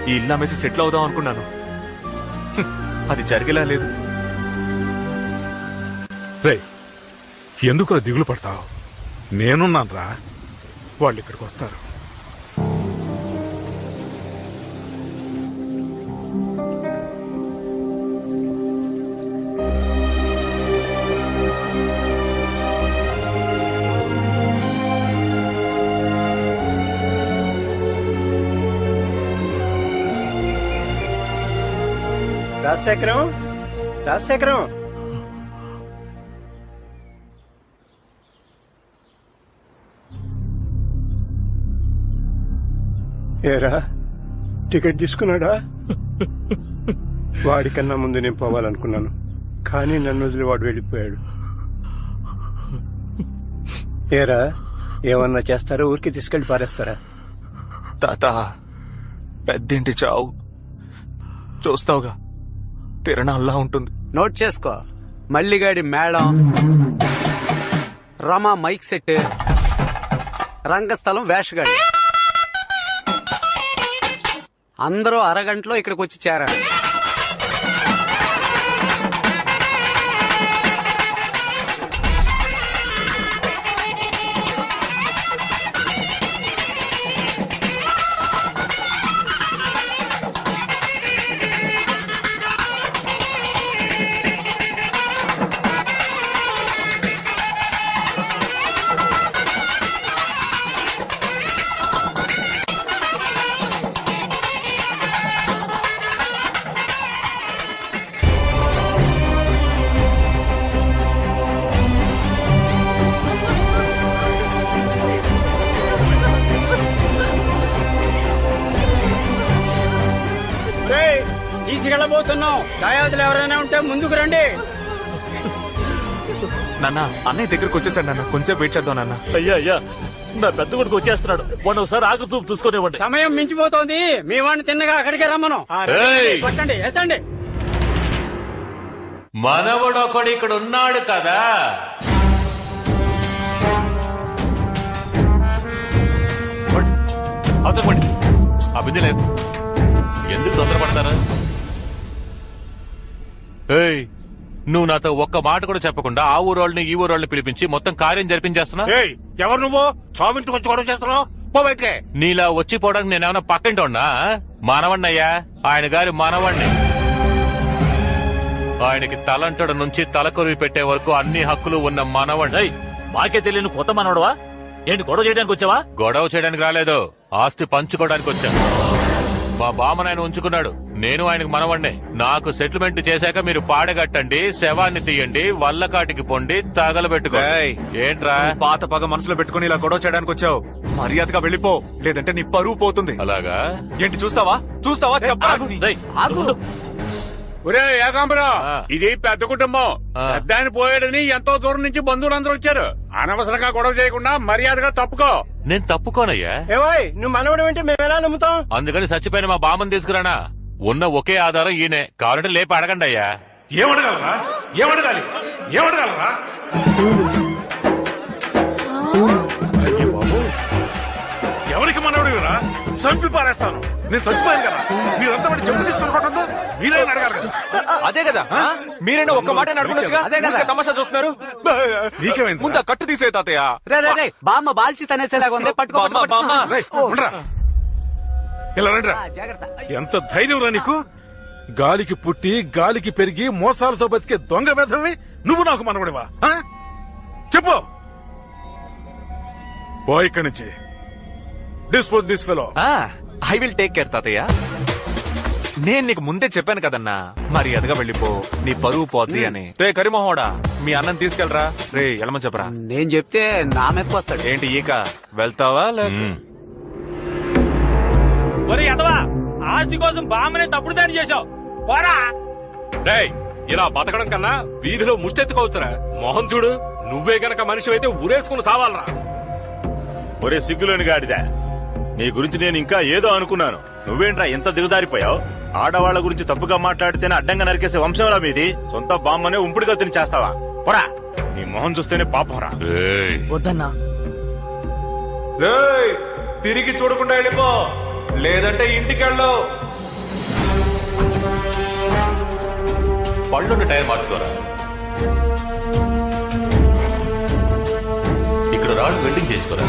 ఈ ఇల్లు అమ్మేసి సెటిల్ అవుదాం అనుకున్నాను, అది జరిగేలా లేదు. రే ఎందుకురా దిగులు పడతావు? నేనున్నాను రా, వాళ్ళు ఇక్కడికి వస్తారు. రాజశేఖరం ఏరా టికెట్ తీసుకున్నాడా? వాడికన్నా ముందు నేను పోవాలనుకున్నాను, కానీ నన్ను వదిలి వాడు వెళ్ళిపోయాడు. ఏరా ఏమన్నా చేస్తారా? ఊరికి తీసుకెళ్లి పారేస్తారా? తాత, పెద్దింటి చావు చూస్తావుగా, తిరణాల్లా ఉంటుంది. నోట్ చేసుకో. మల్లిగాడి మేళం, రమా మైక్ సెట్, రంగస్థలం వేషగాడి, అందరూ అరగంటలో ఇక్కడికి వచ్చి చేరారు. తీసుకెళ్ళబోతున్నాం. దాయాదులు ఎవరైనా ఉంటే ముందుకు రండి. నాన్న అన్నయ్య దగ్గరకు వచ్చేసాడు నాన్న, కొంచెం వెయిట్ చేద్దాం నాన్న. అయ్యా అయ్యా, నా పెద్ద కొడుకు వచ్చేస్తున్నాడు. వాడు ఒకసారి ఆకు చూపు చూసుకునేవ్వండి. సమయం మించిపోతోంది. మీ వాడిని తిన్నగా అక్కడికే రమ్మను. పట్టండి, ఎత్తండి. మనవడొకడు ఇక్కడ ఉన్నాడు కదా. అవతలపండి. ఆ బిందె లేదు. ఎందుకు తొందరపడతారా? ఏయ్, నువ్వు నాతో ఒక్క మాట కూడా చెప్పకుండా ఆ ఊరోళ్ళని ఈ ఊరోళ్ళని పిలిపించి మొత్తం కార్యం జరిపించేస్తున్నా. ఎవరు నువ్వు? చావింటికి వచ్చి గొడవ చేస్తున్నావు? పోబెట్టే. నీలా వచ్చిపోవడానికి నేనేమన్నా పక్కింటి ఉన్నా? మనవణ్ణయ్యా, ఆయన గారి మనవణ్ణి. ఆయనకి తలంటడు నుంచి తలకొరివి పెట్టే వరకు అన్ని హక్కులు ఉన్న మనవణ్ణి. మాకే తెలియని కొత్త మనవడవా? ఏంటి గొడవ చేయడానికి వచ్చావా? గొడవ చేయడానికి రాలేదు, ఆస్తి పంచుకోవడానికి వచ్చాను. మా బామ్మను ఆయన ఉంచుకున్నాడు, నేను ఆయనకు మనవణ్ణే. నాకు సెటిల్మెంట్ చేశాక మీరు పాడగట్టండి, శవాన్ని తీయండి, వల్లకాటికి పొండి, తగలబెట్టుకో. ఏంట్రా పాత పగ మనసులో పెట్టుకుని ఇలా గొడవ చేయడానికి వచ్చావు? మర్యాదగా వెళ్ళిపో, లేదంటే నీ పరువు పోతుంది. అలాగా? ఏంటి చూస్తావా చూస్తావా? చెప్పా. ఒరే ఏకాంబరం, ఇది పెద్ద కుటుంబం. పెద్ద ఆయన పోయాడని ఎంతో దూరం నుంచి బంధువులందరూ వచ్చారు. అనవసరంగా గొడవ చేయకుండా మర్యాదగా తప్పుకో. నేను తప్పుకోనయ్యా. ఏవాయ్, నువ్వు మనవడం అంటే మేము ఎలా నమ్ముతాం? అందుకని చచ్చిపోయిన మా బామ్మని తీసుకురానా? ఉన్న ఒకే ఆధారం ఈయనే. కావాలంటే లేపి అడగండి అయ్యా. ఏమడగలరా? ఏమడగాలి? ఏమడగలరా? ఎవరికి మనవడిరా? చంపి పారేస్తాను. నేను చచ్చిపోయాను కదా, మీరంతా వాడి చెప్పు తీసుకుని కొట్టద్దు. మీరే అడగాలి కదా. అదే కదా, మీరైనా ఒక్క మాట అడుగునొచ్చుగా. అదే కదా తమాషా చూస్తున్నారు. నీకేమైంది? ముందు కట్టు తీసే తాతయ్య. రే బామ్మ బాల్చి తనేసేలాగా ఉంది. పట్టుకో. ఇలా రండిరా. ఎంత ధైర్యం రా నీకు? గాలికి పుట్టి గాలికి పెరిగి మోసాలతో బతికే దొంగ వెధవి నువ్వు నాకు మనవడివా? చెప్పు. పో ఇక్కడి నుంచి. Dispose this fellow. I will take care తాతయ్య. నేను నీకు ముందే చెప్పాను కదన్నా, మర్యాదగా వెళ్ళిపో, నీ పరువు పోద్ది అని. రే కరిమోహోడా, మీ అన్నం తీసుకెళ్ళరా. రే ఎలమని చెప్పరా. నేను చెప్తే నా మెప్పు వస్తాడు. ఏంటి ఈక వెళ్తావా? ఒరే ఎదవా, ఆస్తి కోసం బామ్మనే తప్పుడు దాడి చేశావు. పోరా. ఇలా బతకడం కన్నా వీధిలో ముష్టెత్తుకోవచ్చురా. మోహన్ చూడు, నువ్వే గనక మనిషి అయితే ఊరేసుకుని చావాలరా. ఒరే సిగ్గులోని గాడిదా, నీ గురించి నేను ఇంకా ఏదో అనుకున్నాను. నువ్వేంట్రా ఎంత దిగదారిపోయావు? ఆడవాళ్ల గురించి తప్పుగా మాట్లాడితేనే అడ్డంగా నరికేసే వంశంలా మీది. సొంత బామ్మనే ఉంపుడుగా తిని చేస్తావా? పోరా. నీ మొహం చూస్తేనే పాపం రా. వద్దన్నా. తిరిగి చూడకుండా వెళ్ళిపో, లేదంటే ఇంటికెళ్ళు. పళ్ళున్న టైర్ మార్చుకోరా. ఇక్కడ రాళ్ళు వెల్డింగ్ చేసుకోరా.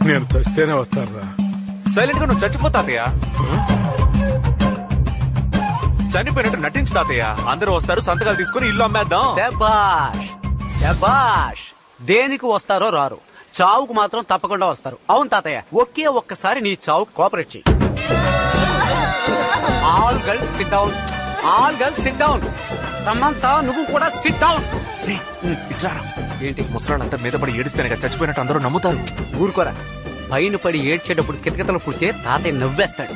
నేను చస్తేనే వస్తారా? సైలెంట్ గా నువ్వు చచ్చిపో తాతయ్య. చనిపోయినట్టు నటించు తాతయ్య. అందరూ వస్తారు, సంతకాలు తీసుకుని ఇల్లు అమ్మేద్దాం. శబాష్ శబాష్. దేనికి వస్తారో రారు, చావుకు మాత్రం తప్పకుండా వస్తారు. అవును తాతయ్య, ఒకే ఒక్కసారి నీ చావుకు కోఆపరేట్ చెయ్యి. All girls SIT down. All girls SIT down. Samantha నువ్వు కూడా సిట్ డౌన్. ఏంటి ముసలాళ్ళంతా మీద పడి ఏడిస్తేనే చచ్చిపోయినట్టు అందరూ నమ్ముతారు. ఊరుకోరా. పైన పడి ఏడ్చేటప్పుడు కితకితలు పుడితే తాతయ్య నవ్వేస్తాడు.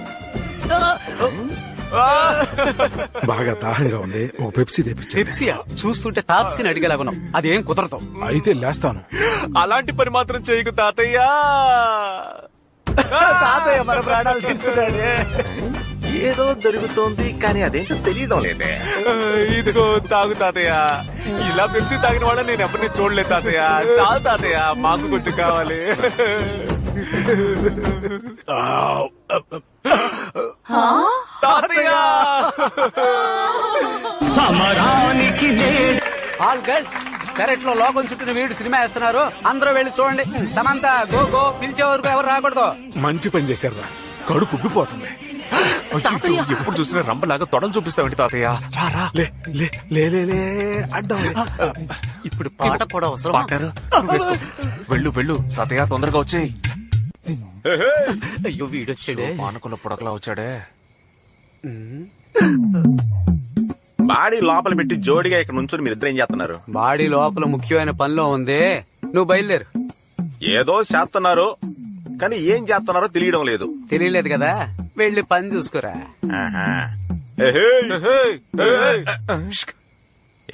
బాగా దాహంగా ఉంది, ఒక పెప్సీ తెప్పించు. పెప్సీయా? చూస్తుంటే తాప్సీని అడిగేలాగున్నావు. అదేం కుదరదు. అయితే లేస్తాను. అలాంటి పని మాత్రం చేయకు తాతయ్య. తాతయ్య మన ప్రాణాలు తీసుకున్నాడే. ఏదో జరుగుతోంది కానీ అదేంటో తెలియడం లేదే. ఇదిగో తాగు తాతయ్య. ఇలా పెంచి తాగిన వాళ్ళని నేను ఎవరిని చూడలేదు తాతయ్య. చాలు తాతయ్య, మాకు కొంచెం కావాలి. తాతయ్య. ఆల్ గర్ల్స్, కరెక్ట్ లో లోకం చుట్టిన వీడు సినిమా వేస్తున్నారు. అందరూ వెళ్ళి చూడండి. సమంత గో గో, పిలిచే వరకు ఎవరు రాకూడదు. మంచి పని చేశారా, కడుపు ఉబ్బిపోతుంది. ఎప్పుడు చూసినా రంబలాగా తొడలు చూపిస్తావేంటి తాతయ్య? రారా. అడ్డం. ఇప్పుడు పాట కూడా అవసరం. పాటారు. వెళ్ళు వెళ్ళు తాతయ్య, తొందరగా వచ్చేయి. అయ్యో వీడొచ్చాడే, మానుకున్న పుడకలా వచ్చాడే. బాడీ లోపల పెట్టి జోడిగా ఇక్కడ నుంచొని మీరు ఇద్దరు ఏం చేస్తున్నారు? బాడీ లోపల ముఖ్యమైన పనిలో ఉంది. నువ్వు బయలుదేరు. ఏదో చేస్తున్నారు కానీ ఏం చేస్తున్నారో తెలియడం లేదు. తెలియలేదు కదా, వెళ్ళి పని చూసుకోరా.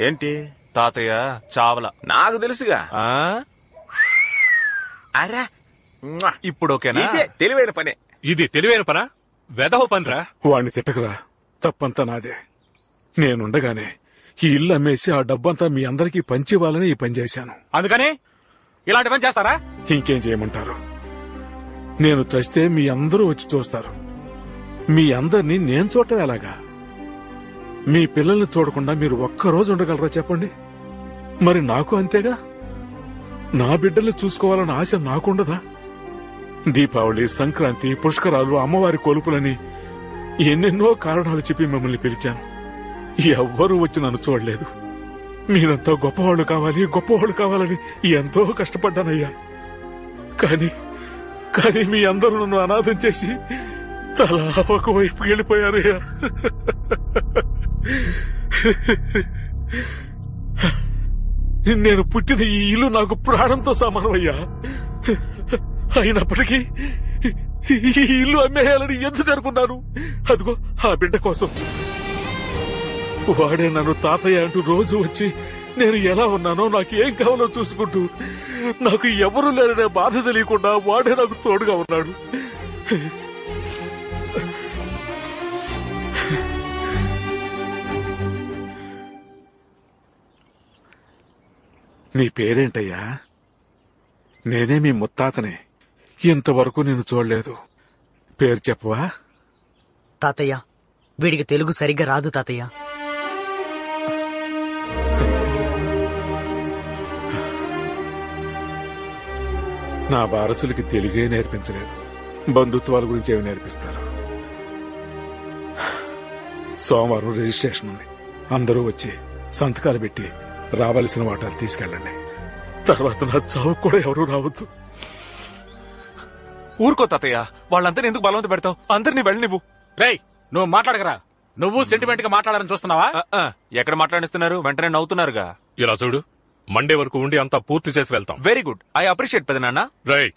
ఏంటి తాతయ్య చావల నాకు తెలుసుగా. అరే ఇప్పుడు ఓకేనా? ఇదే తెలివైన పనే. ఇది తెలివైన పనా? వెధవ పనిరా. వాడిని తిట్టకురా, తప్పంతా నాదే. నేనుండగానే ఈ ఇల్లు అమ్మేసి ఆ డబ్బంతా మీ అందరికీ పంచివ్వాలని ఈ పని చేశాను. అందుకని ఇలాంటి పని చేస్తారా? ఇంకేం చేయమంటారు? నేను చస్తే మీ అందరూ వచ్చి చూస్తారు. మీ అందరినీ నేను చూడటం ఎలాగా? మీ పిల్లల్ని చూడకుండా మీరు ఒక్కరోజు ఉండగలరా చెప్పండి? మరి నాకు అంతేగా. నా బిడ్డల్ని చూసుకోవాలన్న ఆశ నాకుండదా? దీపావళి, సంక్రాంతి, పుష్కరాలు, అమ్మవారి కొలుపులని ఎన్నెన్నో కారణాలు చెప్పి మిమ్మల్ని పిలిచాను. ఎవ్వరూ వచ్చి నన్ను చూడలేదు. మీరంతా గొప్పవాళ్ళు కావాలి, గొప్పవాళ్ళు కావాలని ఎంతో కష్టపడ్డానయ్యా. కానీ మీ అందరూ నన్ను అనాథం చేసి తలా ఒకవైపు వెళ్ళిపోయారయ్యా. నేను పుట్టిన ఈ ఇల్లు నాకు ప్రాణంతో సమానమయ్యా. అయినప్పటికీ ఈ ఇల్లు అమ్మేయాలని ఎందుకు అనుకున్నాను? అదిగో ఆ బిడ్డ కోసం. వాడే నన్ను తాతయ్య అంటూ రోజు వచ్చి నేను ఎలా ఉన్నానో, నాకు ఏం కావాలో చూసుకుంటూ, నాకు ఎవరూ లేరనే బాధ తెలియకుండా వాడే నాకు తోడుగా ఉన్నాడు. నీ పేరేంటయ్యా? నేనే మీ ముత్తాతనే. ఇంతవరకు నేను చూడలేదు. పేరు చెప్పవా? తాతయ్య, వీడికి తెలుగు సరిగ్గా రాదు తాతయ్య. నా వారసులకి తెలుగే నేర్పించలేదు, బంధుత్వాల గురించి ఏమి నేర్పిస్తారు? సోమవారం రిజిస్ట్రేషన్ ఉంది. అందరూ వచ్చి సంతకాలు పెట్టి రావాల్సిన వాటాలు తీసుకెళ్ళండి. తర్వాత నా చావు కూడా ఎవరూ రావద్దు. ఊరుకో తాతయ్య, వాళ్ళంతా ఎందుకు బలవంత పెడతావు? అందరినీ వెళ్ళి నువ్వు. రేయ్, నువ్వు మాట్లాడకరా. నువ్వు సెంటిమెంట్ గా మాట్లాడాలని చూస్తున్నావా? ఎక్కడ మాట్లాడిస్తున్నారు? వెంటనే నవ్వుతున్నారుగా. ఇలా చూడు, మండే వరకు ఉండి అంతా పూర్తి చేసి వెళ్తాం. వెరీ గుడ్, ఐ అప్రిషియేట్ పెదనాన్న. రైట్.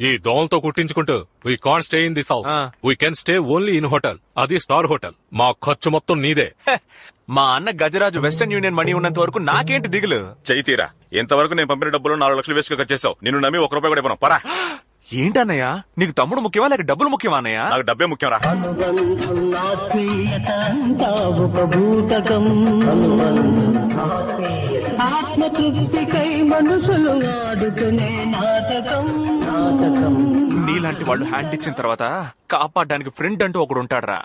ఈ దోమలతో కుట్టించుకుంటూ we can't stay in this house. We can stay only in hotel, అది స్టార్ హోటల్. మా ఖర్చు మొత్తం నీదే. మా అన్న గజరాజు వెస్టర్న్ యూనియన్ మనీ ఉన్నంత వరకు నాకేంటి దిగులు? చైతీరా, ఇంతవరకు నేను పంపిన డబ్బులు 4 లక్షలు వేసుకు ఖర్చు చేసావు. నిన్ను నమ్మి 1 రూపాయి కూడా ఇవ్వను. పరా. ఏంటన్నయ్య, నీకు తమ్ముడు ముఖ్యమా లేక డబ్బులు ముఖ్యమా? అన్నయ్య, నాకు డబ్బే ముఖ్యం రా. ఆత్మతృప్తికై మనుషులు ఆడుకునే నాటకం. నీలాంటి వాళ్ళు హ్యాండ్ ఇచ్చిన తర్వాత కాపాడడానికి ఫ్రెండ్ అంటూ ఒకడు ఉంటాడ్రా.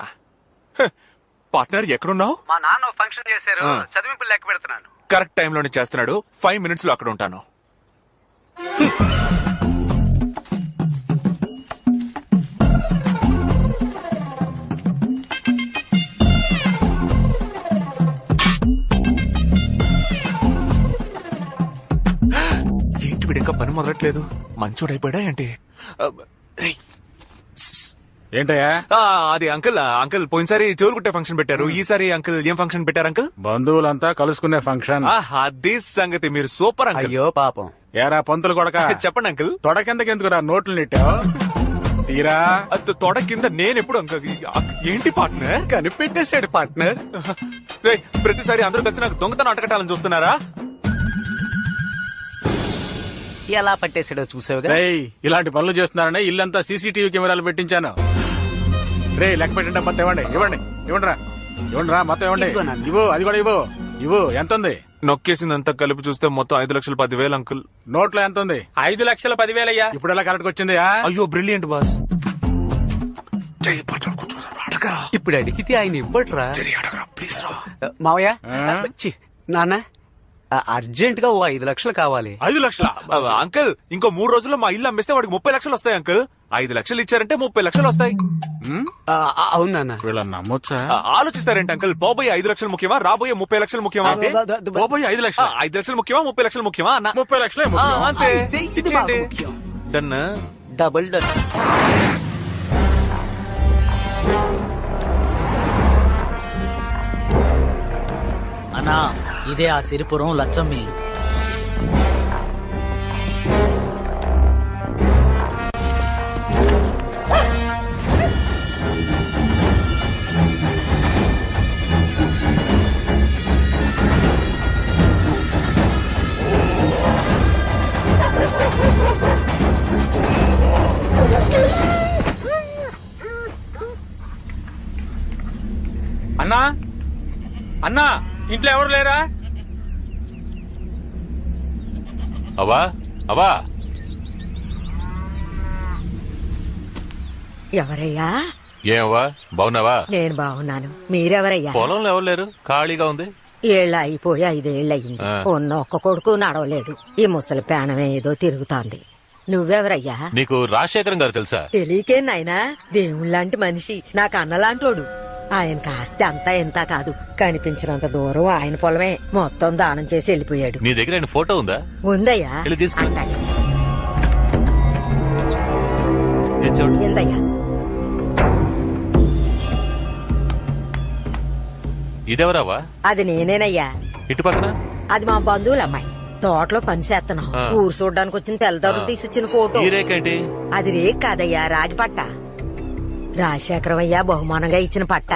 పార్ట్నర్ ఎక్కడున్నావు? మా నాన్న ఫంక్షన్ చేశారు, చదివింపులు లెక్క పెడుతున్నాను. కరెక్ట్ టైంలోనే చేస్తున్నాడు. 5 minutes లో అక్కడ ఉంటాను. ఏంటి వీడింకా పని మొదలట్లేదు? మంచోడైపోయాడా ఏంటి? ఏంటయ్యా? అది అంకుల్ పోయినసారి చెవులు కుట్టే ఫంక్షన్ పెట్టారు. ఈసారి అంకుల్ ఏం ఫంక్షన్ పెట్టారు అంకుల్? బంధువులంతా కలుసుకునే ఫంక్షన్. అది సంగతి. మీరు సూపర్ అంకుల్. అయ్యో పాపం. ఏరా పంతులు కొడక, చెప్పండి అంకుల్. తొడ కిందకెందుకురా నోట్లు నెట్టావు? తీరా తొడ కింద నేనెప్పుడు అంకుల్? ఏంటి పార్ట్నర్? కనిపెట్టేశాడు పార్ట్నర్. ప్రతిసారి అందరూ కలిసి నాకు దొంగతనం అటకట్టాలని చూస్తున్నారా? ఎలా పట్టేశాడో చూసావుగా. ఇలాంటి పనులు చేస్తున్నారని ఇల్లంతా సీసీటీవీ కెమెరాలు పెట్టించాను. రే, లెక్క పెట్టండి. మొత్తం ఇవ్వండి. ఇవ్వండిరా మొత్తం ఇవ్వండి. ఇవ్వు, అది కూడా ఇవ్వు. ఎంత ఉంది? నొక్కేసిందంతా కలిపి చూస్తే మొత్తం 5,10,000 అంకుల్. నోట్లో ఎంత ఉంది? 5,10,000 అయ్యా. ఇప్పుడు ఎలా కరెక్ట్ వచ్చింది? అయ్యో బ్రిలియంట్ బాస్. ఇప్పుడు అడిగితే ఆయన ఇవ్వట్రా. మావయ్య, నాన్న అర్జెంట్ గా 5 లక్షలు కావాలి. 5 లక్షల? అంకుల్, ఇంకో 3 రోజుల్లో మా ఇల్లు అమ్మేస్తే వాడికి 30 లక్షలు వస్తాయి అంకుల్. 5 లక్షలు ఇచ్చారంటే 30 లక్షలు వస్తాయి. అవును నాన్న. వీళ్ళని నమ్మొచ్చా? ఆలోచిస్తారేంటి అంకుల్? పోబోయే 5 లక్షలు ముఖ్యమా, రాబోయే 30 లక్షలు ముఖ్యమా? పోబోయే 5 లక్షలు. 5 లక్షలు ముఖ్యమా, 30 లక్షలు ముఖ్యమా అన్న? 30 లక్షలే అంతే. ఇచ్చేయండి. డన్. Double done. అన్నా, ఇదే ఆ సిరిపురం లచ్చం మిల్లు. ఇంట్లో ఎవరు లేరా? అవా అవా ఎవరయ్యా? ఏమవా బాగున్నావా? నేను బాగున్నాను. మీరెవరయ్యా? పొలంలో ఎవరు లేరు, ఖాళీగా ఉంది. ఏళ్ళ అయిపోయి 5 ఏళ్ళయింది. ఉన్న ఒక్క కొడుకు నడవలేడు. ఈ ముసలి పేనం ఏదో తిరుగుతోంది. నువ్వెవరయ్యా? నీకు రాజశేఖరం గారు తెలుసా? తెలియకే నాయనా, దేవుళ్ళంటి మనిషి, నాకు అన్నలాంటోడు. ఆయన కాస్త అంతా ఎంత కాదు, కనిపించినంత దూరం ఆయన పొలమే. మొత్తం దానం చేసి వెళ్ళిపోయాడు. నీ దగ్గర ఆయన ఫోటో ఉందా? ఉందయ్యా. ఎందయ్యా? ఇదెవరావా? అది నేనేనయ్యా. ఇటు పక్కన అది మా బంధువుల అమ్మాయి. తోటలో పని చేస్తున్నాం. ఊరు చూడడానికి వచ్చిన తెల్లదొరలు తీసిచ్చిన ఫోటో. ఈ రేకేంటి? అది రేక్ కాదయ్యా, రాగి పట్ట. రాజశేఖరం అయ్యా బహుమానంగా ఇచ్చిన పట్ట.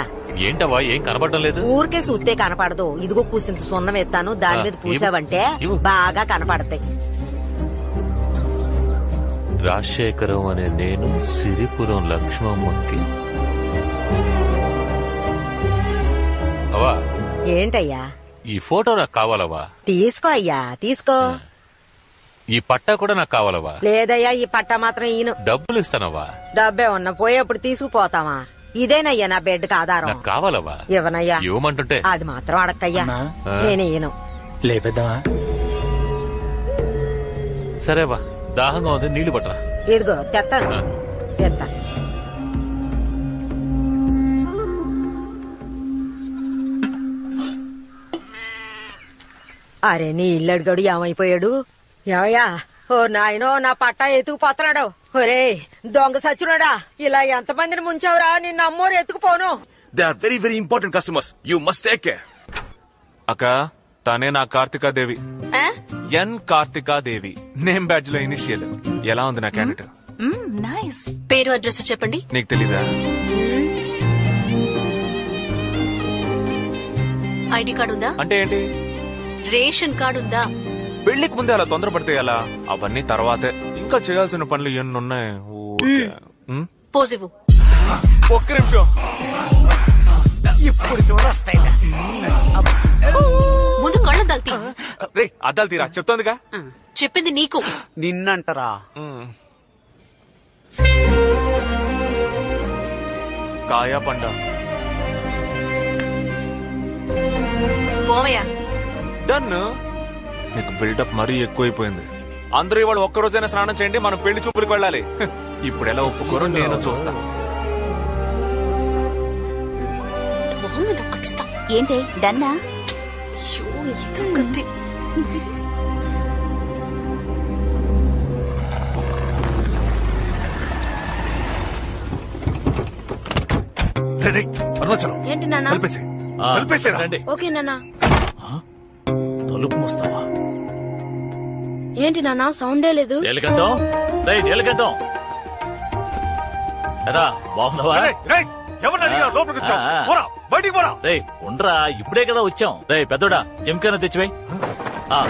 ఏంటవా, ఏం కనబడటం లేదు? ఊరికే చూస్తే కనపడదు. ఇదిగో కూసింత సున్నం ఎత్తాను, దాని మీద పూసావంటే బాగా కనపడతాయి. రాజశేఖరం అనే నేను సిరిపురం లక్ష్మమ్మకి. అవా ఏంటయ్యా? ఈ ఫోటో నాకు కావాలవా? తీసుకో అయ్యా, తీసుకో. ఈ పట్టా కూడా నాకు కావాలవా? లేదయ్యా, ఈ పట్ట మాత్రం ఈయన. డబ్బులు ఇస్తానవా? డబ్బే ఉన్నా పోయేప్పుడు తీసుకుపోతావా? ఇదేనయ్యా నా బెడ్కి ఆధారం. నాకు కావాలవా? ఇవ్వనయ్యా. ఇవ్వమంటుంటే అది మాత్రం అడక్కయ్యా, నేను ఈయను. లేపేద్దామా? సరేవా, దాహంగా ఉంది, నీళ్లు పట్టరా. ఇదిగో తెత్తాను, తెత్తాను. అరే నీ ఇల్లు అడిగాడు ఏమైపోయాడు? ఏమయ్యా? ఓ నాయనో, నా పట్టా ఎత్తుకుపోతున్నాడు. ఒరే దొంగ సచ్చునాడా, ఇలా ఎంతమందిని ముంచావురా? నిన్న అమ్మోరు ఎత్తుకుపోను. They are very very important customers, you must take care. అక్క, తనే నా Karthika Devi. N Karthika Devi. Name badge లో ఇనిషియల్. ఎలా ఉంది నా క్యాండిడేట్? నైస్. పేరు అడ్రస్ చెప్పండి. నీకు తెలీదా? ఐడి కార్డు ఉందా? అంటే ఏంటి? రేషన్ కార్డు ఉందా? పెళ్లికి ముందే అలా తొందరపడితే ఎలా? అవన్నీ తర్వాతే. ఇంకా చేయాల్సిన పనులు ఎన్నున్నాయి. పోజివు. ఒక్క నిమిషం. ఇప్పుడు చూడొస్తాయి. ముందు కళ్ళు దల్తీ. రే అద్దాలు తీరా, చెప్తోందిగా. చెప్పింది నీకు. నిన్నంటరా? కాయా పండ? పోవయ్యా. డన్. నీకు బిల్డప్ మరీ ఎక్కువైపోయింది. అందరూ ఇవాళ ఒక్కరోజైనా స్నానం చేయండి, మనం పెళ్లి చూపులకు వెళ్ళాలి. ఇప్పుడు ఎలా ఒప్పుకోరో నేను చూస్తా. ఏంటి డన్నా? ఏంటి నాన్న? ఓకే నాన్న. తలుపు మూస్తావా? ఏంటి నాన్న సౌండే లేదు? బాగున్నావా? ఉండరా, ఇప్పుడే కదా వచ్చాం. రే పెద్దోడా, జంకైనా తెచ్చిపోయి.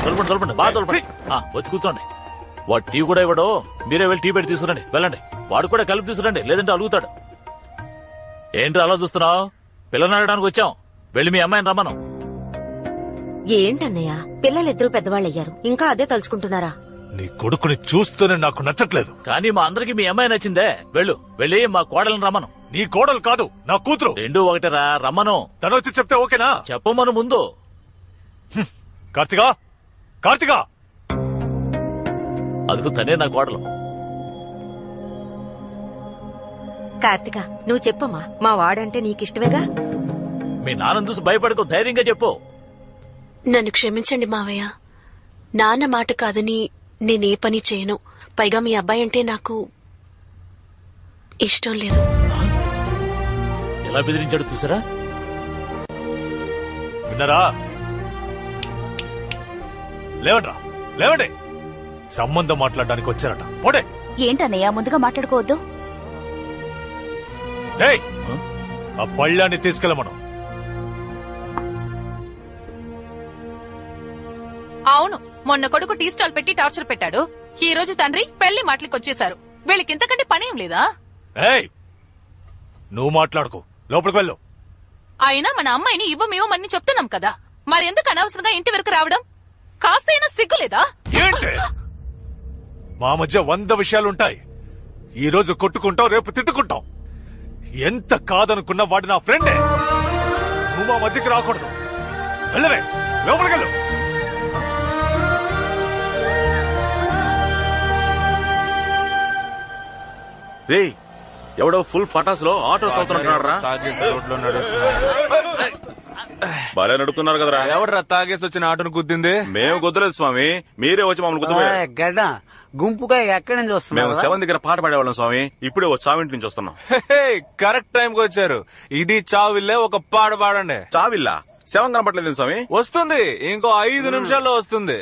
తొలపండి బాగా తొలపండి. వచ్చి కూర్చోండి. వాడు టీ కూడా ఇవ్వడు, మీరే వెళ్ళి టీ పెట్టి తీసుకురండి. వెళ్ళండి. వాడు కూడా కలిపి తీసుకురండి, లేదంటే అలుగుతాడు. ఏంటి అలా చూస్తున్నావు? పిల్లలు అడగడానికి వచ్చాం. వెళ్ళి మీ అమ్మాయిని రమ్మను. ఏంటన్నయ్య, పిల్లలిద్దరూ పెద్దవాళ్ళయ్యారు, ఇంకా అదే తలుచుకుంటున్నారా? నీ కొడుకుని చూస్తూనే నాకు నచ్చట్లేదు. కానీ మా అందరికి మీ అమ్మాయి నచ్చిందే. వెళ్ళి మా కోడలను రమ్మను. నీ కోడలు కాదు, నా కూతురు. రెండు ఒకటేరా, రమ్మను. తను వచ్చి చెప్తే ఓకేనా? చెప్పమను ముందు. కార్తికా అదిగో తనే నా కోడలు. కార్తిక, నువ్వు చెప్పమ్మా. మా వాడంటే నీకిష్టమేగా? మీ నాన్న చూసి భయపడకు, ధైర్యంగా చెప్పు. నన్ను క్షమించండి మావయ్య. నాన్న మాట కాదని నేనే పని చేయను. పైగా మీ అబ్బాయి అంటే నాకు ఇష్టం లేదు. ఎలా బెదిరించాడు చూసారా? విన్నారా? లేవండి. సంబంధం మాట్లాడడానికి వచ్చారట. పోడే. ఏంటన్నయ్య ముందుగా మాట్లాడుకోవద్దు. ఆ పళ్ళాన్ని తీసుకెళ్ళమను. అవును, మొన్న కొడుకు టీ స్టాల్ పెట్టి టార్చర్ పెట్టాడు. ఈ రోజు తండ్రి పెళ్లి మాటలకు వచ్చేశారు. వీళ్ళకి ఇంతకంటే పనేం లేదా? నువ్వు మాట్లాడుకో, లోపలికి వెళ్ళు. అయినా మన అమ్మాయిని ఇవ్వమేమని చెప్తున్నాం కదా. మరెందుకు అనవసరంగా ఇంటి వరకు రావడం? కాస్తైనా సిగ్గులేదా? ఏంటి మా మధ్య 100 విషయాలుంటాయి. ఈ రోజు కొట్టుకుంటాం, రేపు తిట్టుకుంటాం. ఎంత కాదనుకున్నా వాడు నా ఫ్రెండే. నువ్వు మా మధ్యకి రాకూడదు. వెళ్ళవే, లోపలికెళ్ళు. రే ఎవడో ఫుల్ పటాసులో ఆటో తోలుతున్నాడు రా. బాగా నడుపుతున్నారు కదరా. ఎవడరా తాగేసి వచ్చిన ఆటోను గుద్దింది? మేము గుద్దలేదు స్వామి, మీరే వచ్చి మమ్మల్ని గుద్దపోయారు. గడ్డ గుంపుగా ఎక్కడి నుంచి వస్తున్నాం? మేము 7 దగ్గర పాట పాడేవాళ్ళం స్వామి. ఇప్పుడే ఓ చావింటి నుంచి వస్తున్నాం. కరెక్ట్ టైం కి వచ్చారు. ఇది చావిల్లే, ఒక పాట పాడండి. చావిల్లా 7 కనపట్లేదు స్వామి. వస్తుంది, ఇంకో 5 నిమిషాల్లో వస్తుంది.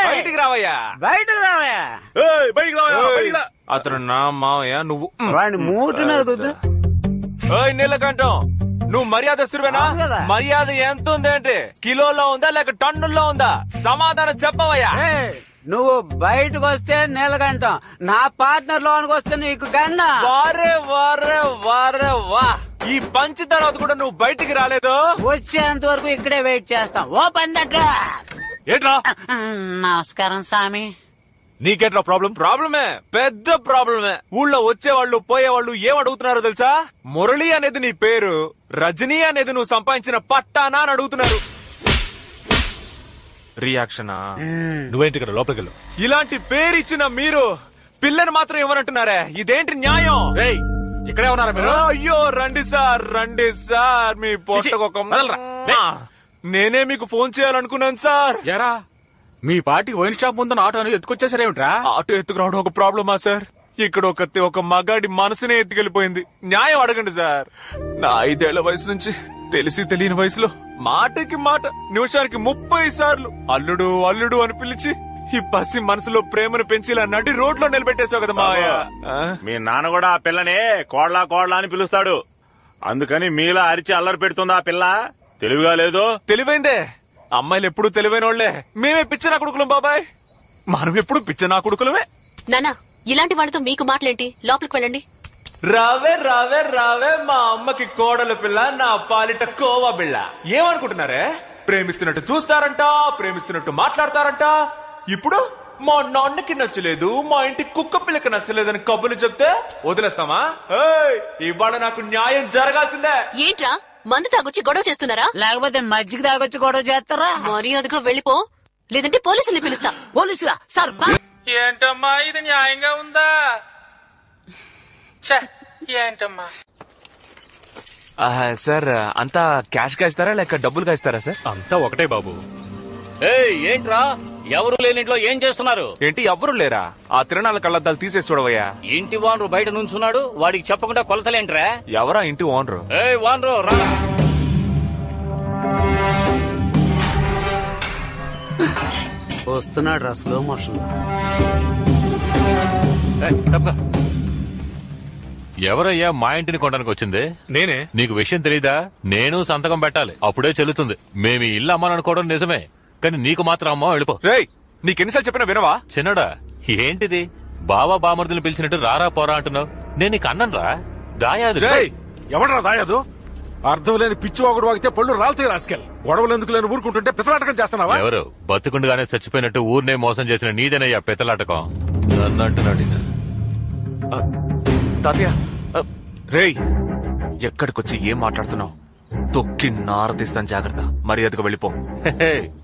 బయటికి రావయ్యా, బయటకు రావయ్యా, బయటికి రావయ్యా. అతను నా మావయ్య, నువ్వు వాడిని మూటి మీద కుద్దు. నీలకంఠం, నువ్వు మర్యాదస్తుడివేనా? మర్యాద ఎంత ఉంది అంటే కిలోలో ఉందా లేక టన్నుల్లో ఉందా? సమాధానం చెప్పవయ్యా. నువ్వు బయటకు వస్తే నీలకంఠం, నా పార్ట్నర్ లోనికి వస్తే నీకు గండ. వారే వారే వారే వా, ఈ పంచి తర్వాత కూడా నువ్వు బయటికి రాలేదు. వచ్చేంత వరకు ఇక్కడే వెయిట్ చేస్తాం. ఓ పందట్రా. ఏంట్రా? నమస్కారం స్వామి. నీకేట్రా ప్రాబ్లం? ప్రాబ్లమే, పెద్ద ప్రాబ్లమే. ఊళ్ళో వచ్చేవాళ్ళు పోయేవాళ్ళు ఏం అడుగుతున్నారో తెలుసా? మురళి అనేది నీ పేరు, రజనీ అనేది నువ్వు సంపాదించిన పట్టానా అని అడుగుతున్నారు. రియాక్షనా? నువ్వేంటి ఇక్కడ లోపలికెళ్ళు. ఇలాంటి పేరిచ్చిన మీరు పిల్లని మాత్రం ఇవ్వనంటున్నారే, ఇదేంటి న్యాయం? ఇక్కడే ఉన్నారా మీరు? అయ్యో రండి సార్, మీ పొట్టకొక నేనే మీకు ఫోన్ చేయాలనుకున్నాను సార్. ఎరా మీ పార్టీకి వైన్ షాప్ ముందున్న ఆటో అనేది ఎత్తుకొచ్చేసారేమిట్రా? ఆటో ఎత్తుకురావడం ఒక ప్రాబ్లమా సార్? ఇక్కడ ఒక మగాడి మనసునే ఎత్తుకెళ్లిపోయింది. న్యాయం అడగండి సార్. నా 5 ఏళ్ల వయసు నుంచి తెలిసి తెలియని వయసులో మాటకి మాట, నిమిషానికి 30 సార్లు అల్లుడు అల్లుడు అని పిలిచి ఈ పసి మనసులో ప్రేమను పెంచి ఇలా నడి రోడ్లో నిలబెట్టేశావు కదా మావయ్య. మీ నాన్న కూడా ఆ పిల్లని కోడ్లా కోడ్లా అని పిలుస్తాడు. అందుకని మీలా అరిచి అల్లరి పెడుతుంది ఆ పిల్ల. తెలివిగా లేదు. తెలివైందే. అమ్మాయిలు ఎప్పుడు తెలివైన వాళ్లే. మేమే పిచ్చనా కొడుకులం బాబాయ్, మనం ఎప్పుడు పిచ్చనా కొడుకులమే. నానా, ఇలాంటి వాళ్ళతో మీకు మాటలేంటి? లోపలికి వెళ్ళండి. రావే రావే రావే, మా అమ్మకి కోడలు పిల్ల, నా పాలిట కోవా బిళ్ళ. ఏమనుకుంటున్నారే? ప్రేమిస్తున్నట్టు చూస్తారంట, ప్రేమిస్తున్నట్టు మాట్లాడతారంట. ఇప్పుడు మా నాన్నకి నచ్చలేదు, మా ఇంటి కుక్క పిల్లకి నచ్చలేదని కబుర్లు చెప్తే వదిలేస్తామా? ఇవాళ నాకు న్యాయం జరగాల్సిందే. ఏంట్రా, మందు తాగొచ్చి గొడవ చేస్తున్నారా? లేకపోతే మజ్జిగ తాగొచ్చి గొడవ చేస్తారా? మర్యాదగా వెళ్ళిపో, లేదంటే పోలీసుల్ని పిలుస్తా. పోలీసులా? సార్ ఏంటమ్మా ఇది న్యాయంగా ఉందా? ఏంటమ్మా సార్, అంతా క్యాష్ గా ఇస్తారా లేక డబ్బులుగా ఇస్తారా సార్? అంతా ఒకటే బాబు. ఏంట్రా ఎవరు లేనింట్లో ఏం చేస్తున్నారు? ఏంటి ఎవరు లేరా? ఆ తిరణాల కళ్ళద్దాలు తీసేసి చూడవయ్యా. ఇంటి వానరు బయట నుంచున్నాడు, వాడికి చెప్పకుండా కొలతలేంట్రా? ఎవరా ఇంటి ఓనరు? వానరు రా. వస్తున్నాడు రా స్లో మోషన్. ఎవరయ్యా మా ఇంటిని కొనడానికి వచ్చింది? నేనే. నీకు విషయం తెలీదా? నేను సంతకం పెట్టాలి, అప్పుడే చెల్లుతుంది. మేము ఇల్లు అమ్మాలనుకోవడం నిజమే, కానీ నీకు మాత్రం అమ్మా వెళ్ళిపో. రేయ్, నీకెన్నిసార్లు చెప్పినా వినవా? చిన్నడా, ఏంటిది బావా బామర్దులు పిలిచినట్టు రారా పోరా అంటున్నావు? నేను నీకు అన్నరా దాయాదు. ఎవడరా దాయాదు? అర్థం లేని పిచ్చి వాగుడు వాగితే పళ్ళు రాలుతాయి రాసుకెళ్ళి. గొడవలు ఎందుకు లేని ఊరుకుంటుంటే పితలాటకం చేస్తున్నావా? ఎవరు బతుకుండగానే చచ్చిపోయినట్టు ఊరినే మోసం చేసిన నీదేనయ్యా పితలాటకం. నన్ను అంటున్నాడు. తాతయ్య, రేయ్ ఎక్కడికొచ్చి ఏం మాట్లాడుతున్నావు? తొక్కి నారదీస్తాను, జాగ్రత్త. మర్యాదగా వెళ్ళిపో.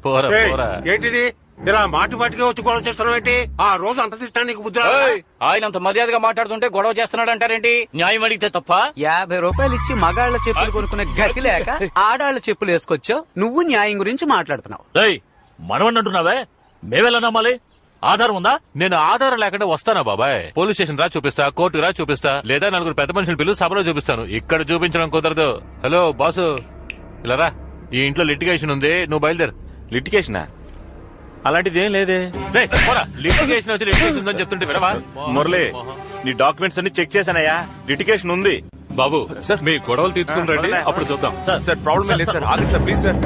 పోరా పోరా. ఏంటిది ఇలా మాటి మాటిగా వచ్చి గొడవ చేస్తున్నావు ఏంటి? ఆ రోజు అంత తిట్టడానికి బుద్ధి రాలేదా? ఆయన అంత మర్యాదగా మాట్లాడుతుంటే గొడవ చేస్తున్నాడు అంటారేంటి? న్యాయం అడిగితే తప్ప? 50 రూపాయలు ఇచ్చి మగాళ్ల చెప్పులు కొనుక్కునే గతి లేక ఆడాళ్ల చెప్పులు వేసుకొచ్చావు. నువ్వు న్యాయం గురించి మాట్లాడుతున్నావు. మనవన్నంటున్నావే, మేమెలా నమ్మాలి? ఆధారం ఉందా? నేను ఆధారం లేకుండా వస్తానా బాబాయ్? పోలీస్ స్టేషన్ రా చూపిస్తా, కోర్టు రా చూపిస్తా, లేదా 4 పెద్ద మనుషులు పిలువు సభలో చూపిస్తాను. ఇక్కడ చూపించడం కుదరదు. హలో బాసు, ఇలా రా. ఈ ఇంట్లో లిటిగేషన్ ఉంది, నువ్వు బయలుదేరు. లిటిగేషనా? అలాంటిది ఏం లేదే. లిటిగేషన్ వచ్చి లిటిగేషన్ ఉందని చెప్తుంటే వినవా? మురళి, నీ డాక్యుమెంట్స్ అన్ని చెక్ చేశానయ్యా, లిటిగేషన్ ఉంది. బాబు సార్, మీ గొడవలు తీర్చుకుని రండి, అప్పుడు చూద్దాం. సార్ ప్రాబ్లం లేదు సార్, ఆగండి సార్ ప్లీజ్ సార్.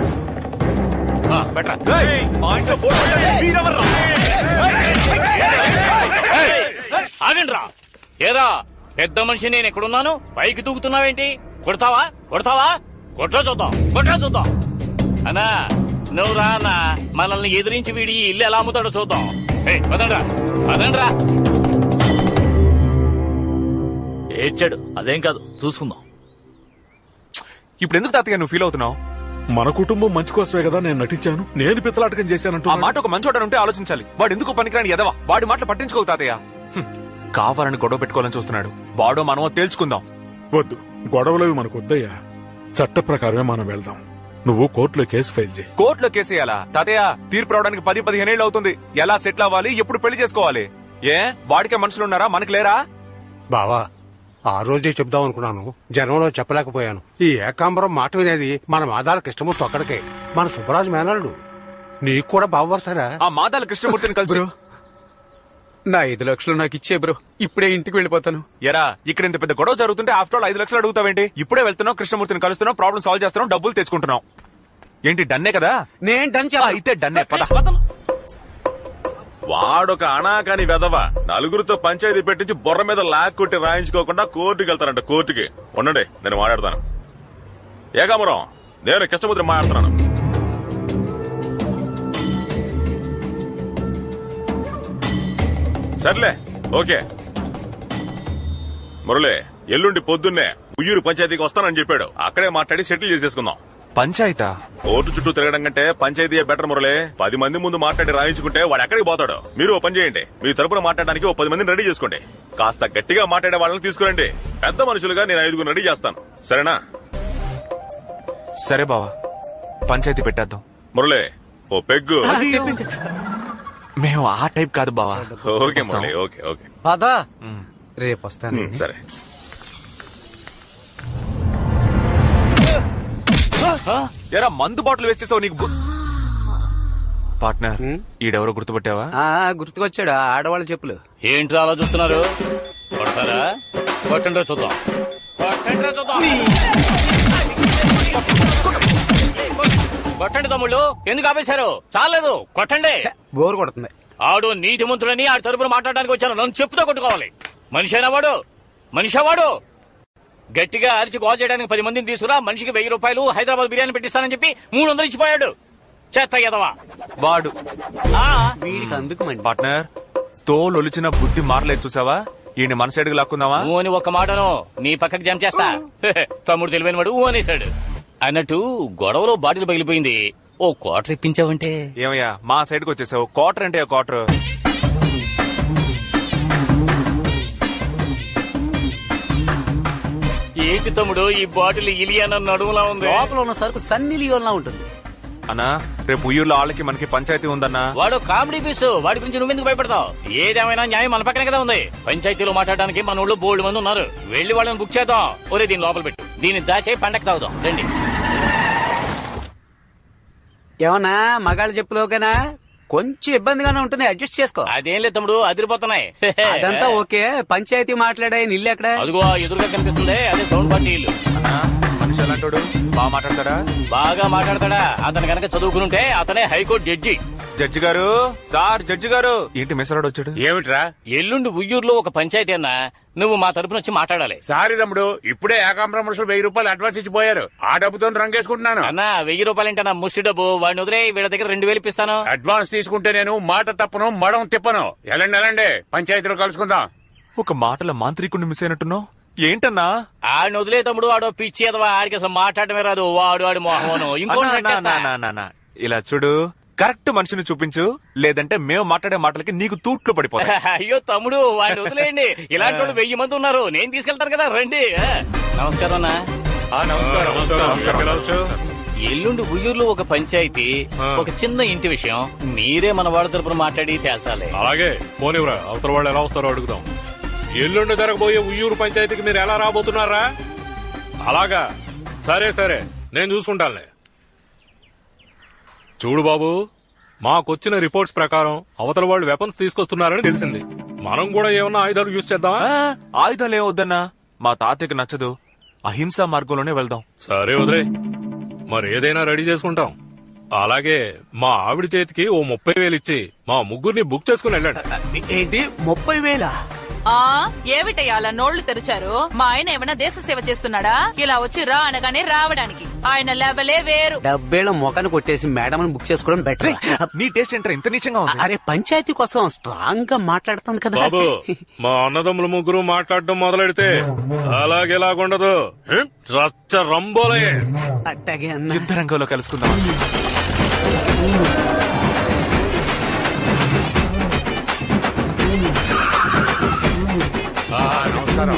ఆగండ్రా. ఏరా పెద్ద మనిషి, నేను ఎక్కడున్నాను? పైకి తూగుతున్నావేంటి? కొడతావా? కొడతావా? కొట్రా చూద్దాం, కొట్రా చూద్దాం. అన్నా నువ్వు రా అన్నా, మనల్ని ఎదిరించి వీడి ఇల్లు ఎలా అమ్ముతాడో చూద్దాం. పదండ్రా పదండ్రా. ఏడ్చాడు, అదేం కాదు, చూసుకుందాం. ఇప్పుడు ఎందుకు తాతయ్య నువ్వు ఫీల్ అవుతున్నావు? మన కుటుంబం మంచి కోసమే కదా నేను నటించాను. నేను పిత్తలాటకం చేశానంటూ ఆ మాట ఒక మంచోడని ఉంటే ఆలోచించాలి. వాడు ఎందుకు పనికిరాని ఎదవా? వాడి మాటలు పట్టించుకోవు తాతయ్య. కావాలని గొడవ పెట్టుకోవాలని చూస్తున్నాడు. వాడో మనమో తేల్చుకుందాం. వద్దు, గొడవలవి మనకు వద్దయ్యా. చట్ట ప్రకారమే మనం వెళ్దాం. నువ్వు కోర్టులో కేసు ఫైల్ చేయి. కోర్టులో కేసేయాలా తాతయ్య? తీర్పు రావడానికి 10-15 ఏళ్ళు అవుతుంది. ఎలా సెటిల్ అవ్వాలి, ఎప్పుడు పెళ్లి చేసుకోవాలి? ఏ వాడికే మనుషులున్నారా, మనకి లేరా? బావా, ఆ రోజే చెప్దాం అనుకున్నాను, జనంలో చెప్పలేకపోయాను. ఈ ఏకాంబరం మాట వినేది మన మాదాల కృష్ణమూర్తి ఒక్కడికే. మన సుబ్బరాజు మేనల్లుడు. నీకు కూడా బావవరసారా? ఆ మాదాల కృష్ణమూర్తిని కలిసి నా 5 లక్షలు నాకు ఇచ్చే బ్రో, ఇప్పుడే ఇంటికి వెళ్ళిపోతాను. ఎరా, ఇక్కడ ఇంత పెద్ద గొడవ జరుగుతుంటే ఆఫ్టర్ ఆల్ 5 లక్షలు అడుగుతావేంటి? ఇప్పుడే వెళ్తున్నావు, కృష్ణమూర్తిని కలుస్తున్నావు, ప్రాబ్లం సాల్వ్ చేస్తున్నావు, డబ్బులు తెచ్చుకుంటున్నావు. ఏంటి డన్నే కదా? నేను డన్ అయితే డన్నే పద. వాడొక అనాకాని వెదవ. నలుగురితో పంచాయతీ పెట్టించి బొర్ర మీద లాక్కొట్టి రాయించుకోకుండా కోర్టుకి వెళ్తారంట. కోర్టుకి ఉండండి, నేను మాట్లాడతాను. ఏకాంబరం, నేను కృష్ణమూర్తిని మాట్లాడుతున్నాను. సర్లే, ఓకే. మురళి, ఎల్లుండి పొద్దున్నే ఉయ్యూరు పంచాయతీకి వస్తానని చెప్పాడు. అక్కడే మాట్లాడి సెటిల్ చేసేసుకుందాం. పంచాయతా? కోర్టు చుట్టూ తిరగడం కంటే పంచాయతీయే బెటర్ మురళి. 10 మంది ముందు మాట్లాడి రాయించుకుంటే వాడు ఎక్కడికి పోతాడు. మీరు ఓ పని చేయండి, మీ తరపున మాట్లాడడానికి ఓ 10 మందిని రెడీ చేసుకోండి. కాస్త గట్టిగా మాట్లాడే వాళ్ళని తీసుకురండి. పెద్ద మనుషులుగా నేను 5 రెడీ చేస్తాను, సరేనా? సరే బావా, పంచాయతీ పెట్టేద్దాం. మురళి, ఓ పెగ్గు. మేము ఆ టైప్ కాదు బావా. Okay Murali, okay okay. పదా, రేపు వస్తాను. సరే. ఎరా, మందు బాటిల్ వేస్ట్ చేసావు నీకు. పార్ట్నర్, ఈడెవరో గుర్తుపట్టావా? గుర్తుకొచ్చాడు, ఆడవాళ్ళ చెప్పులు. ఏంట్రా అలా చూస్తున్నారు? కొడతారా? కొట్టండి చూద్దాం. కొట్టండి తమ్ముళ్ళు, ఎందుకు ఆపేశారు? చాలేదు, కొట్టండి. బోరు కొడుతుంది. ఆడు నీతిమంతుడని ఆడి తరపున మాట్లాడడానికి వచ్చాను. నన్ను చెప్పుతో కొట్టుకోవాలి. మనిషైనా వాడు, మనిషా వాడు. గట్టిగా అరిచి గోల్ చేయడానికి 10 మందిని తీసుకురా. మనిషికి 1000 రూపాయలు హైదరాబాద్ బిర్యానీ పెట్టిస్తానని చెప్పి 300 ఇచ్చిపోయాడు. చెత్త ఎదవా వాడు. వీడికి అందుకు పార్ట్నర్, తోలొలిచిన బుద్ధి మారలేదు చూసావా? ఈయన మన సైడ్కి లాక్కుందావా? ఊ అని ఒక్క మాటను నీ పక్కకి జంప్ చేస్తా. తమ్ముడు తెలివైన వాడు ఊ అనేశాడు. అన్నట్టు గొడవలో బాటిల్ పగిలిపోయింది. ఓ క్వార్టర్ ఇప్పించావంటే. ఏమయ్యా, మా సైడ్కి వచ్చేసావు. క్వార్టర్ అంటే క్వార్టర్. ఏంటి తమ్ముడు, ఈ బాటిల్ ఇలియానా నడుములా ఉంది. లోపల ఉన్న సరుకు సన్నీ లియోన్లా ఉంటుంది. అన్నా, రేపు ఉయ్యూరులో వాళ్ళకి మనకి పంచాయతీ ఉందన్నా. వాడు కామెడీ పీసు, వాడి గురించి నువ్వెందుకు భయపడతావు? ఏదేమైనా న్యాయం మన పక్కనే కదా ఉంది. పంచాయతీలో మాట్లాడడానికి మన ఊళ్ళో బోల్డ్ మంది ఉన్నారు. వెళ్లి వాళ్ళని బుక్ చేద్దాం. ఒరే, దీని లోపల పెట్టు. దీన్ని దాచే పండగ తాగుదాం రండి. ఏమన్నా మగాళ్ళ చెప్పులోకేనా? కొంచెం ఇబ్బందిగానే ఉంటుంది, అడ్జస్ట్ చేసుకో. అదేం లేదు తమ్ముడు, అదిరిపోతున్నాయి. అదంతా ఓకే. పంచాయతీ మాట్లాడే ఇల్లు ఎక్కడ? అదిగో ఎదురుగా కనిపిస్తుంది, అదే సౌండ్ పార్టీ ఇల్లు. మనిషి ఎలాంటోడు? బాగా మాట్లాడతాడా? బాగా మాట్లాడతాడా? అతను కనుక చదువుకునుంటే అతనే హైకోర్టు జడ్జి. జడ్జి గారు, సార్ జడ్జి గారు. ఏంటి మెసరాడు వచ్చాడు? ఏమిట్రా? ఎల్లుండి ఉయ్యూరులో ఒక పంచాయతీ అన్నా, నువ్వు మా తరపున వచ్చి మాట్లాడాలి. సారీ తమ్ముడు, ఇప్పుడే ఏకాంబరం మనుషులు 1000 రూపాయలు అడ్వాన్స్ ఇచ్చిపోయారు. ఆ డబ్బుతో రంగేసుకుంటున్నాను. అన్నా, 1000 రూపాయలంటే నా ముష్టి డబ్బు. వాడిని వదిలే, వీళ్ళ దగ్గర 2000 ఇప్పిస్తాను. అడ్వాన్స్ తీసుకుంటే నేను మాట తప్పను, మడం తిప్పను. ఎలాండి పంచాయతీలో కలుసుకుందాం. ఒక మాటల మాంత్రికుడిని మిస్ అయినట్టున్నావు. ఏంటన్నా? ఆడిని వదిలే తమ్ముడు, ఆడో పిచ్చి ఎదవా. ఆడికి అసలు మాట్లాడమే రాదు. వాడు మోహను. ఇంకో ఇలా చూడు, కరెక్ట్ మనిషిని చూపించు, లేదంటే మేము మాట్లాడే మాటలకి నీకు తూట్లు పడిపోతాయి. అయ్యో తమ్ముడు, వాడిని వదిలేయండి. ఇలాంటి వాళ్ళు 1000 మంది ఉన్నారు. నేను తీసుకెళ్తాను కదా, రండి. నమస్కారం అన్నా. ఎల్లుండి ఉయ్యూరులో ఒక పంచాయతీ, ఒక చిన్న ఇంటి విషయం. మీరే మన వాళ్ళ తరపున మాట్లాడి తేల్చాలి. అలాగే పోనివ్వరా, అవతల వాళ్ళు ఎలా వస్తారో అడుగుదాం. ఎల్లుండి జరగబోయే ఉయ్యూరు పంచాయతీకి మీరు ఎలా రాబోతున్నారా? అలాగా, సరే నేను చూసుకుంటానులే. చూడు బాబు, మాకొచ్చిన రిపోర్ట్స్ ప్రకారం అవతల వాళ్ళు వెపన్స్ తీసుకొస్తున్నారని తెలిసింది. మనం కూడా ఏమన్నా ఆయుధాలు యూజ్ చేద్దామా? ఆయుధాలు ఏమొద్దన్నా, మా తాతయ్యకి నచ్చదు. అహింసా మార్గంలోనే వెళ్దాం. సరే వదిలే, మరి ఏదైనా రెడీ చేసుకుంటాం. అలాగే మా ఆవిడ చేతికి ఓ 30,000 ఇచ్చి మా ముగ్గురిని బుక్ చేసుకుని వెళ్ళండి. ఏంటి 30,000? ఏమిటయ్యా అలా నోళ్లు తెరిచారు? మా ఆయన ఏమైనా దేశ సేవ చేస్తున్నాడా? ఇలా వచ్చి రా అనగానే రావడానికి ఆయన లెవెలే వేరు. 70 ఏళ్ల మొఖాన్ని కొట్టేసి మేడం బుక్ చేసుకోవడం బెటర్. నీ టేస్ట్ ఏంట్రా ఇంత నీచంగా ఉంది? అరే పంచాయతీ కోసం స్ట్రాంగ్ గా మాట్లాడుతుంది కదా బాబు. మా అన్నదమ్ములు ముగ్గురు మాట్లాడడం మొదలెడితే అలాగేలాగుండదు. రచ్చ రంబోలే. అట్టాగే అన్న. యుద్ధ రంగంలో కలుసుకుందాం. నమస్కారం.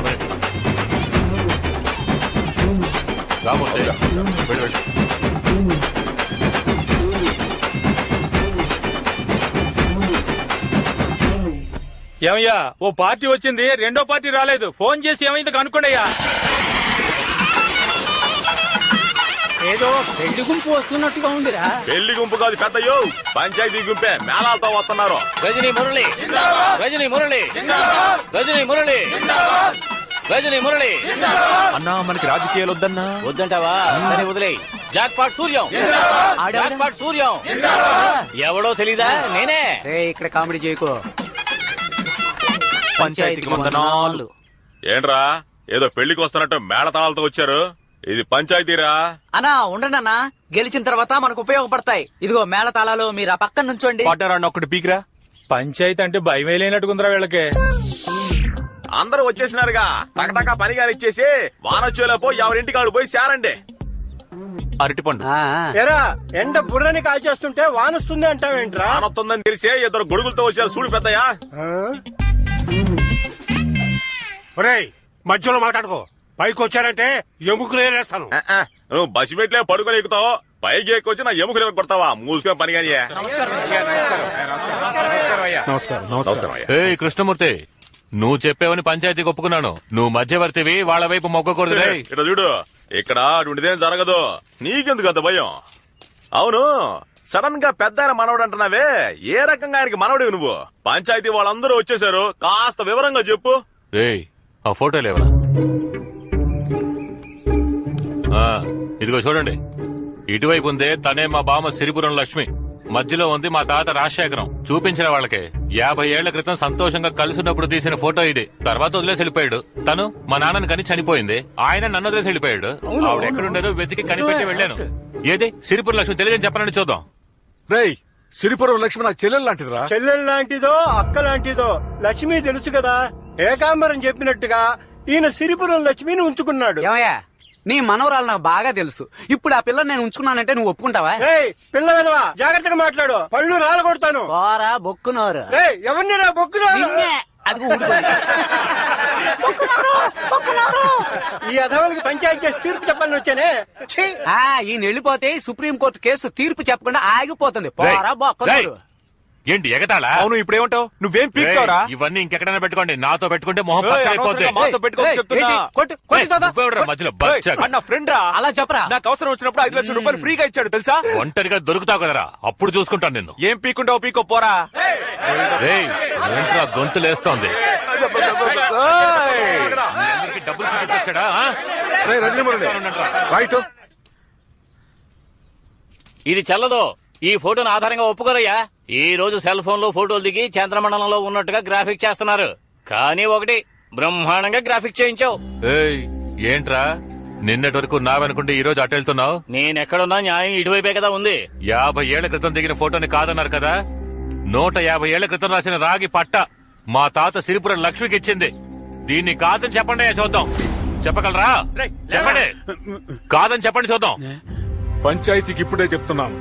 ఏమయ్యా, ఓ పార్టీ వచ్చింది, రెండో పార్టీ రాలేదు. ఫోన్ చేసి ఏమైంది కనుక్కోండియ్యా. ఏదో పెళ్లి గుంపు వస్తున్నట్టుగా ఉందిరా. పెళ్లి గుంపు కాదు పెద్దయ్యో, పంచాయతీ గుంపే మేళాలతో వస్తున్నారు. రజనీ మురళి, రజనీ మురళి, రజనీ మురళి, రజనీ మురళి. అన్నా మనకి రాజకీయాలు వద్దన్నా. వద్దంటావా? సరే వదిలే. Jackpot Suryam, jackpot Suryam. ఎవడో తెలీదా? నేనే. ఇక్కడ కామెడీ చేయకో. పంచాయతీకి వందనాలు. ఏంట్రా ఏదో పెళ్లికి వస్తున్నట్టు మేళతాళాలతో వచ్చారు? ఇది పంచాయతీరా? అన్నా ఉండండి అన్నా, గెలిచిన తర్వాత మనకు ఉపయోగపడతాయి. ఇదిగో మేళ తాళాలు, మీరు ఆ పక్కన నుంచోండి. ఒకటి పీకిరా. పంచాయతీ అంటే భయమే లేనట్టుకుందిరా వీళ్ళకి. అందరూ వచ్చేసినారుగా, టకటకా పనిగా ఇచ్చేసి వానొచ్చేలోపు ఎవరింటికి వాళ్ళు పోయి శారండి. అరటిపండు. ఎరా ఎండ బుర్రని కాల్చేస్తుంటే వానొస్తుంది అంటావేంట్రా? వానొస్తుందని తెలిసే ఇద్దరు గొడుగులతో వచ్చారు. చూడు పెద్దయ్యా. ఒరేయ్ మధ్యలో మాట్లాడుకో. పైకి వచ్చారంటే ఎముకలు ఏరేస్తాను. నువ్వు బస్సు పెట్టలే పడుకొని ఎక్కుతావు, పైకి ఎక్కువచ్చి నా ఎముకలు కొడతావా? మూసుకొని పని కానీ. కృష్ణమూర్తి, నువ్వు చెప్పేవని పంచాయతీకి ఒప్పుకున్నాను. నువ్వు మధ్యవర్తివి, వాళ్ళ వైపు మొగ్గకూడదు. ఇక్కడ చూడు, ఇక్కడ అటువంటిదేం జరగదు. నీకెందుకు అంత భయం? అవును, సడన్ గా పెద్ద ఆయన మనవడు అంటున్నావే, ఏ రకంగా ఆయనకి మనవడివి నువ్వు? పంచాయతీ వాళ్ళందరూ వచ్చేసారు, కాస్త వివరంగా చెప్పు. ఆ ఫోటోలు ఎవరా? ఇదిగో చూడండి, ఇటువైపు ఉందే తనే మా బామ్మ సిరిపురం లక్ష్మి, మధ్యలో ఉంది మా తాత రాజశేఖరం. చూపించిన వాళ్ళకి 50 ఏళ్ల క్రితం సంతోషంగా కలిసినప్పుడు తీసిన ఫోటో ఇది. తర్వాత వదిలేసి వెళ్ళిపోయాడు. తను మా నాన్నని కని చనిపోయింది, ఆయన నన్ను వదిలేసి వెళ్ళిపోయాడు. ఆవిడ ఎక్కడుండేదో వెతికి కనిపెట్టి వెళ్ళాను. ఏది సిరిపురం లక్ష్మి తెలియదని చెప్పనని చూద్దాం. రేయ్, సిరిపురం లక్ష్మి నాకు చెల్లెలు లాంటిదిరా. చెల్లెలు లాంటిదో అక్క లాంటిదో లక్ష్మి తెలుసు కదా. ఏకాంబరం చెప్పినట్టుగా ఈయన సిరిపురం లక్ష్మిని ఉంచుకున్నాడు. ఏమయ్యా, నీ మనవరాలు నాకు బాగా తెలుసు. ఇప్పుడు ఆ పిల్లని నేను ఉంచుకున్నానంటే నువ్వు ఒప్పుకుంటావా? పిల్ల విధవా, జాగ్రత్తగా మాట్లాడు, పళ్ళు రాలగొడతాను. పోరా బొక్కునోరు. ఎవరిని రా బొక్కునోరు? ఈ అధవులకి పంచాయతీ చేసి తీర్పు చెప్పాలని వచ్చానే. ఈయన వెళ్ళిపోతే సుప్రీంకోర్టు కేసు తీర్పు చెప్పకుండా ఆగిపోతుంది. పోరా బొక్కునోరు. ఏంటి ఎగతాళా? అవును, ఇప్పుడేమంటావు? నువ్వేం పీక్తావురా? ఇవన్నీ ఇంకెక్కడైనా పెట్టుకోండి, నాతో పెట్టుకుంటే మొహం పచ్చైపోతుంది. అన్న ఫ్రెండ్ రా, అలా చెప్పరా. నాకు అవసరం వచ్చినప్పుడు 5 లక్షల రూపాయలు ఫ్రీగా ఇచ్చాడు తెలుసా? ఒంటరిగా దొరుకుతావు కదరా, అప్పుడు చూసుకుంటాను నిన్ను. ఏం పీకుంటావు పీకో పోరా. ఏంట్రా గొంతులేస్తోంది? డబ్బులు చూపించాడా? ఇది చల్లదు. ఈ ఫోటోను ఆధారంగా ఒప్పుకోరయ్యా. ఈ రోజు సెల్ ఫోన్ లో ఫోటోలు దిగి చంద్రమండలంలో ఉన్నట్టుగా గ్రాఫిక్ చేస్తున్నారు. కానీ ఒకటి, బ్రహ్మాండంగా గ్రాఫిక్ చేయించావు. ఏంట్రా నిన్నటి వరకు నావనుకుంటే ఈ రోజు అటు వెళ్తున్నావు? నేనెక్కడున్నా న్యాయం ఇటువైపే కదా ఉంది. 50 ఏళ్ల క్రితం దిగిన ఫోటోని కాదన్నారు కదా. 150 ఏళ్ల క్రితం రాసిన రాగి పట్ట మా తాత సిరిపురం లక్ష్మికి ఇచ్చింది. దీన్ని కాదని చెప్పండి చూద్దాం. చెప్పగలరా? చెప్పండి. కాదని చెప్పండి చూద్దాం. పంచాయతీకి ఇప్పుడే చెప్తున్నాను,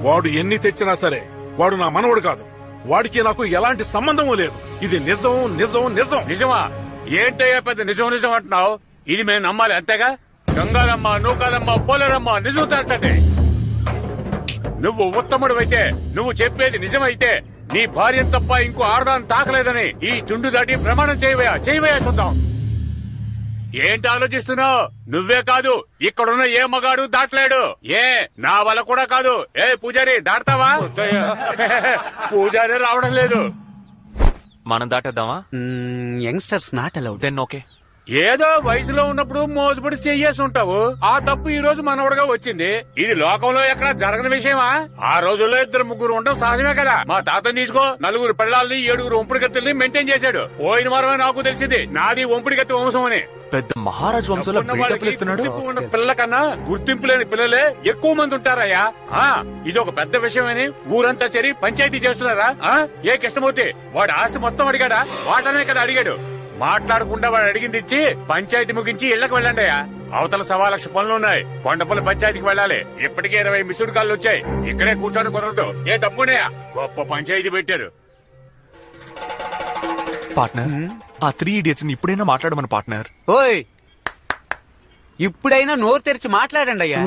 వాడు ఎన్ని తెచ్చినా సరే వాడు నా మనవడు కాదు. వాడికి నాకు ఎలాంటి సంబంధము లేదు. ఇది నిజం నిజం నిజం. నిజమా? ఏంటయ్యా పెద్ద నిజం నిజం అంటున్నావు? ఇది మేము నమ్మాలి అంతేగా? గంగారమ్మ, నూకాలమ్మ, పోలేరమ్మ నిజం తెలుసండి. నువ్వు ఉత్తముడు అయితే, నువ్వు చెప్పేది నిజమైతే నీ భార్య తప్ప ఇంకో ఆడదాన్ని తాకలేదని ఈ తుండు దాటి ప్రమాణం చేయవయా చూద్దాం. ఏంటి ఆలోచిస్తున్నావు? నువ్వే కాదు, ఇక్కడున్న ఏ మగాడు దాటలేడు. నా వల్ల కూడా కాదు. పూజారి దాటతావా? పూజారి రావడం లేదు. మనం దాటేద్దామా? Youngsters not allowed. Then okay. ఏదో వయసులో ఉన్నప్పుడు మోసపడి చెయ్యేసి ఉంటావు. ఆ తప్పు ఈ రోజు మనవడుగా వచ్చింది. ఇది లోకంలో ఎక్కడా జరగని విషయమా? ఆ రోజుల్లో 2-3 ఉండడం సహజమే కదా. మా తాతని తీసుకో, 4 పిల్లల్ని 7 ఒంపుడి గత్తుల్ని మెయింటైన్ చేశాడు. పోయిన వారమే నాకు తెలిసింది నాది ఒంపుడి గత్తి వంశం అని. పెద్ద మహారాజు వంశంలో పిల్లల కన్నా గుర్తింపు లేని పిల్లలే ఎక్కువ మంది ఉంటారయ్యా. ఇది ఒక పెద్ద విషయమని ఊరంతా చేరి పంచాయతీ చేస్తున్నారా? ఏ కృష్ణమూర్తి వాడు ఆస్తి మొత్తం అడిగాడా? వాటనే కదా అడిగాడు. మాట్లాడకుండా వాడు అడిగింది ఇచ్చి పంచాయతీ ముగించి ఇళ్లకు వెళ్ళండి అయ్యా. అవతల 1,00,000 పనులున్నాయి. కొండపల్లి పంచాయతీకి వెళ్ళాలి. ఇప్పటికే 20 మిస్డ్ కాళ్ళు వచ్చాయి. ఇక్కడే కూర్చొని కుదరదు. ఏ తప్పున్నాయా? గొప్ప పంచాయతీ పెట్టారు. పార్ట్నర్, ఆ 3 idiots ని ఇప్పుడైనా మాట్లాడమని పార్ట్నర్. ఓయ్, ఇప్పుడైనా నోరు తెరిచి మాట్లాడండి అయ్యా.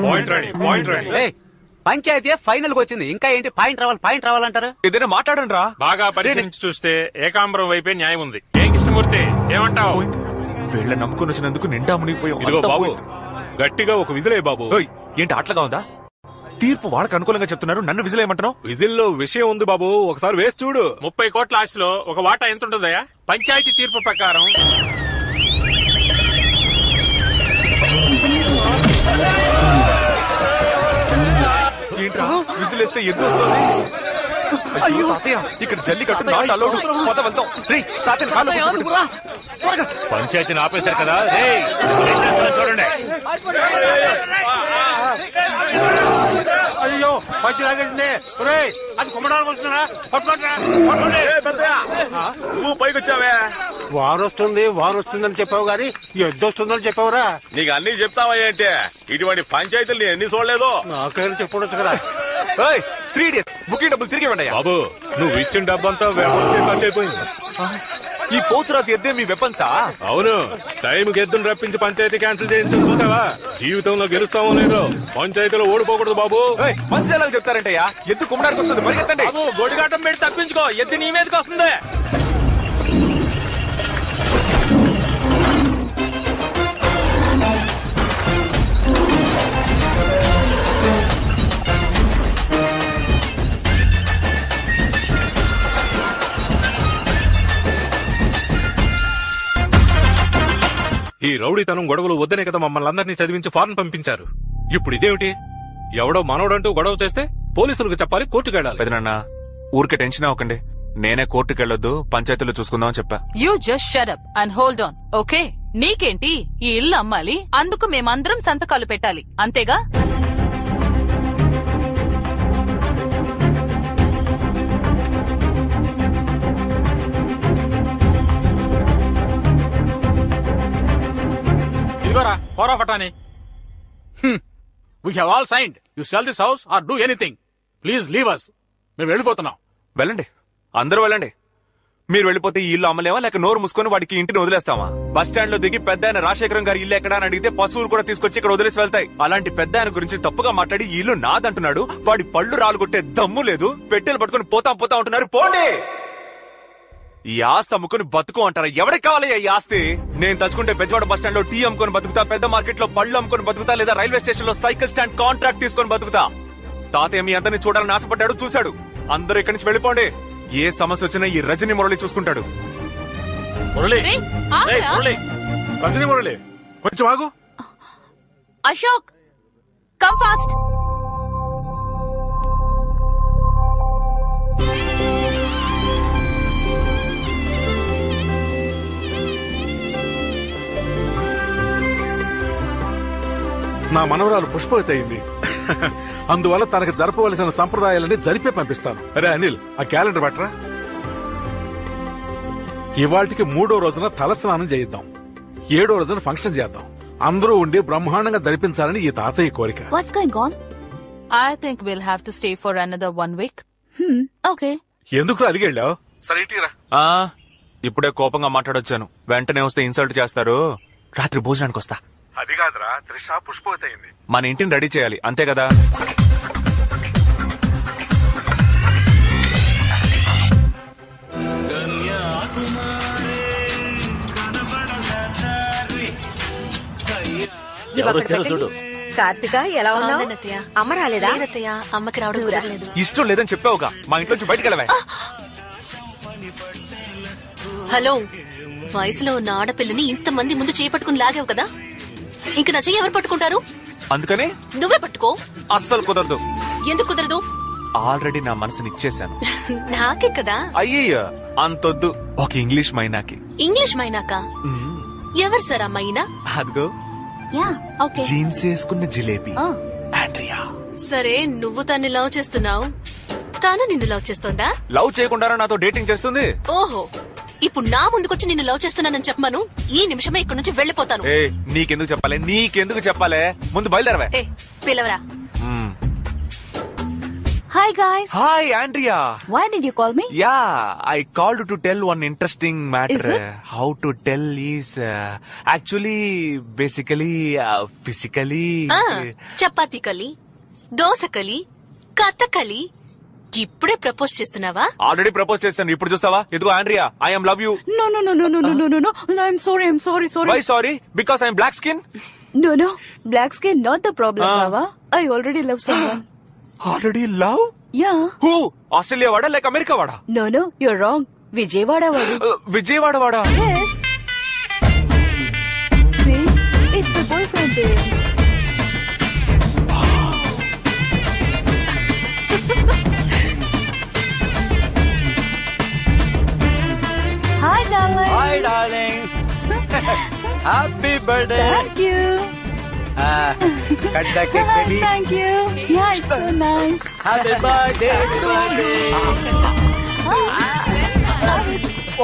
పంచాయతీ ఫైనల్ కి వచ్చింది. ఇంకా ఏంటి పాయింట్ రావాలంటారు? ఏదైనా మాట్లాడండి రా. బాగా పరిశీలించి చూస్తే ఏకాంబరం వైపే న్యాయం ఉంది. ఏం కృష్ణమూర్తి ఏమంటావు? వీళ్ళ నమ్ముకుని వచ్చినందుకు నిండా మునిగిపోయాం. ఇదిగో బాబు, గట్టిగా ఒక విజిలే బాబు. ఏంటి అట్లగా ఉందా? తీర్పు వాళ్ళకి అనుకూలంగా చెప్తున్నారు, నన్ను విజిలేయమంటున్నావు? విజిల్లో విషయం ఉంది బాబు, ఒకసారి వేసి చూడు. 30 కోట్ల ఆస్తిలో ఒక వాటా ఎంత ఉంటుందయ్యా? పంచాయతీ తీర్పు ప్రకారం ఏంట్రా విజిలేస్తే ఎద్దు వస్తుంది? అయ్యో తాతయ్య, ఇక్కడ జల్లికట్టు నాట్ అలౌడ్. పోత వెళ్తాం. పంచాయతీని ఆపేశారు కదా. చూడండి. అయ్యో మంచి లాగేసింది. అది కుమ్మడానికి వస్తున్నారా? నువ్వు పైకి వచ్చావే. వానొస్తుంది వానొస్తుందని చెప్పావు గాని ఎద్దొస్తుందని చెప్పావురా. నీకు అన్ని చెప్తావా ఏంటి? ఇటువంటి పంచాయతీలు ఎన్ని చూడలేదు. నాకైనా చెప్పవచ్చు కదా. 3 idiots బుకింగ్ డబ్బులు తిరిగి ఇవ్వండి. బాబు, నువ్వు ఇచ్చిన డబ్బంతా ఖర్చు అయిపోయింది. ఈ పోతురాజు ఎద్దే మీ వెపన్సా? అవును, టైంకి ఎద్దును రప్పించి పంచాయతీ క్యాన్సిల్ చేయించి చూసావా? జీవితంలో గెలుస్తామో లేదో, పంచాయతీలో ఓడిపోకూడదు బాబు. మంచి ఎలా చెప్తారంటయ్యా? ఎద్దు కుమ్మడానికి వస్తుంది, పరిగెత్తండి. గొడిగాటం పెట్టి తప్పించుకో, ఎద్దు నీ మీదకి వస్తుంది. ఈ రౌడీతనం గొడవలు వద్దనే కదా మమ్మల్ని అందరినీ చదివించి ఫారెన్ పంపించారు. ఇప్పుడు ఇదేమిటి? ఎవడో మనోడంటూ గొడవ చేస్తే పోలీసులకు చెప్పాలి, కోర్టుకు వెళ్ళాలి. పెదనాన్న, ఊరికే టెన్షన్ అవ్వకండి. నేనే కోర్టుకు వెళ్ళొద్దు, పంచాయతీలో చూసుకుందామని చెప్పా. You just shut up and hold on, okay? నీకేంటి, ఈ ఇల్లు అమ్మాలి, అందుకు మేమందరం సంతకాలు పెట్టాలి, అంతేగా? ఇదిగోరా power of attorney. We have all signed. You sell this house or do anything. Please leave us. మేము వెళ్ళిపోతున్నాం. వెళ్ళండి, అందరూ వెళ్ళండి. మీరు వెళ్ళిపోతే ఈ ఇల్లు అమ్మలేమా, లేక నోరు మూసుకొని వాడికి ఇంటిని వదిలేస్తామా? బస్ స్టాండ్ లో దిగి పెద్ద ఆయన రాజశేఖరం గారి ఇల్లు ఎక్కడా అని అడిగితే పశువులు కూడా తీసుకొచ్చి ఇక్కడ వదిలేసి వెళ్తాయి. అలాంటి పెద్ద ఆయన గురించి తప్పుగా మాట్లాడి ఈ ఇల్లు నాదంటున్నాడు. వాడి పళ్ళు రాలుగొట్టే దమ్ము లేదు. పెట్టెలు పట్టుకుని పోతా ఉంటున్నారు. పోండి. ఈ ఆస్తి అమ్ముకుని బతుకు అంటారా? ఎవరికి కావాలి ఈ ఆస్తి? నేను తలుచుకుంటే బెజవాడ బస్ స్టాండ్ లో టీ అమ్ముకొని బతుకుతా, పెద్ద మార్కెట్ లో పళ్ళు అమ్ముకొని బతుకుతా, లేదా రైల్వే స్టేషన్ లో సైకిల్ స్టాండ్ కాంట్రాక్ట్ తీసుకొని బతుకుతా. తాతయ్య మీ అందరినీ చూడాలని ఆశపడ్డాడు, చూశాడు. అందరూ ఇక్కడి నుంచి వెళ్ళిపోండి. ఏ సమస్య వచ్చినా ఈ రజనీ మురళి చూసుకుంటాడు. రజనీ మురళి, కొంచెం ఆగు. Ashok, come fast. నా మనవరాలు పుష్పవతి అయింది. అందువల్ల తనకు జరపవలసిన సంప్రదాయాలన్నీ జరిపే పంపిస్తాను. అరే అనిల్, ఆ క్యాలెండర్ పట్టరా. ఇవాళకి 3వ రోజున తలస్నానం చేయిద్దాం. 7వ రోజున ఫంక్షన్ చేద్దాం. అందరూ ఉండి బ్రహ్మాండంగా జరిపించాలని ఈ తాతయ్య కోరిక. What's going on? I think we'll have to stay for another 1 week. Okay. ఎందుకు అడిగెళ్ళావు? సరే ఇటీరా. ఇప్పుడే కోపంగా మాట్లాడొచ్చాను. వెంటనే వస్తే ఇన్సల్ట్ చేస్తారు. రాత్రి భోజనానికి వస్తా. అది కాదురా, త్రిష పుష్పవతి అయింది. మన ఇంటిని రెడీ చేయాలి, అంతే కదా? చూడు. కార్తిక, ఎలా ఉన్నావు? అమ్మ రాలేదా? అమ్మకి రావడం కుదరలేదు. ఇష్టం లేదని చెప్పావుగా, మా ఇంట్లోంచి బయటకు వెళ్ళవే. హలో, వయసులో ఉన్న ఆడపిల్లని ఇంతమంది ముందు చేపట్టుకుని లాగావు కదా, ఇంక నా చెయ్యి ఎవరు పట్టుకుంటారు? అందుకని నువ్వే పట్టుకో. అస్సలు కుదరదు. ఎందుకు కుదరదు? ఆల్రెడీ నా మనసుని ఇచ్చేశాను. నాకే కదా. అయ్యయ్య అంతొద్దు. ఒక ఇంగ్లీష్ మైనాకి. ఇంగ్లీష్ మైనాకా? ఎవరు సార్ ఆ మైనా? అదిగో జీన్స్ వేసుకున్న జిలేబీ ఆండ్రియా. సరే, నువ్వు తన్ని లవ్ చేస్తున్నావు, తాను నిన్ను లవ్ చేస్తోందా? లవ్ చేయకుండా నాతో డేటింగ్ చేస్తుంది. ఓహో, ఇప్పుడు నా ముందుకొచ్చి నిన్ను లవ్ చేస్తున్నానని చెప్పమను, ఈ నిమిషమే ఇక్కడ నుంచి వెళ్ళిపోతాను. నీకెందుకు చెప్పాలే ముందు బయలుదేరవే. పిలవరా. Hi guys. Hi Andrea. Why did you call me? Yeah, I called to tell one interesting matter. Is it? How to tell is actually basically physically. Chapati కలి, దోశ కలి, కథకలి. ఇప్పుడే ప్రపోజ్ చేస్తున్నావా? ఆల్రెడీ ప్రపోజ్ చేశాను, ఇప్పుడు చూస్తావా? ఇదిగో Andrea, I am love you. No. I'm sorry. Why sorry? Because I am black skin? No. Black skin not the problem, Baba. I already love someone. Already love? Yeah. Who? Australia vada like America vada? No, you're wrong. Vijayawada vadu. Vijayawada vada? Yes. See, it's my boyfriend there. Hi, darling. Happy birthday. Thank you. Cut the cake, baby. Thank you. Yeah, it's so nice. Happy birthday.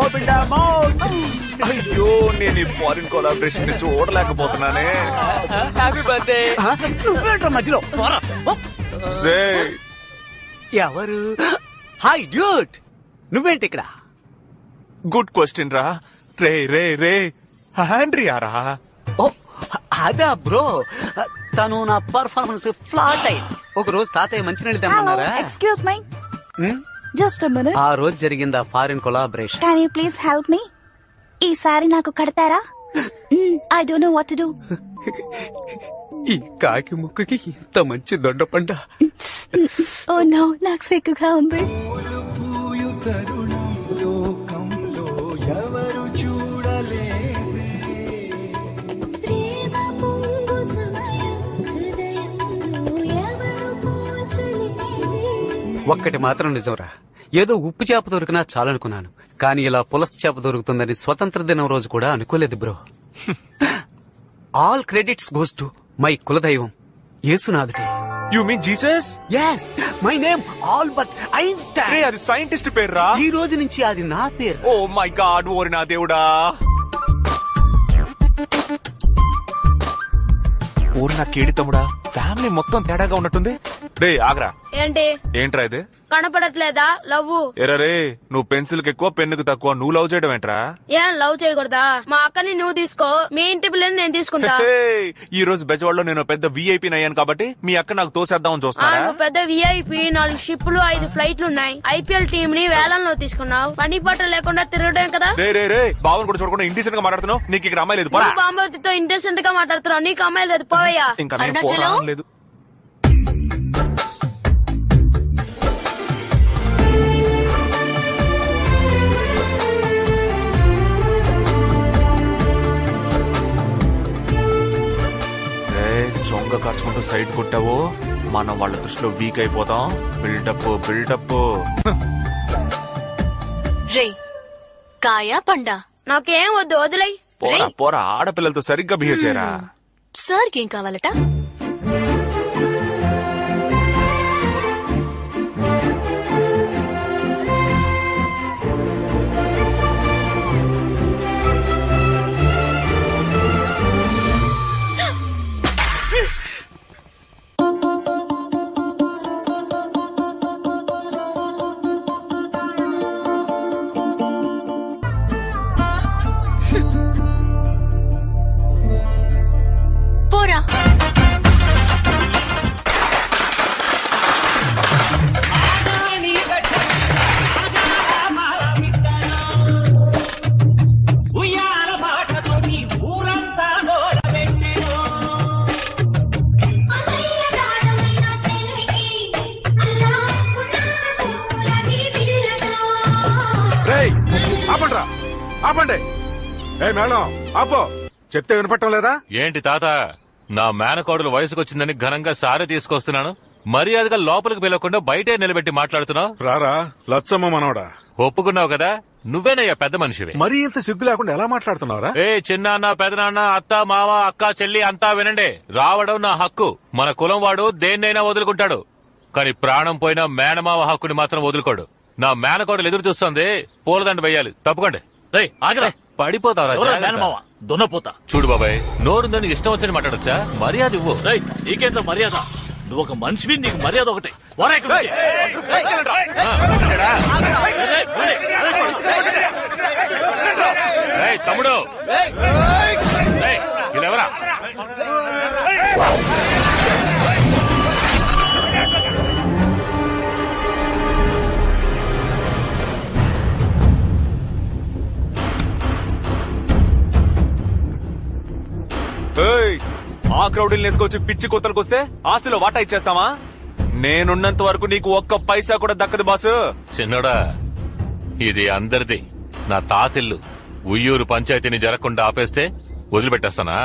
Open the mouth. అయ్యో, నేను ఈ foreign collaboration ని చూడలేకపోతున్నానే. Happy birthday. నువ్వేంట్రా మధ్యలో? ఎవరు? Hi duet, నువ్వేంటి ఇక్కడ? Good question రా. రే ఆండ్రియా రా. అదా బ్రో, తను నా పర్ఫార్మెన్స్ ఫ్లాట్ అయింది. ఒక రోజు తాతయ్య మంచినీళ్ళు తెమ్మన్నారా? Excuse me. Just a minute. ఆ రోజు జరిగిందా foreign collaboration? Can you please help me? ఈసారి నాకు కడతారా? I don't know what to do. ఈ కాకి ముక్కకి ఇంత మంచి దొండపండ. Oh no, నాకు సిగ్గుగా ఉంది. ఒక్కటి మాత్రం నిజంరా, ఏదో ఉప్పు చేప దొరికినా చాలనుకున్నాను, కానీ ఇలా పులస చేప దొరుకుతుందని స్వతంత్ర దినం రోజు కూడా అనుకోలేదు bro. All credits goes to my కులదైవం యేసునాథుడే. You mean Jesus? yes, my name Albert Einstein. అది సైంటిస్ట్ పేరు రా. ఈ రోజు నుంచి అది నా పేరు. ఓ మై గాడ్, ఓరి నా దేవుడా. ఓరి నా కేడి తమ్ముడా, ఫ్యామిలీ మొత్తం తేడాగా ఉన్నట్టుంది. డే ఆగ్రా. ఏంట్రా ఇది? కనపడట్లేదా లవ్వు? ఎరరే, నువ్వు పెన్సిల్ కి ఎక్కువ పెన్నుకు తక్కువ, నువ్వు లవ్ చేయడం ఏంట్రా? ఏం లవ్ చేయకూడదా? మా అక్కని నువ్వు తీసుకో, మీ ఇంటి పిల్లని నేను తీసుకుంటా. ఈ రోజు బెజవాడలో నేను పెద్ద విఐపీ అయ్యాను కాబట్టి మీ అక్క నాకు తోసేద్దామని చూస్తున్నా. నువ్వు పెద్ద విఐపీ, 4 షిప్లు 5 ఫ్లైట్లు ఉన్నాయి, ఐపీఎల్ టీం ని వేలంలో తీసుకున్నావు, పని పాట లేకుండా తిరగడం కదా. రే బావన్ కూడా చూడకుండా ఇండిసెంట్ గా మాట్లాడుతున్నావు. నీకు ఇక్కడ అమ్మాయి లేదు. బాంబవతితో ఇంటెసెంట్ గా మాట్లాడుతున్నావు, నీకు అమ్మాయి లేదు, పోవయ్యా. ఇంకా లేదు. చొంగ కార్చుకుంటూ సైడ్ కొట్టావో మనం వాళ్ళ దృష్టిలో వీక్ అయిపోతాం. బిల్డప్. రే, కాయా పండా? నాకేం వద్దు, వదిలై. పోరా, ఆడపిల్లలతో సరిగ్గా బిహేవ్ చేయరా. సార్కి ఏం కావాలట? పోరా. ఆపండి. ఏ మేడం ఆపో, చెప్తే వినపట్టం లేదా? ఏంటి తాత, నా మేనకోడలు వయసుకొచ్చిందని ఘనంగా సారి తీసుకొస్తున్నాను, మర్యాదగా లోపలికి పిలవకుండా బయటే నిలబెట్టి మాట్లాడుతున్నావు. రారా లచ్చమ్మ మనవడా, ఒప్పుకున్నావు కదా, నువ్వేనయ్యా పెద్ద మనిషివి. మరీ ఇంత సిగ్గు లేకుండా ఎలా మాట్లాడుతున్నారా? ఏ చిన్నాన్న పెదనాన్న అత్త మామ అక్క చెల్లి అంతా వినండి. రావడం నా హక్కు. మన కులం వాడు దేన్నైనా వదులుకుంటాడు, కానీ ప్రాణం పోయినా మేనమావ హక్కుని మాత్రం వదులుకోడు. నా మేనకోడలు ఎదురు చూస్తుంది, పూలదండ వెయ్యాలి. తప్పకండి. పడిపోతావరా దున్నపోతా. చూడు బాబాయ్, నోరుందని ఇష్టం వచ్చని మాట్లాడొచ్చా? మర్యాద ఇవ్వు. నీకేంత మర్యాద? నువ్వు ఒక మనిషివి, నీకు మర్యాద ఒకటి. తమ్ముడు వీళ్ళెవరా? ఆ క్రౌడీలు నేసుకొచ్చి పిచ్చి కొత్తలకు వస్తే ఆస్తిలో వాటా ఇచ్చేస్తావా? నేనున్నంత వరకు నీకు ఒక్క పైసా కూడా దక్కదు బాసు. చిన్నోడా, ఇది అందరిది, నా తాతిల్లు. ఉయ్యూరు పంచాయతీని జరగకుండా ఆపేస్తే వదిలిపెట్టేస్తానా?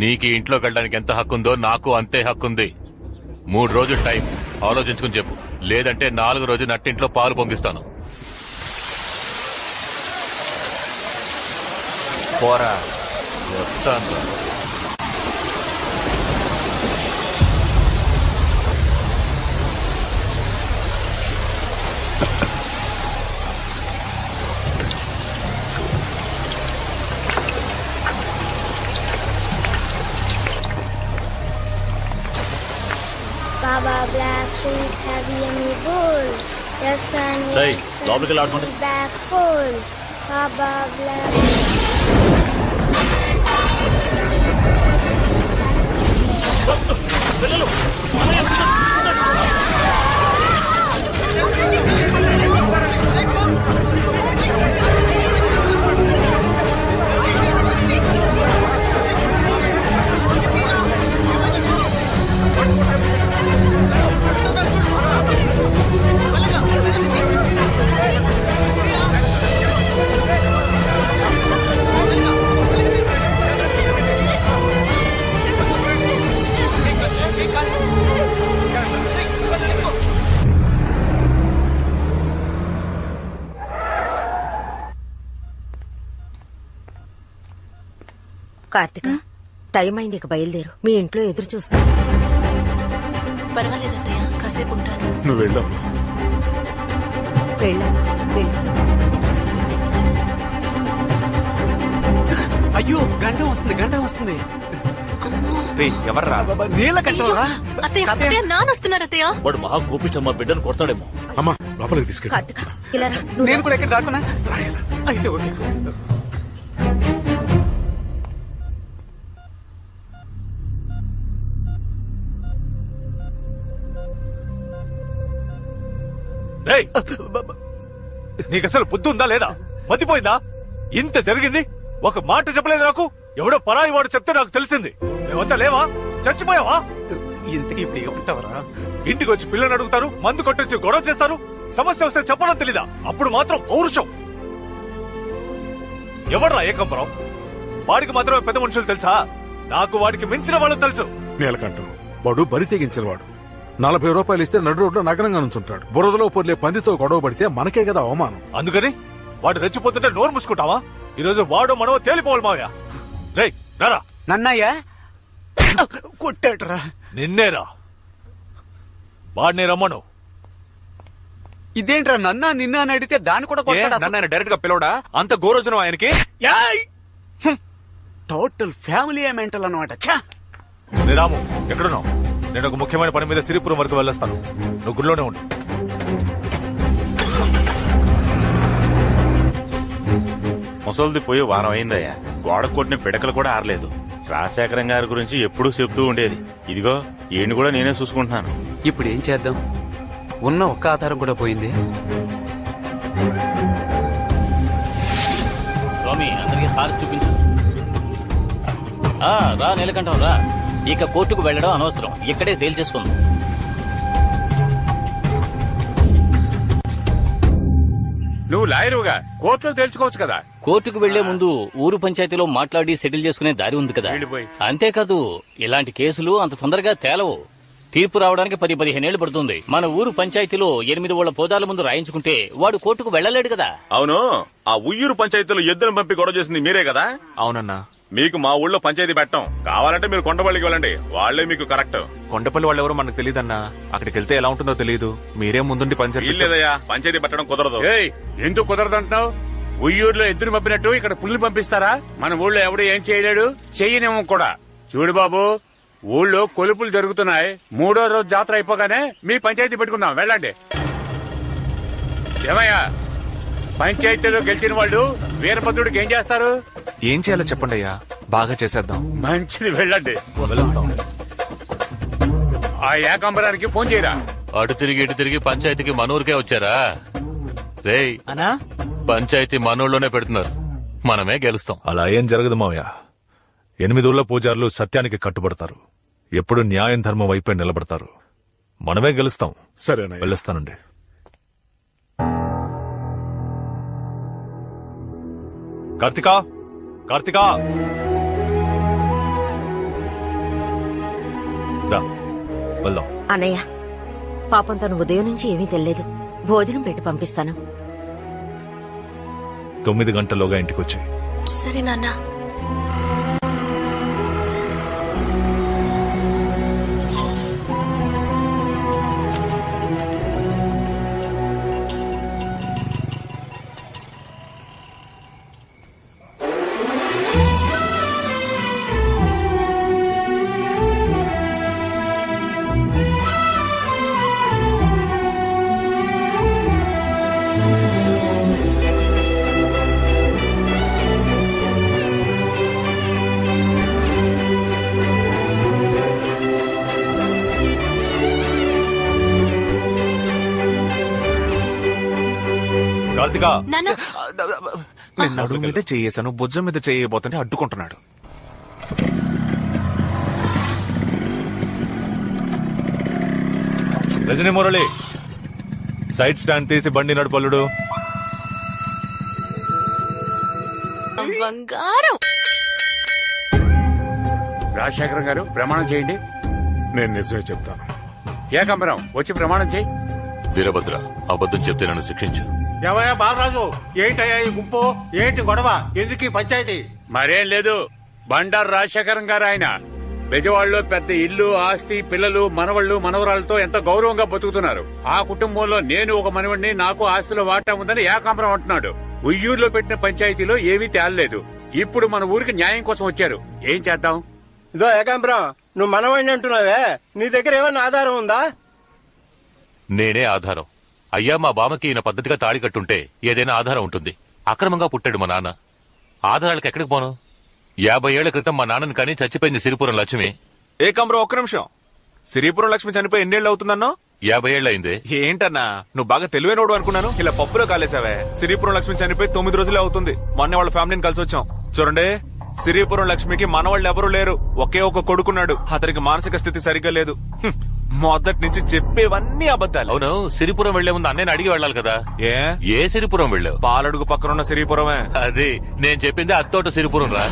నీకు ఇంట్లోకి వెళ్ళడానికి ఎంత హక్కుందో నాకు అంతే హక్కుంది. 3 రోజులు టైం ఆలోచించుకుని చెప్పు, లేదంటే 4 రోజు నట్టింట్లో పాలు పొంగిస్తాను. పోరా, వస్తాను. Baba Black Sheep, have you any wool? Yes, son. Say, లోపలికి వెళ్ళి ఆడుకోండి. Bags full. Baba Black. పిల్లలు కార్తిక, టైం అయింది, ఇక బయలుదేరు. మీ ఇంట్లో ఎదురు చూస్తా. పర్వాలేదు అత్తయ్య, కాసేపు ఉంటాను. నువ్వు వెళ్ళు. అయ్యో, గండం వస్తుంది. ఎవర్రా? నీళ్ళ కట్టవరా? అత్తయ్య నానొస్తున్నారు అత్తయ్య. వాడు మహా కోపిష్టమ్మా, బిడ్డను కొడతాడేమో. అమ్మా లోపలికి తీసుకెళ్ళి. కార్తిక, ఇలా రా. నేను కూడా ఎక్కడ దాక్కున్నా? అయితే ఓకే. నీకు అసలు బుద్ధి ఉందా లేదా? మతిపోయిందా? ఇంత జరిగింది, ఒక మాట చెప్పలేదు నాకు. ఎవడో పరాయి వాడు చెప్తే నాకు తెలిసింది. మేమంతా లేవా? చచ్చిపోయావా? ఇంతకీ ఇప్పుడు ఏమంటావరా? ఇంటికి వచ్చి పిల్లని అడుగుతారు, మందు కొట్టొచ్చి గొడవ చేస్తారు. సమస్య వస్తే చెప్పడం తెలీదా? అప్పుడు మాత్రం పౌరుషం. ఎవడ్రా ఏకంబరం? వాడికి మాత్రమే పెద్ద మనుషులు తెలుసా? నాకు వాడికి మించిన వాళ్ళు తెలుసు. నీలకంఠం వాడు బరి తెగించిన వాడు. 40 రూపాయలు ఇస్తే నడు రోడ్లో నగరంగా నుంచుంటాడు. బురదలో పొర్లే పందితో గొడవ పడితే మనకే కదా అవమానం. అందుకని వాడు రెచ్చిపోతుంటే నోరు మూసుకుంటావా? ఈరోజు వాడు మనో తేలిపోవాలి మావయ్య. రేయ్ నారా, నన్నయ్యా కొట్టాడరా? నిన్నేరా, వాడిని రమ్మను. ఇదేంట్రా, నిన్న అని అడిగితే దాన్ని కూడా కొట్టాడు. నన్ను డైరెక్ట్ గా పిలవడా? అంత గోరోజనం ఆయనకి. టోటల్ ఫ్యామిలీ మెంటల్ అనమాట. రాము, ఎక్కడున్నావు? నేను ఒక ముఖ్యమైన పని మీద సిరిపురం వరకు వెళ్ళొస్తాను. నువ్వు గుడిలోనే ఉండు. ముసలిది పోయి వారం అయిందయ్యా. గోడ కొట్టిన పిడకలు కూడా ఆరలేదు. రాజశేఖరం గారి గురించి ఎప్పుడూ చెప్తూ ఉండేది. ఇదిగో ఈయన కూడా నేనే చూసుకుంటున్నాను. ఇప్పుడు ఏం చేద్దాం? ఉన్న ఒక్క ఆధారం కూడా పోయింది. స్వామి, అందరికి హారతి చూపించు. రా నీలకంఠం రా. ఇక కోర్టుకు వెళ్లడం అనవసరం, ఇక్కడే తేల్చేసుకుందాం. నువ్వు లాయరుగా కోర్టులో తేల్చుకోవచ్చు కదా. కోర్టుకు వెళ్లే ముందు ఊరు పంచాయతీలో మాట్లాడి సెటిల్ చేసుకునే దారి ఉంది కదా. అంతేకాదు ఇలాంటి కేసులు అంత తొందరగా తేలవు. తీర్పు రావడానికి 10-15 ఏళ్లు పడుతుంది. మన ఊరు పంచాయతీలో 8 ఊళ్ళ పోదాల ముందు రాయించుకుంటే వాడు కోర్టుకు వెళ్లలేడు కదా. అవును, ఆ ఉయ్యూరు పంచాయతీలో ఎద్దును పంపి గొడవ చేసింది మీరే కదా. అవునన్నా. మీకు మా ఊళ్ళో పంచాయతీ పెట్టం. కావాలంటే మీరు కొండపల్లికి వెళ్ళండి, వాళ్లే మీకు కరెక్ట్. కొండపల్లి వాళ్ళు ఎవరో మనకు తెలియదన్నా. అక్కడికి వెళ్తే ఎలా ఉంటుందో తెలియదు. మీరే ముందుండి పంచాయతీ లేదయ్యా, పంచాయతీ పెట్టడం కుదరదు. ఎందుకు కుదరదు అంటున్నావు? ఉయ్యూరులో ఎద్దును పంపినట్టు ఇక్కడ పుల్లు పంపిస్తారా? మన ఊళ్ళో ఎవడు ఏం చేయలేడు, చెయ్యనేమో కూడా. చూడు బాబు, ఊళ్ళో కొలుపులు జరుగుతున్నాయి. 3వ రోజు జాతర అయిపోగానే మీ పంచాయతీ పెట్టుకుందాం, వెళ్ళండి. ఏమయ్యా, పంచాయతీలో గెలిచిన వాళ్ళు వీరభద్రుడికి ఏం చేస్తారు? ఏం చేయాలో చెప్పండి అయ్యా, బాగా చేసేద్దాం. మంచిది, వెళ్ళండి. ఆ ఏకాంబరానికి ఫోన్ చేయరా. అటు తిరిగి ఇటు తిరిగి పంచాయతీకి మనూరికే వచ్చారా? రేయ్ అన్నా, పంచాయతీ మనూర్లోనే పెడుతున్నారు, మనమే గెలుస్తాం. అలా ఏం జరగదు మావయ్య. 8 ఊళ్ళ పూజారులు సత్యానికి కట్టుబడతారు. ఎప్పుడు న్యాయం ధర్మం వైపే నిలబడతారు. మనమే గెలుస్తాం. సరేనా, వెళ్ళొస్తానండి. కార్తికా, కార్తికా, రా వెళ్దాం. అన్నయ్య, పాపం తను ఉదయం నుంచి ఏమీ తెలియదు. భోజనం పెట్టి పంపిస్తాను. 9 గంటల్లోగా ఇంటికొచ్చి. సరే నాన్న. కార్తికా, నాన్న, నేను నడుము మీద చేయేశాను, భుజం మీద చేయబోతుంటే అడ్డుకుంటున్నాడు. రజనీ మురళి, సైడ్ స్టాండ్ తీసి బండి నడుపల్లుడు. బంగారం. రాజశేఖరం గారు, ప్రమాణం చేయండి. నేను నిజమే చెప్తాను. ఏకాంబరం, వచ్చి ప్రమాణం చేయి. వీరభద్ర, అబద్ధం చెప్తే నన్ను శిక్షించు. ఏమయ్యా బాలరాజు, ఏంటయ్యా ఈ గుంపు, ఏంటి గొడవ, ఎందుకు ఈ పంచాయతీ? మరేం లేదు, బండారు రాజశేఖరం గారు ఆయన బెజవాడలో పెద్ద ఇల్లు, ఆస్తి, పిల్లలు, మనవళ్లు, మనవరాలతో ఎంతో గౌరవంగా బతుకుతున్నారు. ఆ కుటుంబంలో నేను ఒక మనవడిని, నాకు ఆస్తిలో వాటా ఉందని ఏకాంబరం అంటున్నాడు. ఉయ్యూరులో పెట్టిన పంచాయతీలో ఏమీ తేలలేదు. ఇప్పుడు మన ఊరికి న్యాయం కోసం వచ్చారు. ఏం చేద్దాం? ఇదో ఏకాంబరం, నువ్వు మనవాడిని అంటున్నావే, నీ దగ్గర ఏమన్నా ఆధారం ఉందా? నేనే ఆధారం. అయ్యా, మా బామకి ఈయన పద్ధతిగా తాళి కట్టుంటే ఏదైనా ఆధారం ఉంటుంది. అక్రమంగా పుట్టాడు మా నాన్న. ఆధారాలకు ఎక్కడికి పోను? 50 ఏళ్ల క్రితం మా నాన్నని కానీ చచ్చిపోయింది సిరిపురం లక్ష్మి. ఏకాంబరం, ఒక్క నిమిషం. సిరిపురం లక్ష్మి చనిపోయి ఎన్నేళ్లు అవుతుందన్నో? 50 ఏళ్లయింది. ఏంటన్నా, నువ్వు బాగా తెలివైనోడు అనుకున్నాను. ఇలా పప్పులో కాలేసావే. సిరిపురం లక్ష్మి చనిపోయి 9 రోజులే అవుతుంది. మొన్న వాళ్ళ ఫ్యామిలీని కలిసి వచ్చాం. చూడండి, సిరిపురం లక్ష్మికి మనవాళ్ళు ఎవరూ లేరు. ఒకే ఒక కొడుకున్నాడు. అతనికి మానసిక స్థితి సరిగ్గా లేదు. మొదటి నుంచి చెప్పేవన్నీ అబద్దాలు. అవును, సిరిపురం వెళ్లే ముందు అన్నయ్యని అడిగి వెళ్ళాలి కదా. ఏ సిరిపురం వెళ్ళావు? పాలడుగు పక్కనున్న సిరిపురమే. అది నేను చెప్పింది అత్తోట సిరిపురం రా.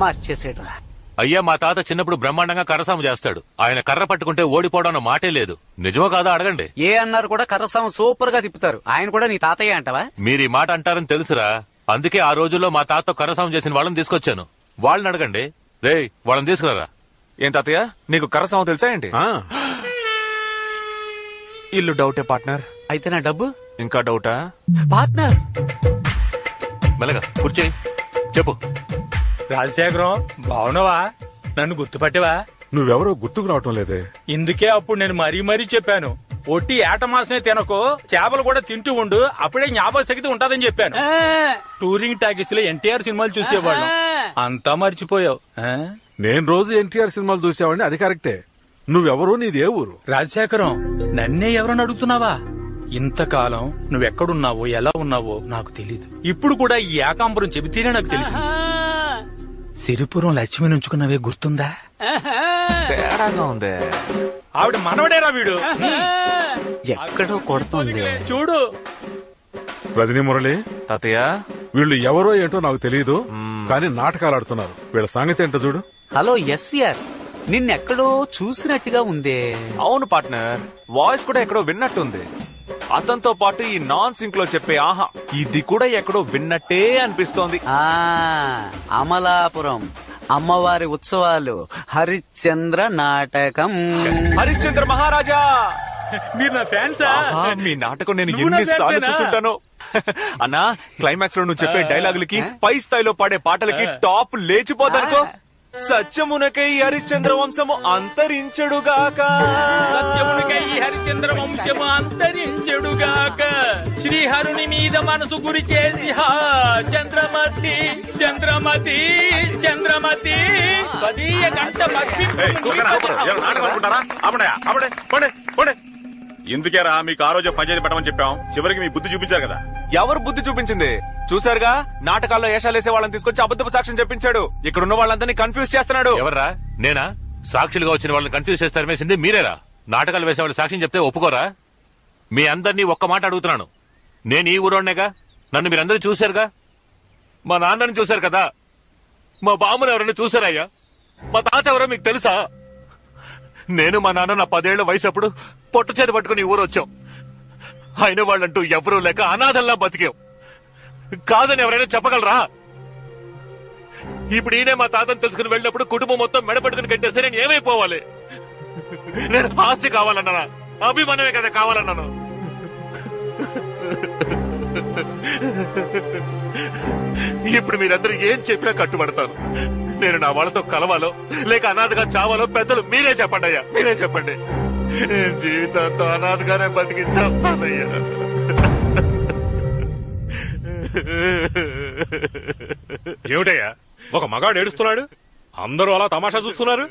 మార్చేసేడు. అయ్యా, మా తాత చిన్నప్పుడు బ్రహ్మాండంగా కర్రసాము చేస్తాడు. ఆయన కర్ర పట్టుకుంటే ఓడిపోవడం అన్న మాటే లేదు. నిజమో కాదా అడగండి. ఏ అన్నారు కూడా కర్రసాము సూపర్ గా తిప్పుతారు. ఆయన కూడా నీ తాతయ్య అంటావా? మీరు ఈ మాట అంటారని తెలుసురా. అందుకే ఆ రోజుల్లో మా తాత కర్రసాము చేసిన వాళ్ళని తీసుకొచ్చాను. వాళ్ళని అడగండి. రేయ్, వాళ్ళని తీసుకురారా. ఏం తాతయ్య, నీకు కర్రసాము తెలుసా ఏంటి? ఇల్లు డౌటే పార్ట్నర్. అయితే నా డబ్బు ఇంకా డౌటా పార్ట్నర్? మెల్లగా కూర్చోయి, చెప్పు. రాజశేఖరం, బావునవా? నన్ను గుర్తుపట్టేవా? నువ్వెవరో గుర్తుకు రావటం లేదే. ఇందుకే అప్పుడు నేను మరీ చెప్పాను, ఒట్టి ఏట మాసమే తినకు, చేపలు కూడా తింటూ ఉండు, అప్పుడే జ్ఞాపక శక్తి ఉంటదని చెప్పాను. టూరింగ్ టాకీస్ లో ఎన్టీఆర్ సినిమాలు చూసేవాళ్ళం, అంతా మర్చిపోయావు. నేను రోజు ఎన్టీఆర్ సినిమాలు చూసేవాడిని, అది కరెక్టే. నువ్వెవరో, నీదే ఊరు? రాజశేఖరం, నన్నే ఎవరని అడుగుతున్నావా? ఇంతకాలం నువ్వెక్కడున్నావో, ఎలా ఉన్నావో నాకు తెలీదు. ఇప్పుడు కూడా ఈ ఏకాంబరం చెబితేనే నాకు తెలిసింది. సిరిపురం లక్ష్మి నుంచుకున్నవే గుర్తుందా? తేడాగా ఉంది. ఆవిడ మనవడేరా వీడు. ఎక్కడో కొడుతుంది చూడు. రజనీ మురళి తాతయ్య వీళ్ళు ఎవరో ఏంటో నాకు తెలియదు, కానీ నాటకాలు ఆడుతున్నారు. వీళ్ళ సంగతి ఏంటో చూడు. హలో ఎస్విఆర్, నిన్నెక్కడో చూసినట్టుగా ఉందే. అవును పార్ట్నర్, వాయిస్ కూడా ఎక్కడో విన్నట్టుంది. అతనితో పాటు ఈ నాన్ సింక్ లో చెప్పే ఆహా ఇది కూడా ఎక్కడో విన్నట్టే అనిపిస్తోంది. అమలాపురం అమ్మవారి ఉత్సవాలు హరిశ్చంద్ర నాటకం. హరిశ్చంద్ర మహారాజా, మీరు నా ఫ్యాన్స్. మీ నాటకం నేను ఎన్నిసార్లు చూసుంటాను. అన్నా, క్లైమాక్స్ లో నువ్వు చెప్పే డైలాగులకి, పై స్థాయిలో పాడే పాటలకి టాప్ లేచిపోతానుకో. సత్యమునకై హరిశ్చంద్ర వంశము అంతరించెడుగాక, సత్యమునకై హరిశ్చంద్ర వంశము అంతరించెడుగాక, శ్రీహరుని మీద మనసు గురి చేసి చంద్రమతి చంద్రమతి చంద్రమతి పదీయ గంట ఇందుకేరా మీకు ఆ రోజు పంచాయతీ పెట్టమని చెప్పాం. చివరికి మీ బుద్ధి చూపించారు కదా. ఎవరు బుద్ధి చూపించింది? చూసారుగా, నాటకాల్లో వేషాలేసే వాళ్ళని తీసుకొచ్చి అబద్ధపు సాక్ష్యం చెప్పించాడు. ఇక్కడ ఉన్న వాళ్ళందరినీ కన్ఫ్యూజ్ చేస్తున్నాడు. ఎవర్రా? నేనా? సాక్షులుగా వచ్చిన వాళ్ళని కన్ఫ్యూజ్ చేస్తారు వేసింది మీరేరా? నాటకాలు వేసే వాళ్ళు సాక్ష్యం చెప్తే ఒప్పుకోరా? మీ అందరినీ ఒక్క మాట అడుగుతున్నాను. నేను ఈ ఊరోనేగా, నన్ను మీరందరూ చూశారుగా. మా నాన్నని చూశారు కదా, మా బామ్మను ఎవరైనా చూశారయ్యా? మా తాత ఎవరో మీకు తెలుసా? నేను మా నాన్న నా 10 ఏళ్ల వయసు అప్పుడు పొట్ట చేతి పట్టుకుని ఊరు వచ్చాం. అయిన వాళ్ళంటూ ఎవరూ లేక అనాథల్లా బతికాం. కాదని ఎవరైనా చెప్పగలరా? ఇప్పుడు ఈయనే మా తాతను తెలుసుకుని వెళ్ళినప్పుడు కుటుంబం మొత్తం మెడపట్టుకుని కట్టేస్తే నేను ఏమైపోవాలి? నేను ఆస్తి కావాలన్నానా? అభిమానమే కదా కావాలన్నాను. ఇప్పుడు మీరందరూ ఏం చెప్పినా కట్టుబడతాను. నేను నా వాళ్ళతో కలవాలో లేక అనాథగా చావాలో పెద్దలు మీరే చెప్పండి అయ్యా, మీరే చెప్పండి. జీవితంతో అనాథగానే బతికించేస్తానయ్యా. ఏమిటయ్యా, ఒక మగాడు ఏడుస్తున్నాడు, అందరూ అలా తమాషా చూస్తున్నారు.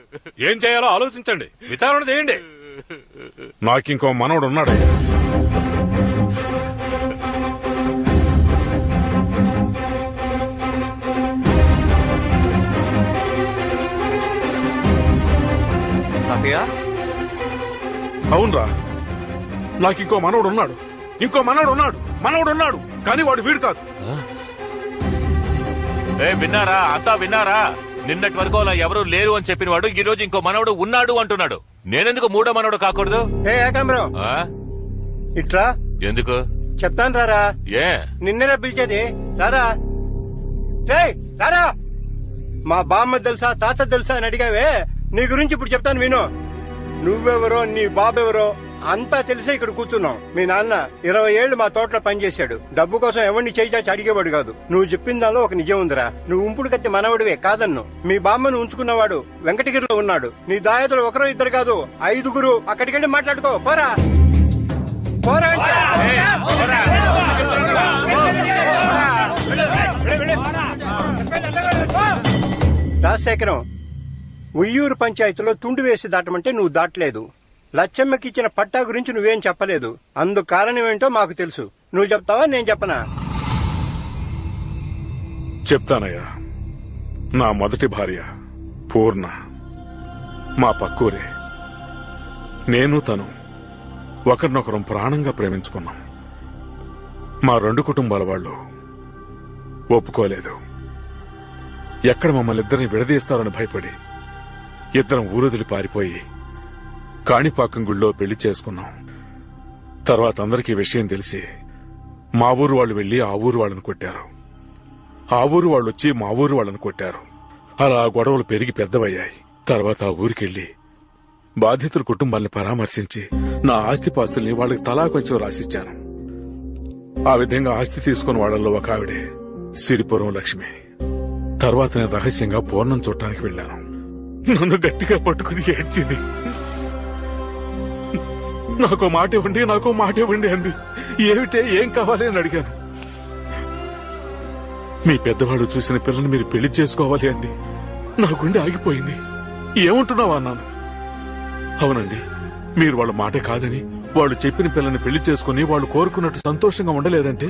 ఏం చేయాలో ఆలోచించండి, విచారణ చేయండి. నాకింకో మనవడు ఉన్నాడు. అవునరా, నాకింకో మనవడు ఉన్నాడు. ఇంకో మనవడు ఉన్నాడు, కానీ వాడు వీడు కాదు. విన్నారా? అంతా విన్నారా? నిన్నటి వరకు అలా ఎవరూ లేరు అని చెప్పిన వాడు ఈ రోజు ఇంకో మనవడు ఉన్నాడు అంటున్నాడు. నేనెందుకు మూడో మనవడు కాకూడదు? ఇట్రా. ఎందుకు చెప్తాను రారా. ఏ నిన్నరా పిలిచేది? రారా రారా. మా బామ్మ తెలుసా, తాత తెలుసా అని అడిగావే, నీ గురించి ఇప్పుడు చెప్తాను విను. నువ్వెవరో, నీ బాబెవరో అంతా తెలిసే ఇక్కడ కూర్చున్నాం. మీ నాన్న 20 ఏళ్లు మా తోటలో పనిచేశాడు. డబ్బు కోసం ఎవరిని చేయిచాచి అడిగేవాడు కాదు. నువ్వు చెప్పిన దానిలో ఒక నిజం ఉందిరా. నువ్వు ఉంపుడు కత్తి మనవడివే కాదన్ను. మీ బామ్మను ఉంచుకున్నవాడు వెంకటగిరిలో ఉన్నాడు. నీ దాయదులు ఒకరో ఇద్దరు కాదు, 5గురు. అక్కడికెళ్ళి మాట్లాడుకో. పోరా పోరా. రాజశేఖరం, ఉయ్యూరు పంచాయతీలో తుండు వేసి దాటమంటే నువ్వు దాటలేదు. లచ్చమ్మకిచ్చిన పట్టా గురించి నువ్వేం చెప్పలేదు. అందుకు కారణం ఏంటో మాకు తెలుసు. నువ్వు చెప్తావా, నేను చెప్పనా? చెప్తానయ్యా. నా మొదటి భార్య పూర్ణ మా పక్కూరే. నేను తను ఒకరినొకరం ప్రాణంగా ప్రేమించుకున్నాం. మా 2 కుటుంబాల వాళ్ళు ఒప్పుకోలేదు. ఎక్కడ మమ్మల్ని ఇద్దరిని విడదీస్తారని భయపడి ఇద్దరం ఊరొదిలి పారిపోయి కాణిపాకం గుళ్ళో పెళ్లి చేసుకున్నాం. తర్వాత అందరికీ విషయం తెలిసి మా ఊరు వాళ్ళు వెళ్లి ఆ ఊరు వాళ్ళని కొట్టారు. ఆ ఊరు వాళ్ళు వచ్చి మా ఊరు వాళ్ళని కొట్టారు. అలా గొడవలు పెరిగి పెద్దవయ్యాయి. తర్వాత ఆ ఊరికెళ్లి బాధితుల కుటుంబాల్ని పరామర్శించి నా ఆస్తిపాస్తుల్ని వాళ్ళకి తలా కొంచెం రాసిచ్చాను. ఆ విధంగా ఆస్తి తీసుకున్న వాళ్ళల్లో ఒక ఆవిడే సిరిపురం లక్ష్మి. తర్వాత నేను రహస్యంగా పూర్ణం చూడటానికి వెళ్లాను. నన్ను గట్టిగా పట్టుకుని ఏడ్చింది. నాకో మాట ఇవ్వండి అంది. ఏమిటే, ఏం కావాలి అని అడిగాను. మీ పెద్దవాడు చూసిన పిల్లని మీరు పెళ్లి చేసుకోవాలి అంది. నా గుండె ఆగిపోయింది. ఏమంటున్నావా అన్నాను. అవునండి, మీరు వాళ్ళ మాట కాదని, వాళ్ళు చెప్పిన పిల్లని పెళ్లి చేసుకుని వాళ్ళు కోరుకున్నట్టు సంతోషంగా ఉండలేదంటే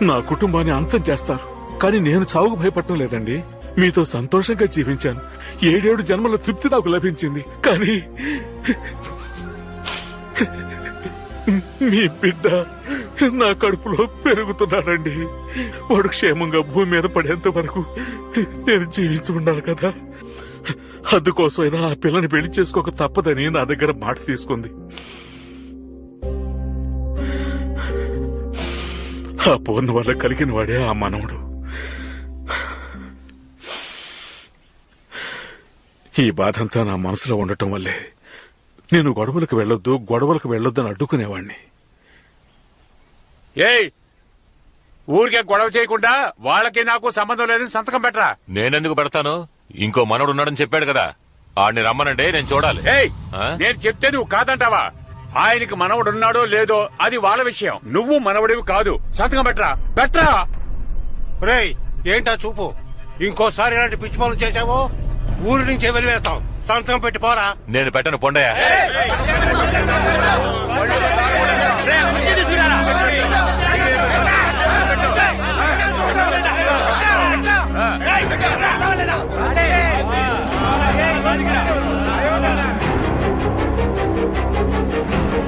నా కుటుంబాన్ని అంతం చేస్తారు. కానీ నేను చావుకు భయపడటం లేదండి. మీతో సంతోషంగా జీవించాను. 7 జన్మల తృప్తి నాకు లభించింది. కానీ మీ బిడ్డ నా కడుపులో పెరుగుతున్నాడండి. వాడు క్షేమంగా భూమి మీద పడేంత వరకు నేను జీవించి ఉండాలి కదా. అందుకోసమైనా ఆ పిల్లని పెళ్లి చేసుకోక తప్పదని నా దగ్గర మాట తీసుకుంది. ఆ పూర్ణ వల్ల కలిగిన వాడే ఆ మనవడు. ఈ బాధంతా నా మనసులో ఉండటం వల్లే నేను గొడవలకు వెళ్ళొద్దు అని అడ్డుకునేవాణ్ణి. ఏయ్, ఊరికే గొడవ చేయకుండా వాళ్ళకి నాకు సంబంధం లేదని సంతకం పెట్టరా. నేనెందుకు పెడతాను? ఇంకో మనవడు ఉన్నాడని చెప్పాడు కదా, ఆడిని రమ్మనంటే నేను చూడాలి. ఏయ్, నేను చెప్తే నువ్వు కాదంటావా? ఆయనకి మనవడున్నాడో లేదో అది వాళ్ళ విషయం. నువ్వు మనవడివి కాదు. సంతకం పెట్టరా. రేయ్, ఏంటా చూపు? ఇంకోసారి ఇలాంటి పిచ్చి పనులు చేసావో ఊరి నుంచి వెలివేస్తాం. సంతకం పెట్టి పోరా. నేను పెట్టను, పొండయ్య.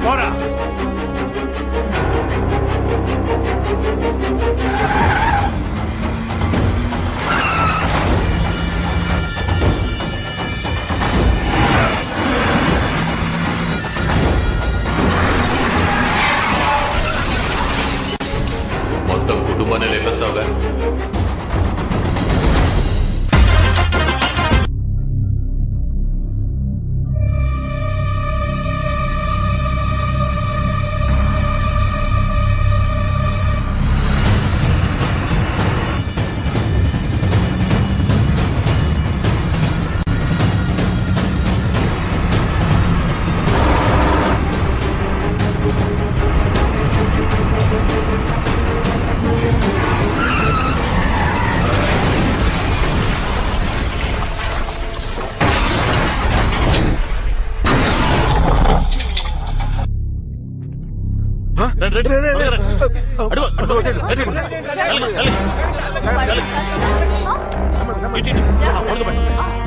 పోరా. మొత్తం కుటుంబాన్ని లేపేస్తావుగా.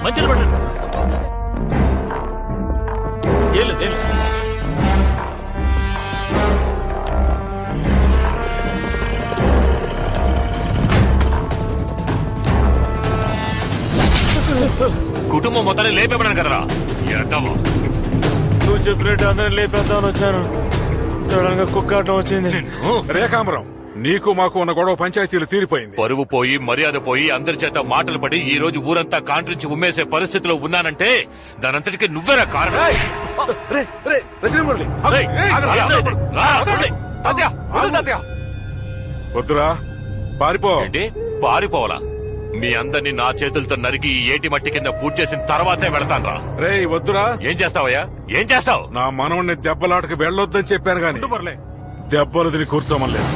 మంచిలు పడండి. కుటుంబం మొత్తాన్ని లేపేపడాను కదరా. నువ్వు చెప్పినట్టు అందరిని లేపేద్దామని వచ్చాను. సడన్ గా కుక్కాటం వచ్చింది. రేఖాంబరం, నీకు మాకు ఉన్న గొడవ పంచాయతీలు తీరిపోయింది. పరువు పోయి మర్యాద పోయి అందరి చేత మాటలు పడి ఈ రోజు ఊరంతా కాంట్రించి ఉమ్మేసే పరిస్థితిలో ఉన్నానంటే దానంతటికి నువ్వేరా కారణం. వద్దురా, పారిపో. ఏంటి పారిపోవాలా? మీ అందరినీ నా చేతులతో నరికి ఈ ఏటి మట్టి కింద పూర్తి చేసిన తర్వాతే వెళతాన్రా. రేయ్ వద్దురా. ఏం చేస్తావయ్యా? ఏం చేస్తావు? నా మనవణ్ణి దెబ్బలాటకు వెళ్ళొద్దని చెప్పాను గాని దెబ్బలు తిని కూర్చోమలేదు.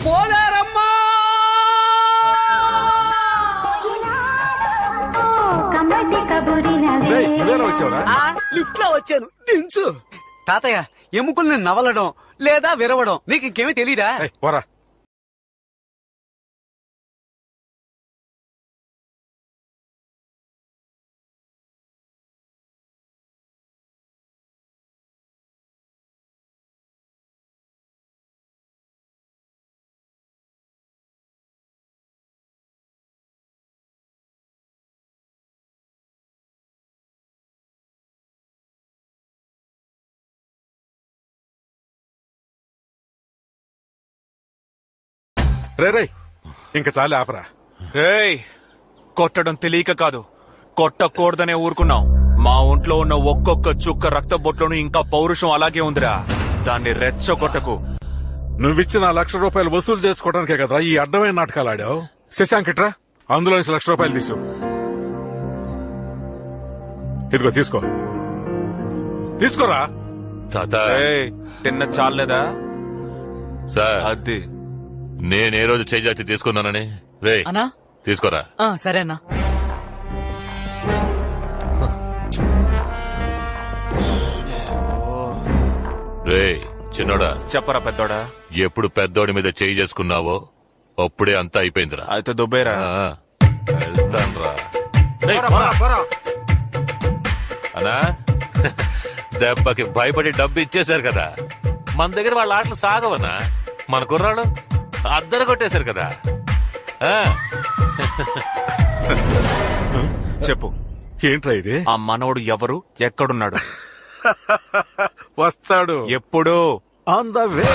పోలేరమ్మా! లిఫ్ట్ లో వచ్చాను, దించు. తాతయ్య, ఎముకల్ని నవలడం లేదా విరవడం నీకు ఇంకేమీ తెలీదా? రే ఇంక చాలే ఆపరా. రేయ్, కొట్టడం తెలియక కాదు, కొట్టకూడదనే ఊరుకున్నాం. మా ఒంట్లో ఉన్న ఒక్కొక్క చుక్క రక్త బొట్లోనూ ఇంకా పౌరుషం అలాగే ఉందిరా. దాన్ని రెచ్చగొట్టకు. నువ్విచ్చిన ₹1,00,000 వసూలు చేసుకోవడానికే కదరా ఈ అడ్డమైన నాటకాలు ఆడావు. శశాంక్ ఇట్రా, అందులో ₹1,00,000 తీసు. ఇదిగో తీసుకోరా. తాత తిన్న చాలేదా సార్? అది నేనే రోజు చేజాతి తీసుకున్నానని రే అన్నా తీసుకోరా. సరే అన్నా. రే చిన్నోడా, చెప్పరా పెద్దోడా. ఎప్పుడు పెద్దోడి మీద చేయి చేసుకున్నావో అప్పుడే అంతా అయిపోయిందిరా. అయితే దుబ్బేరా. వెళ్తాన్రా. అనా దెబ్బకి భయపడి డబ్బు ఇచ్చేశారు కదా, మన దగ్గర వాళ్ళ ఆటలు సాగవనా? మన కుర్రాడు అద్దరు కొట్టేశారు కదా. చెప్పు, ఏంట్రా ఇది? ఆ మనవడు ఎవరు, ఎక్కడున్నాడు? వస్తాడు. ఎప్పుడు? On the way.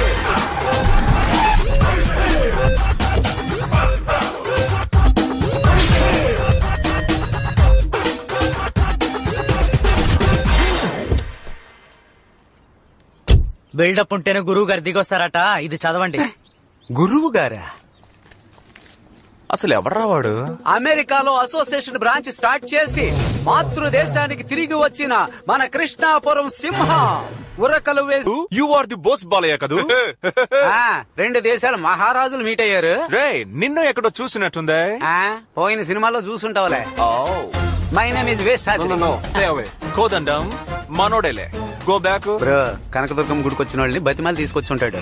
బిల్డప్ ఉంటేనే గురువు గారు దిగొస్తారట. ఇది చదవండి. గురువు గారా? అసలు ఎవడ్రా వాడు? అమెరికాలో అసోసియేషన్ బ్రాంచ్ స్టార్ట్ చేసి మాతృదేశానికి తిరిగి వచ్చిన మన కృష్ణాపురం సింహ. ఉరకలు వేసి you are the boss Balayya కదూ? 2 దేశాల మహారాజులు మీట్ అయ్యారు. రే, నిన్ను ఎక్కడో చూసినట్టుందే. పోయిన సినిమాలో చూసుంటావులే. My name is waste. Kodandam మనోడేలే. Go back. బ్రో, కనకదుర్గం గుడికి వచ్చిన వాళ్ళని బతిమాలి తీసుకొచ్చుంటాడు.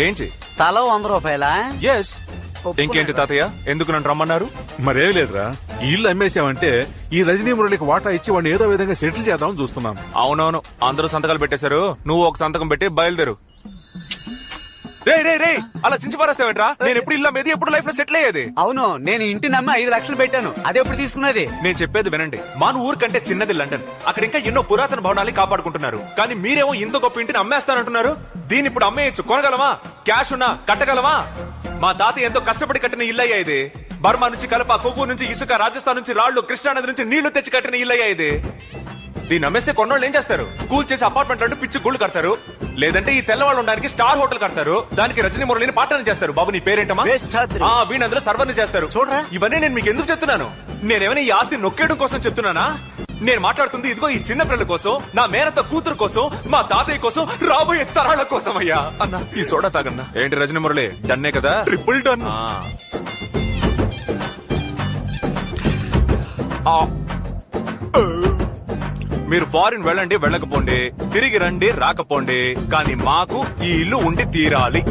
ఏంటి తలో ₹100? ఎస్. ఇంకేంటి తాతయ్య, ఎందుకు నన్ను రమ్మన్నారు? మరేం లేదురా, ఈ ఇల్లు అమ్మేసావంటే ఈ రజనీ మురళికి వాటా ఇచ్చి వాడిని ఏదో విధంగా సెటిల్ చేద్దామని చూస్తున్నాను. అవునవును, అందరూ సంతకాలు పెట్టేశారు. నువ్వు ఒక సంతకం పెట్టి బయలుదేరు. రే అలా చించి పారేస్తావేంట్రా? నేను ఎప్పుడు ఇల్లు అమ్మేది, ఎప్పుడు లైఫ్ లో సెటిల్ అయ్యేది. అవును, నేను ఇంటి నమ్మి 5 లక్షలు పెట్టాను. అది ఎప్పుడు తీసుకున్నది? నేను చెప్పేది వినండి. మన ఊరు కంటే చిన్నది లండన్. అక్కడ ఇంకా ఎన్నో పురాతన భవనాలు కాపాడుకుంటున్నారు. కానీ మీరేమో ఇంత గొప్ప ఇంటిని అమ్మేస్తానంటున్నారు. దీన్ని ఇప్పుడు అమ్మేయచ్చు. కొనగలమా? క్యాష్ ఉన్నా కట్టగలమా? మా తాత ఎంతో కష్టపడి కట్టిన ఇల్లయ్యా ఇది. బర్మా నుంచి కలప, కొవ్వు నుంచి ఇసుక, రాజస్థాన్ నుంచి రాళ్లు, కృష్ణానది నుంచి నీళ్లు తెచ్చి కట్టిన ఇల్లయ్యా ఇది. దీన్ని అమ్మేస్తే కొన్నోళ్ళు ఏం చేస్తారు? కూల్ చేసి అపార్ట్మెంట్ అంటూ పిచ్చి గుళ్ళు కడతారు. లేదంటే ఈ తెల్లవాళ్ళు ఉండడానికి స్టార్ హోటల్ కడతారు. దానికి రజనీ మురళిని పాటన చేస్తారు. బాబు నీ పేరేంటమా? వీణందరూ సర్వర్ని చేస్తారు. చూడరా, ఇవన్నీ నేను మీకు ఎందుకు చెప్తున్నాను? నేనేమైనా ఈ ఆస్తి నొక్కేయడం కోసం చెప్తున్నానా? నేను మాట్లాడుతుంది ఇదిగో ఈ చిన్న పిల్లల కోసం, నా మేనత్త కూతురు కోసం, మా తాతయ్య కోసం, రాబోయే తరాల కోసం. అయ్యా అన్న, ఈ సోడా తాగన్నా. ఏంటి రజనీ మురళి, డన్నే కదా? Triple done. మీరు ఫారిన్ వెళ్ళండి, వెళ్ళకపోండి, తిరిగి రండి, రాకపోండి, కానీ మాకు ఈ ఇల్లు ఉండి తీరాలి.